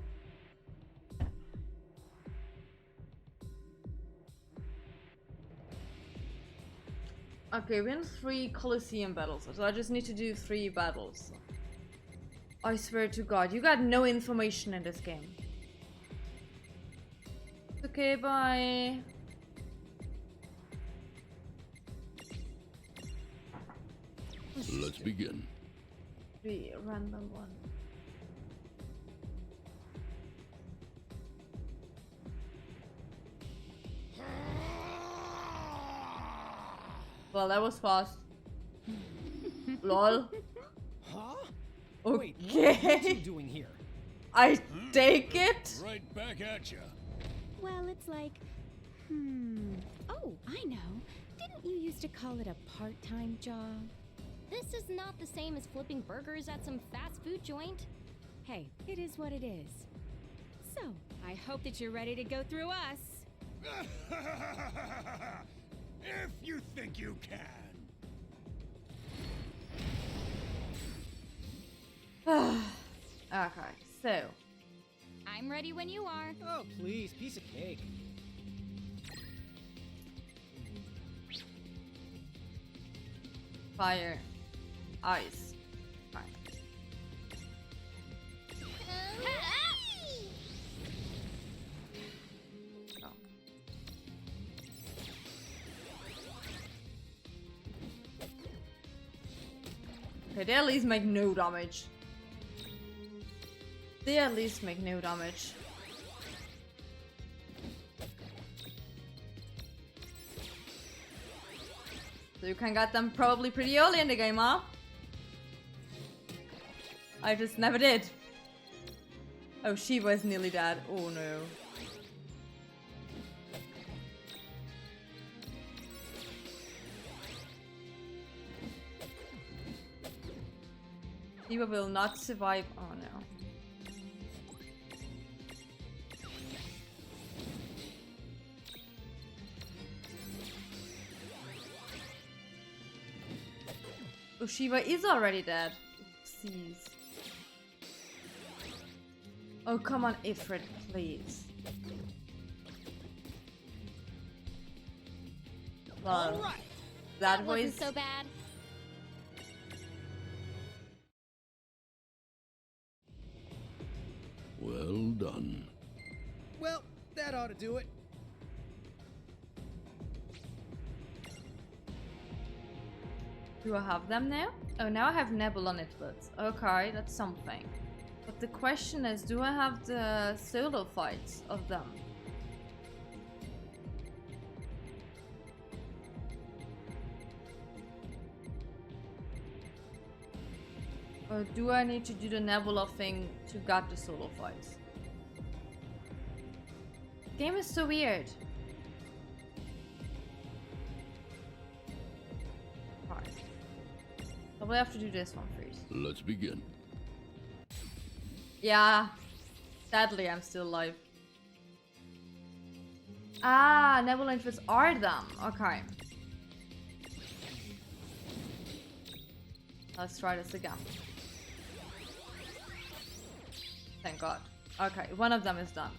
Okay, we're in 3 Colosseum battles, so I just need to do 3 battles. I swear to God, you got no information in this game. Okay, bye. Let's begin. 3 random one. Well, that was fast. Lol. Huh? Okay. Wait, what are you doing here? I take it. Right back at you. Well, it's like, Oh, I know. Didn't you used to call it a part-time job? This is not the same as flipping burgers at some fast food joint. Hey, it is what it is. So, I hope that you're ready to go through us. If you think you can. Okay, so. I'm ready when you are. Oh, please, piece of cake. Fire. Ice. Fire. Oh. Okay, they at least make no damage. They at least make no damage. So you can get them probably pretty early in the game, huh? I just never did. Oh, she was nearly dead. Oh no. Shiva will not survive. Oh no. Oh, Shiva is already dead. Oopsies. Oh, come on, Ifrit, please. Well, Alright. that wasn't was so bad. Well done. Well, that ought to do it. Do I have them now? Oh, now I have Nebula Nitwits. Okay, that's something. But the question is, do I have the solo fights of them? Or do I need to do the Nebula thing to get the solo fights? The game is so weird. Alright. I will have to do this one first. Let's begin. Yeah. Sadly, I'm still alive. Ah, Nebula interests are them. Okay. Let's try this again. Thank God. Okay, one of them is done.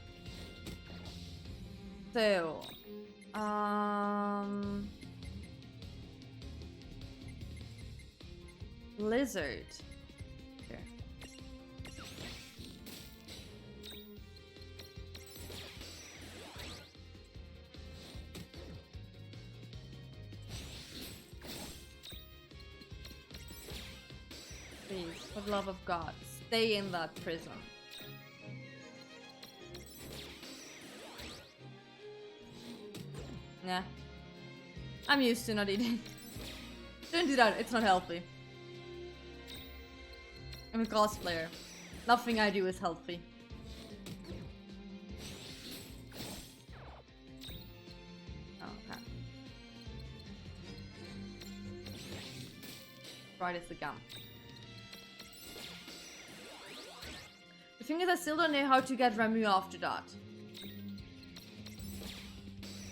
So, Lizard. Here. Please, for the love of God, stay in that prison. Nah. I'm used to not eating. Don't do that, it's not healthy. I'm a cosplayer. Nothing I do is healthy. Oh, okay. Try this again. The thing is, I still don't know how to get Ramu after that.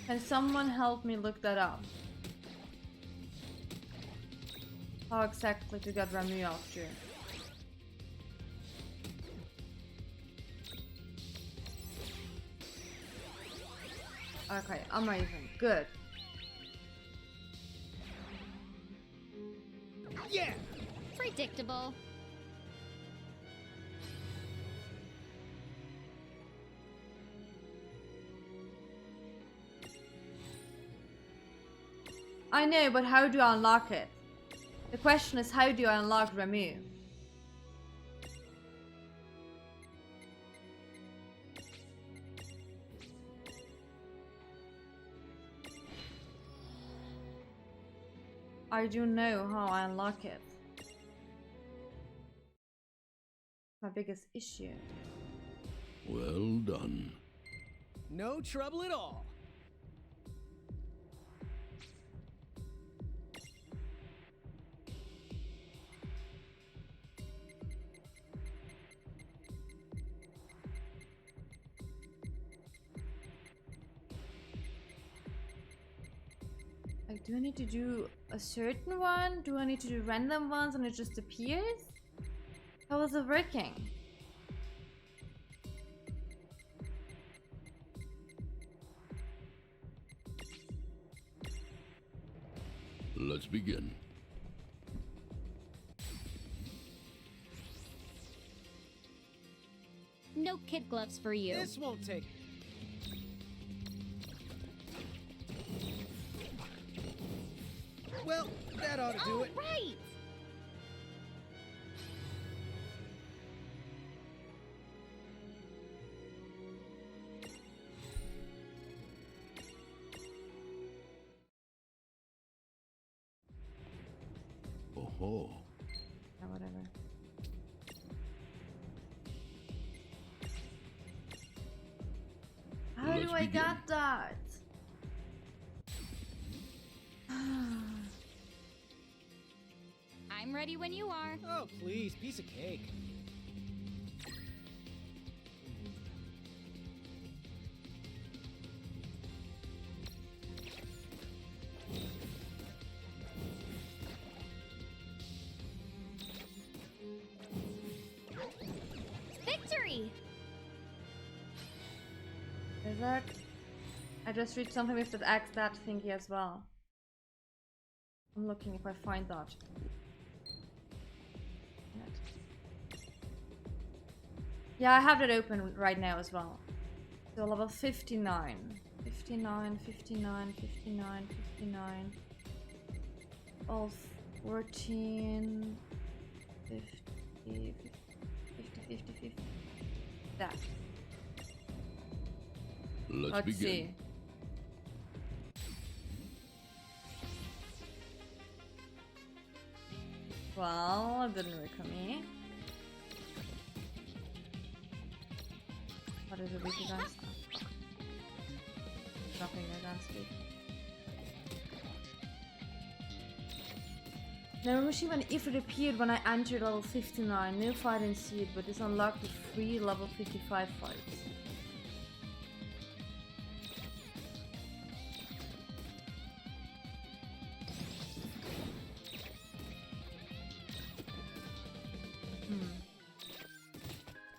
Can someone help me look that up? How exactly to get Ramu after? Okay, amazing. Good. Yeah! Predictable. I know, but how do I unlock it? The question is, how do I unlock Ramu? I don't know how I unlock it. My biggest issue. Well done. No trouble at all. Like, do I need to do a certain one? Do I need to do random ones and it just appears? How is it working? Let's begin. No kid gloves for you. This won't take. Well, that ought to do it. Right. Oh. Yeah, whatever. How Let's do I begin. get that? I'm I'm ready when you are. Oh, please, piece of cake. Victory! Is it? I just read something with that thingy as well. I'm looking if I find that. Yeah, I have it open right now as well. So level 59. 59, 59, 59, 59. All 14. 50, 50, 50, 50. That. Let's begin. See. Well, it didn't work for me. What is it weak against? Nothing against it. Now Maxima and if it appeared when I entered level 59, no fight ensued, but this unlocked the 3 level 55 fights.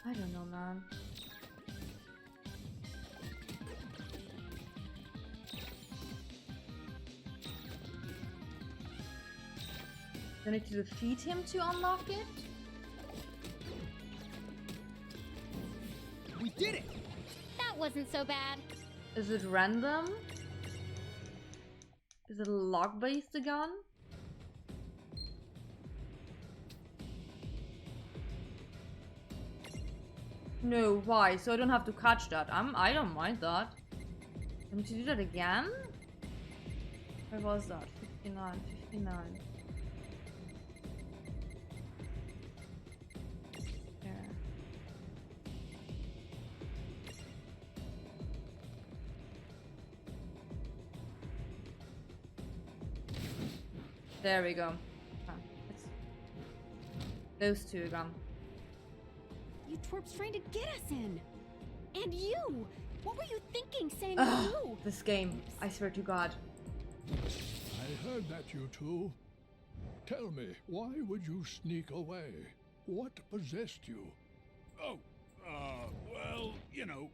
I don't know, man. Do I need to defeat him to unlock it? We did it! That wasn't so bad. Is it random? Is it log-based again? No, why? So I don't have to catch that. I don't mind that. I need to do that again? Where was that? 59, 59. There we go. Those two again. You twerps trying to get us in. And you! What were you thinking saying Ugh, you? this game, I swear to God. I heard that, you two. Tell me, why would you sneak away? What possessed you? Oh, well, you know,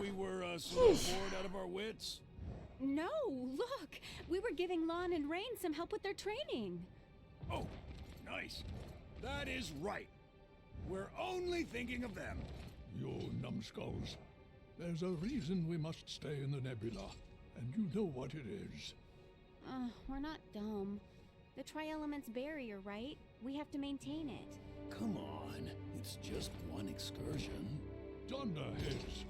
we were sort of bored out of our wits. No, look! We were giving Lon and Rain some help with their training. Oh, nice. That is right. We're only thinking of them. You numbskulls. There's a reason we must stay in the nebula, and you know what it is. We're not dumb. The Tri-Elements barrier, right? We have to maintain it. Come on, it's just one excursion. Dunderheads.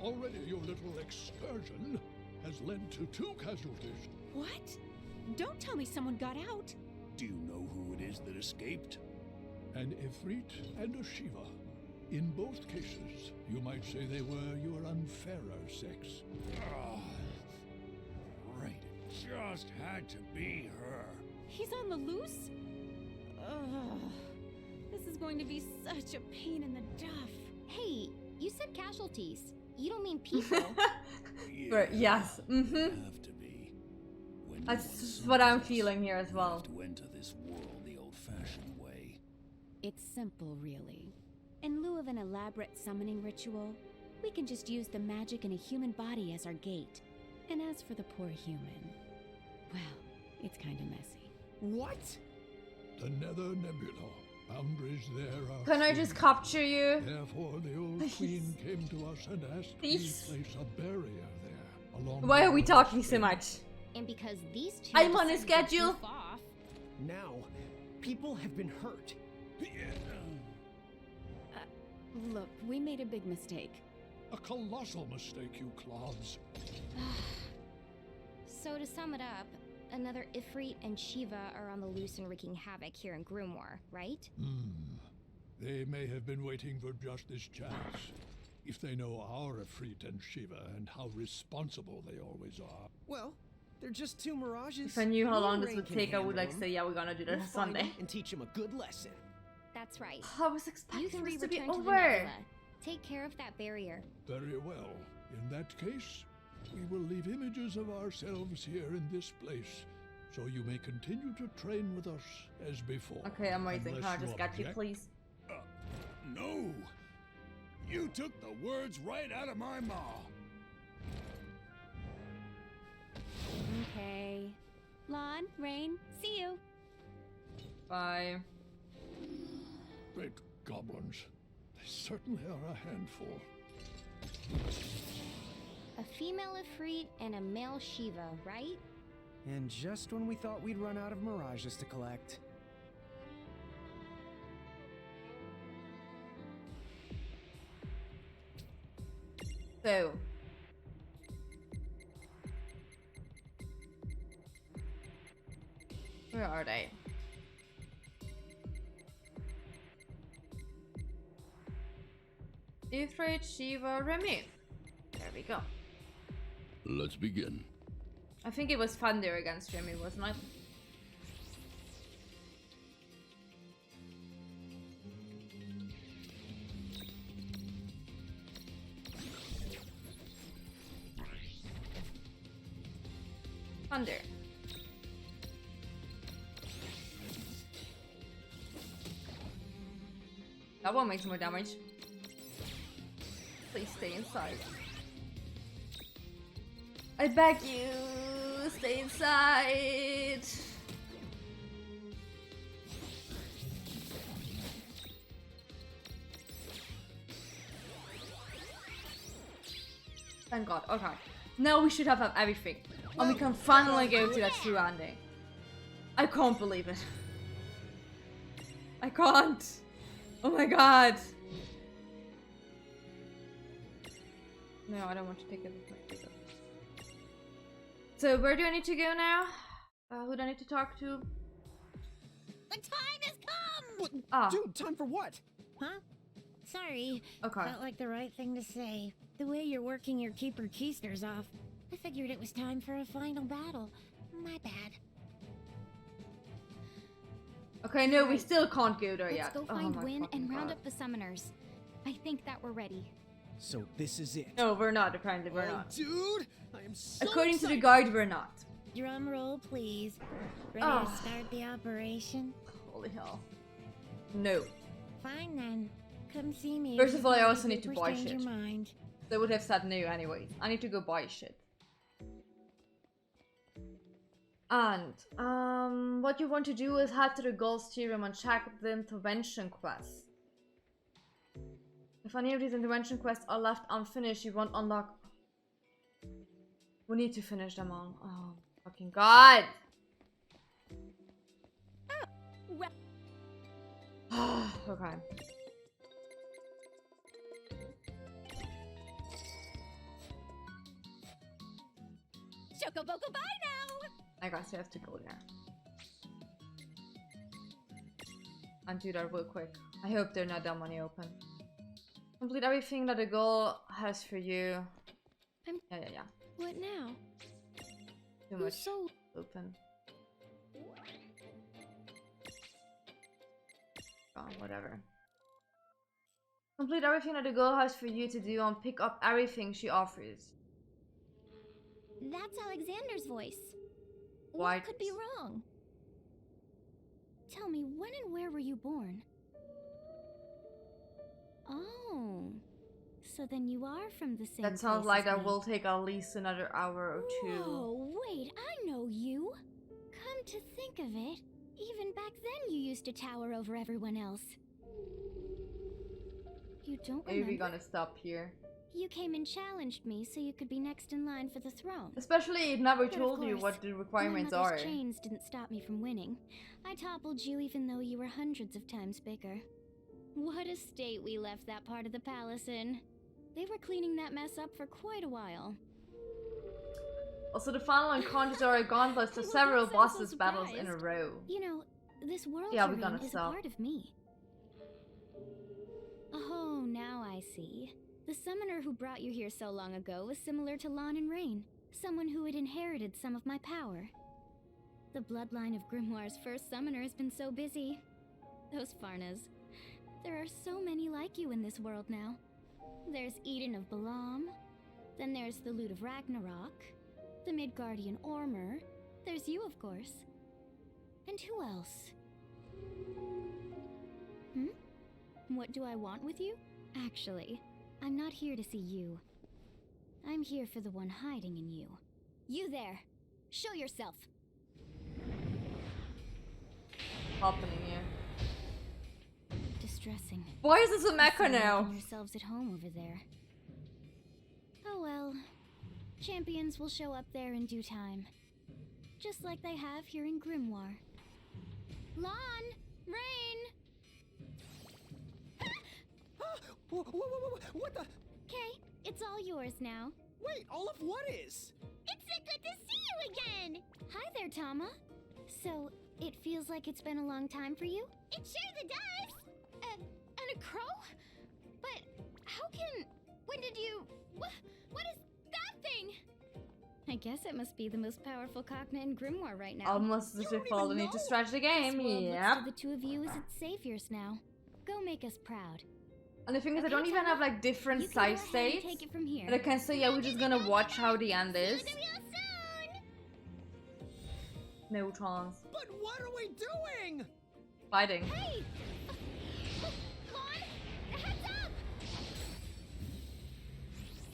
Already your little excursion has led to 2 casualties. What? Don't tell me someone got out. Do you know who it is that escaped? An Ifrit and a Shiva. In both cases, you might say they were your unfairer sex. Oh, right, it just had to be her. He's on the loose? Ugh. This is going to be such a pain in the duff. Hey, you said casualties. You don't mean people. Yes. Have to be. When That's what I'm feeling here as well. to enter this world the old-fashioned way. It's simple, really. In lieu of an elaborate summoning ritual, we can just use the magic in a human body as our gate. And as for the poor human, well, it's kind of messy. What? The Nether Nebula. Boundaries there are... Can I just capture you? Therefore, the old queen came to us and asked Please. we place a barrier there. Along Why the are we talking so much? And because these two I'm on a decided to schedule. goof off, Now, people have been hurt. Look, we made a big mistake. A colossal mistake, you clods. So to sum it up, another Ifrit and Shiva are on the loose and wreaking havoc here in Grimoire, right? They may have been waiting for just this chance. If they know our Ifrit and Shiva and how responsible they always are. Well, They're just two mirages. If I knew how Me long and this Rain would can take, I would handle like them. say, yeah, we're gonna do We'll that find Sunday. them and teach him a good lesson. That's right. I was You expecting three this to be return to the over. nebula. Take care of that barrier. Very well. In that case, we will leave images of ourselves here in this place, so you may continue to train with us as before. Okay, amazing. Unless Can I just get you, object. please? No! You took the words right out of my mouth. Okay. Lon, Rain, see you. Bye. Great goblins. They certainly are a handful. A female Ifrit and a male Shiva, right? And just when we thought we'd run out of mirages to collect. So. Where are they? Ifrit, Shiva, Remy. There we go. Let's begin. I think it was fun there against Remy, wasn't it? Thunder. That won't make some more damage. Please stay inside. I beg you, stay inside. Thank God. Okay. Now we should have everything. And we can finally go to that true ending. I can't believe it. I can't. Oh my God. No, I don't want to take it with my pickup. So where do I need to go now? Who do I need to talk to? The time has come! What? Ah. Dude, time for what? Huh? Sorry. Okay. Felt like the right thing to say. The way you're working your keeper keisters off, I figured it was time for a final battle. My bad. Okay, no, we still can't go there Let's yet. go Oh find my Wynn fucking and round God. up the summoners. I think that we're ready. So this is it. No, we're not. Apparently, we're Oh, not. dude, I am so According to the excited. guide, we're not. Drum roll, please. Ready Oh. to start the operation? Holy hell. No. Fine then. Come see me. First if of all, I you also need to super buy change shit. your mind. They would have said no anyways. I need to go buy shit. And, what you want to do is head to the Gold's Tea Room and check the intervention quests. If any of these intervention quests are left unfinished, you won't unlock. We need to finish them all. Oh, fucking God! Okay. Chocoboco, bye now! I guess we have to go there. And do that real quick. I hope they're not that many open. Complete everything that the goal has for you. Yeah. What now? Too Who's much so open. Oh, whatever. Complete everything that the girl has for you to do and pick up everything she offers. That's Alexander's voice. Why? What could be wrong? Tell me, when and where were you born? Oh, so then you are from the same That sounds place like as that me. will take at least another hour or two. Oh, wait, I know you. Come to think of it, even back then you used to tower over everyone else. You don't Maybe remember? we're gonna stop here. You came and challenged me so you could be next in line for the throne. Especially it never But of told you course, what the requirements my are. mother's chains didn't stop me from winning. I toppled you even though you were hundreds of times bigger. What a state we left that part of the palace in. They were cleaning that mess up for quite a while. Also, the final encounters are a gauntlet of Well, several don't sound so bosses battles in a surprised. row. You know, this world Yeah, you're we're gonna in is stop. a part of me. Oh, now I see. The summoner who brought you here so long ago was similar to Lon and Rain. Someone who had inherited some of my power. The bloodline of Grimoire's first summoner has been so busy. Those Farnas. There are so many like you in this world now. There's Eden of Balam. Then there's the Lute of Ragnarok. The Midgardian Ormer. There's you, of course. And who else? What do I want with you? Actually, I'm not here to see you. I'm here for the one hiding in you. You there! Show yourself! Happening here. Distressing. Why is this a mecha now? Making yourselves at home over there. Oh well. Champions will show up there in due time. Just like they have here in Grimoire. Lon! Rain! What the? Okay, it's all yours now. Wait, all of what is? It's so good to see you again! Hi there, Tama. So, it feels like it's been a long time for you? It sure does! And a crow? But how can... When did you... What is that thing? I guess it must be the most powerful Cogna in Grimoire right now. Almost as if all need to stretch the game. This world Yeah. looks to the two of you as its saviors now. Go make us proud. And the thing is, I don't Okay, even have Tama, like different you can side go ahead and states. take it from here. And I can say, yeah, we're just gonna watch how the end is. No chance. But what are we doing? Fighting. Hey! Lon, heads up!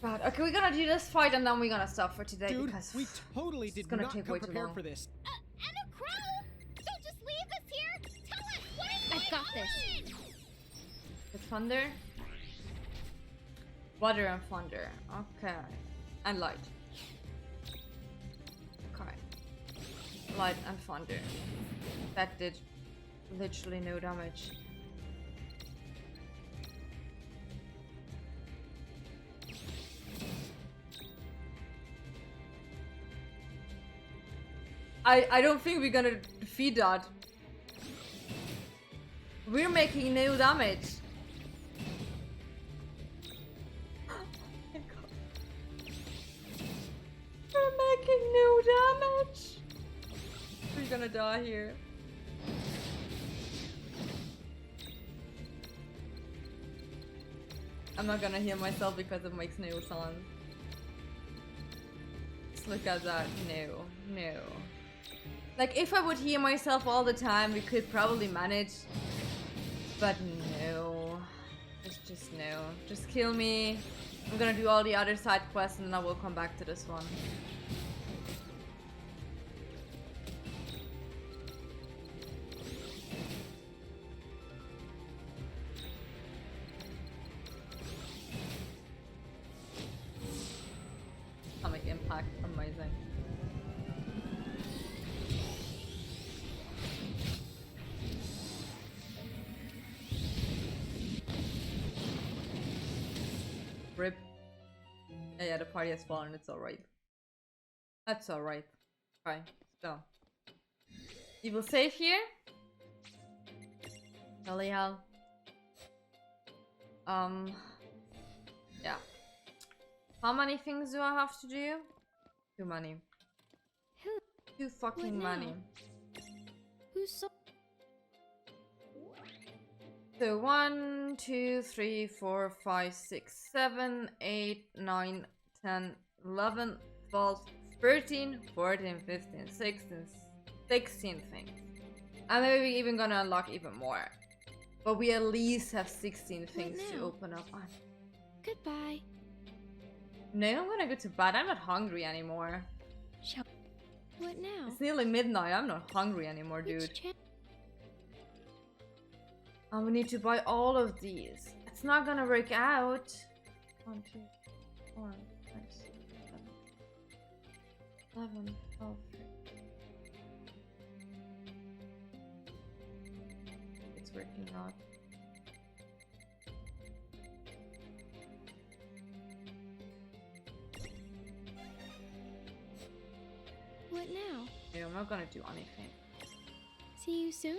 God, okay, we're gonna do this fight and then we're gonna stop for today. Dude, because we totally did gonna not take come way too prepared long. for this. And a crow? Don't just leave us here! Tell us, what is going I've got this. The thunder. Water and thunder. Okay. And light. Okay. Light and thunder. That did literally no damage. I don't think we're gonna defeat that. We're making no damage. We're making no damage. We're gonna die here. I'm not gonna heal myself because it makes no sense. Just look at that. No, no. Like, if I would heal myself all the time, we could probably manage. But no. Just no. Just kill me. I'm gonna do all the other side quests and then I will come back to this one. Atomic impact, amazing. Rip. Yeah, the party has fallen, it's alright. That's alright. Fine. So. You will save here? Holy hell. Yeah. How many things do I have to do? Too many. Too fucking many. Who's so... So 1, 2, 3, 4, 5, 6, 7, 8, 9, 10, 11, 12, 13, 14, 15, 16 things. And maybe we're even gonna unlock even more. But we at least have 16 things to open up on. Goodbye. No, I'm gonna go to bed. I'm not hungry anymore. What now? It's nearly midnight. I'm not hungry anymore, dude. And we need to buy all of these. It's not gonna work out. 1, 2, 4, 5, 6, 7, 11, 12. It's working out. What now? Yeah, I'm not gonna do anything. See you soon?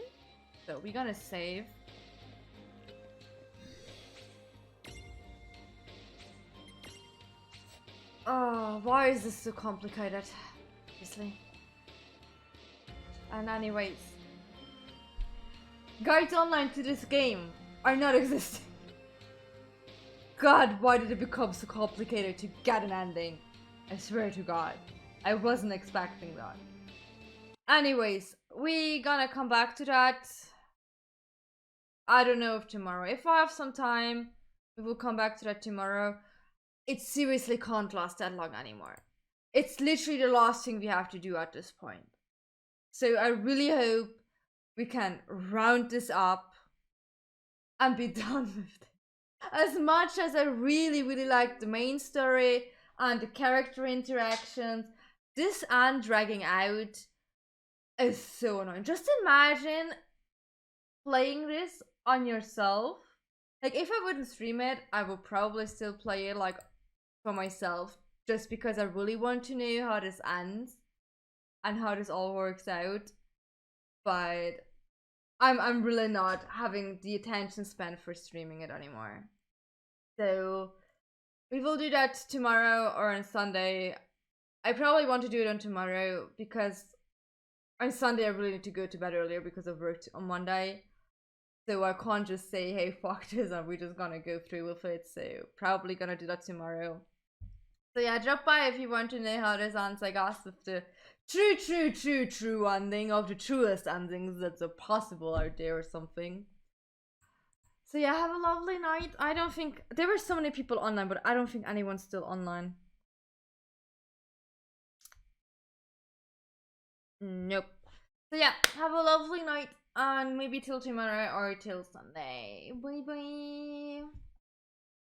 So we're gonna save. Oh, why is this so complicated? Obviously. And anyways, guides online to this game are not existing. God, why did it become so complicated to get an ending? I swear to God, I wasn't expecting that. Anyways, we gonna come back to that. I don't know if tomorrow. If I have some time, we will come back to that tomorrow. It seriously can't last that long anymore. It's literally the last thing we have to do at this point. So I really hope we can round this up and be done with it. As much as I really, really like the main story and the character interactions, this and dragging out is so annoying. Just imagine playing this on yourself. Like, if I wouldn't stream it, I would probably still play it, like, for myself, just because I really want to know how this ends and how this all works out. But I'm really not having the attention span for streaming it anymore. So we will do that tomorrow or on Sunday. I probably want to do it on tomorrow because on Sunday I really need to go to bed earlier because I've worked on Monday. So I can't just say, hey, fuck this, and we're just gonna go through with it. So probably gonna do that tomorrow. So yeah, drop by if you want to know how this ends, I guess, with the true ending of the truest endings that's possible out there or something. So yeah, have a lovely night. I don't think there were so many people online, but I don't think anyone's still online. Nope. So yeah, have a lovely night and maybe till tomorrow or till Sunday. Bye bye.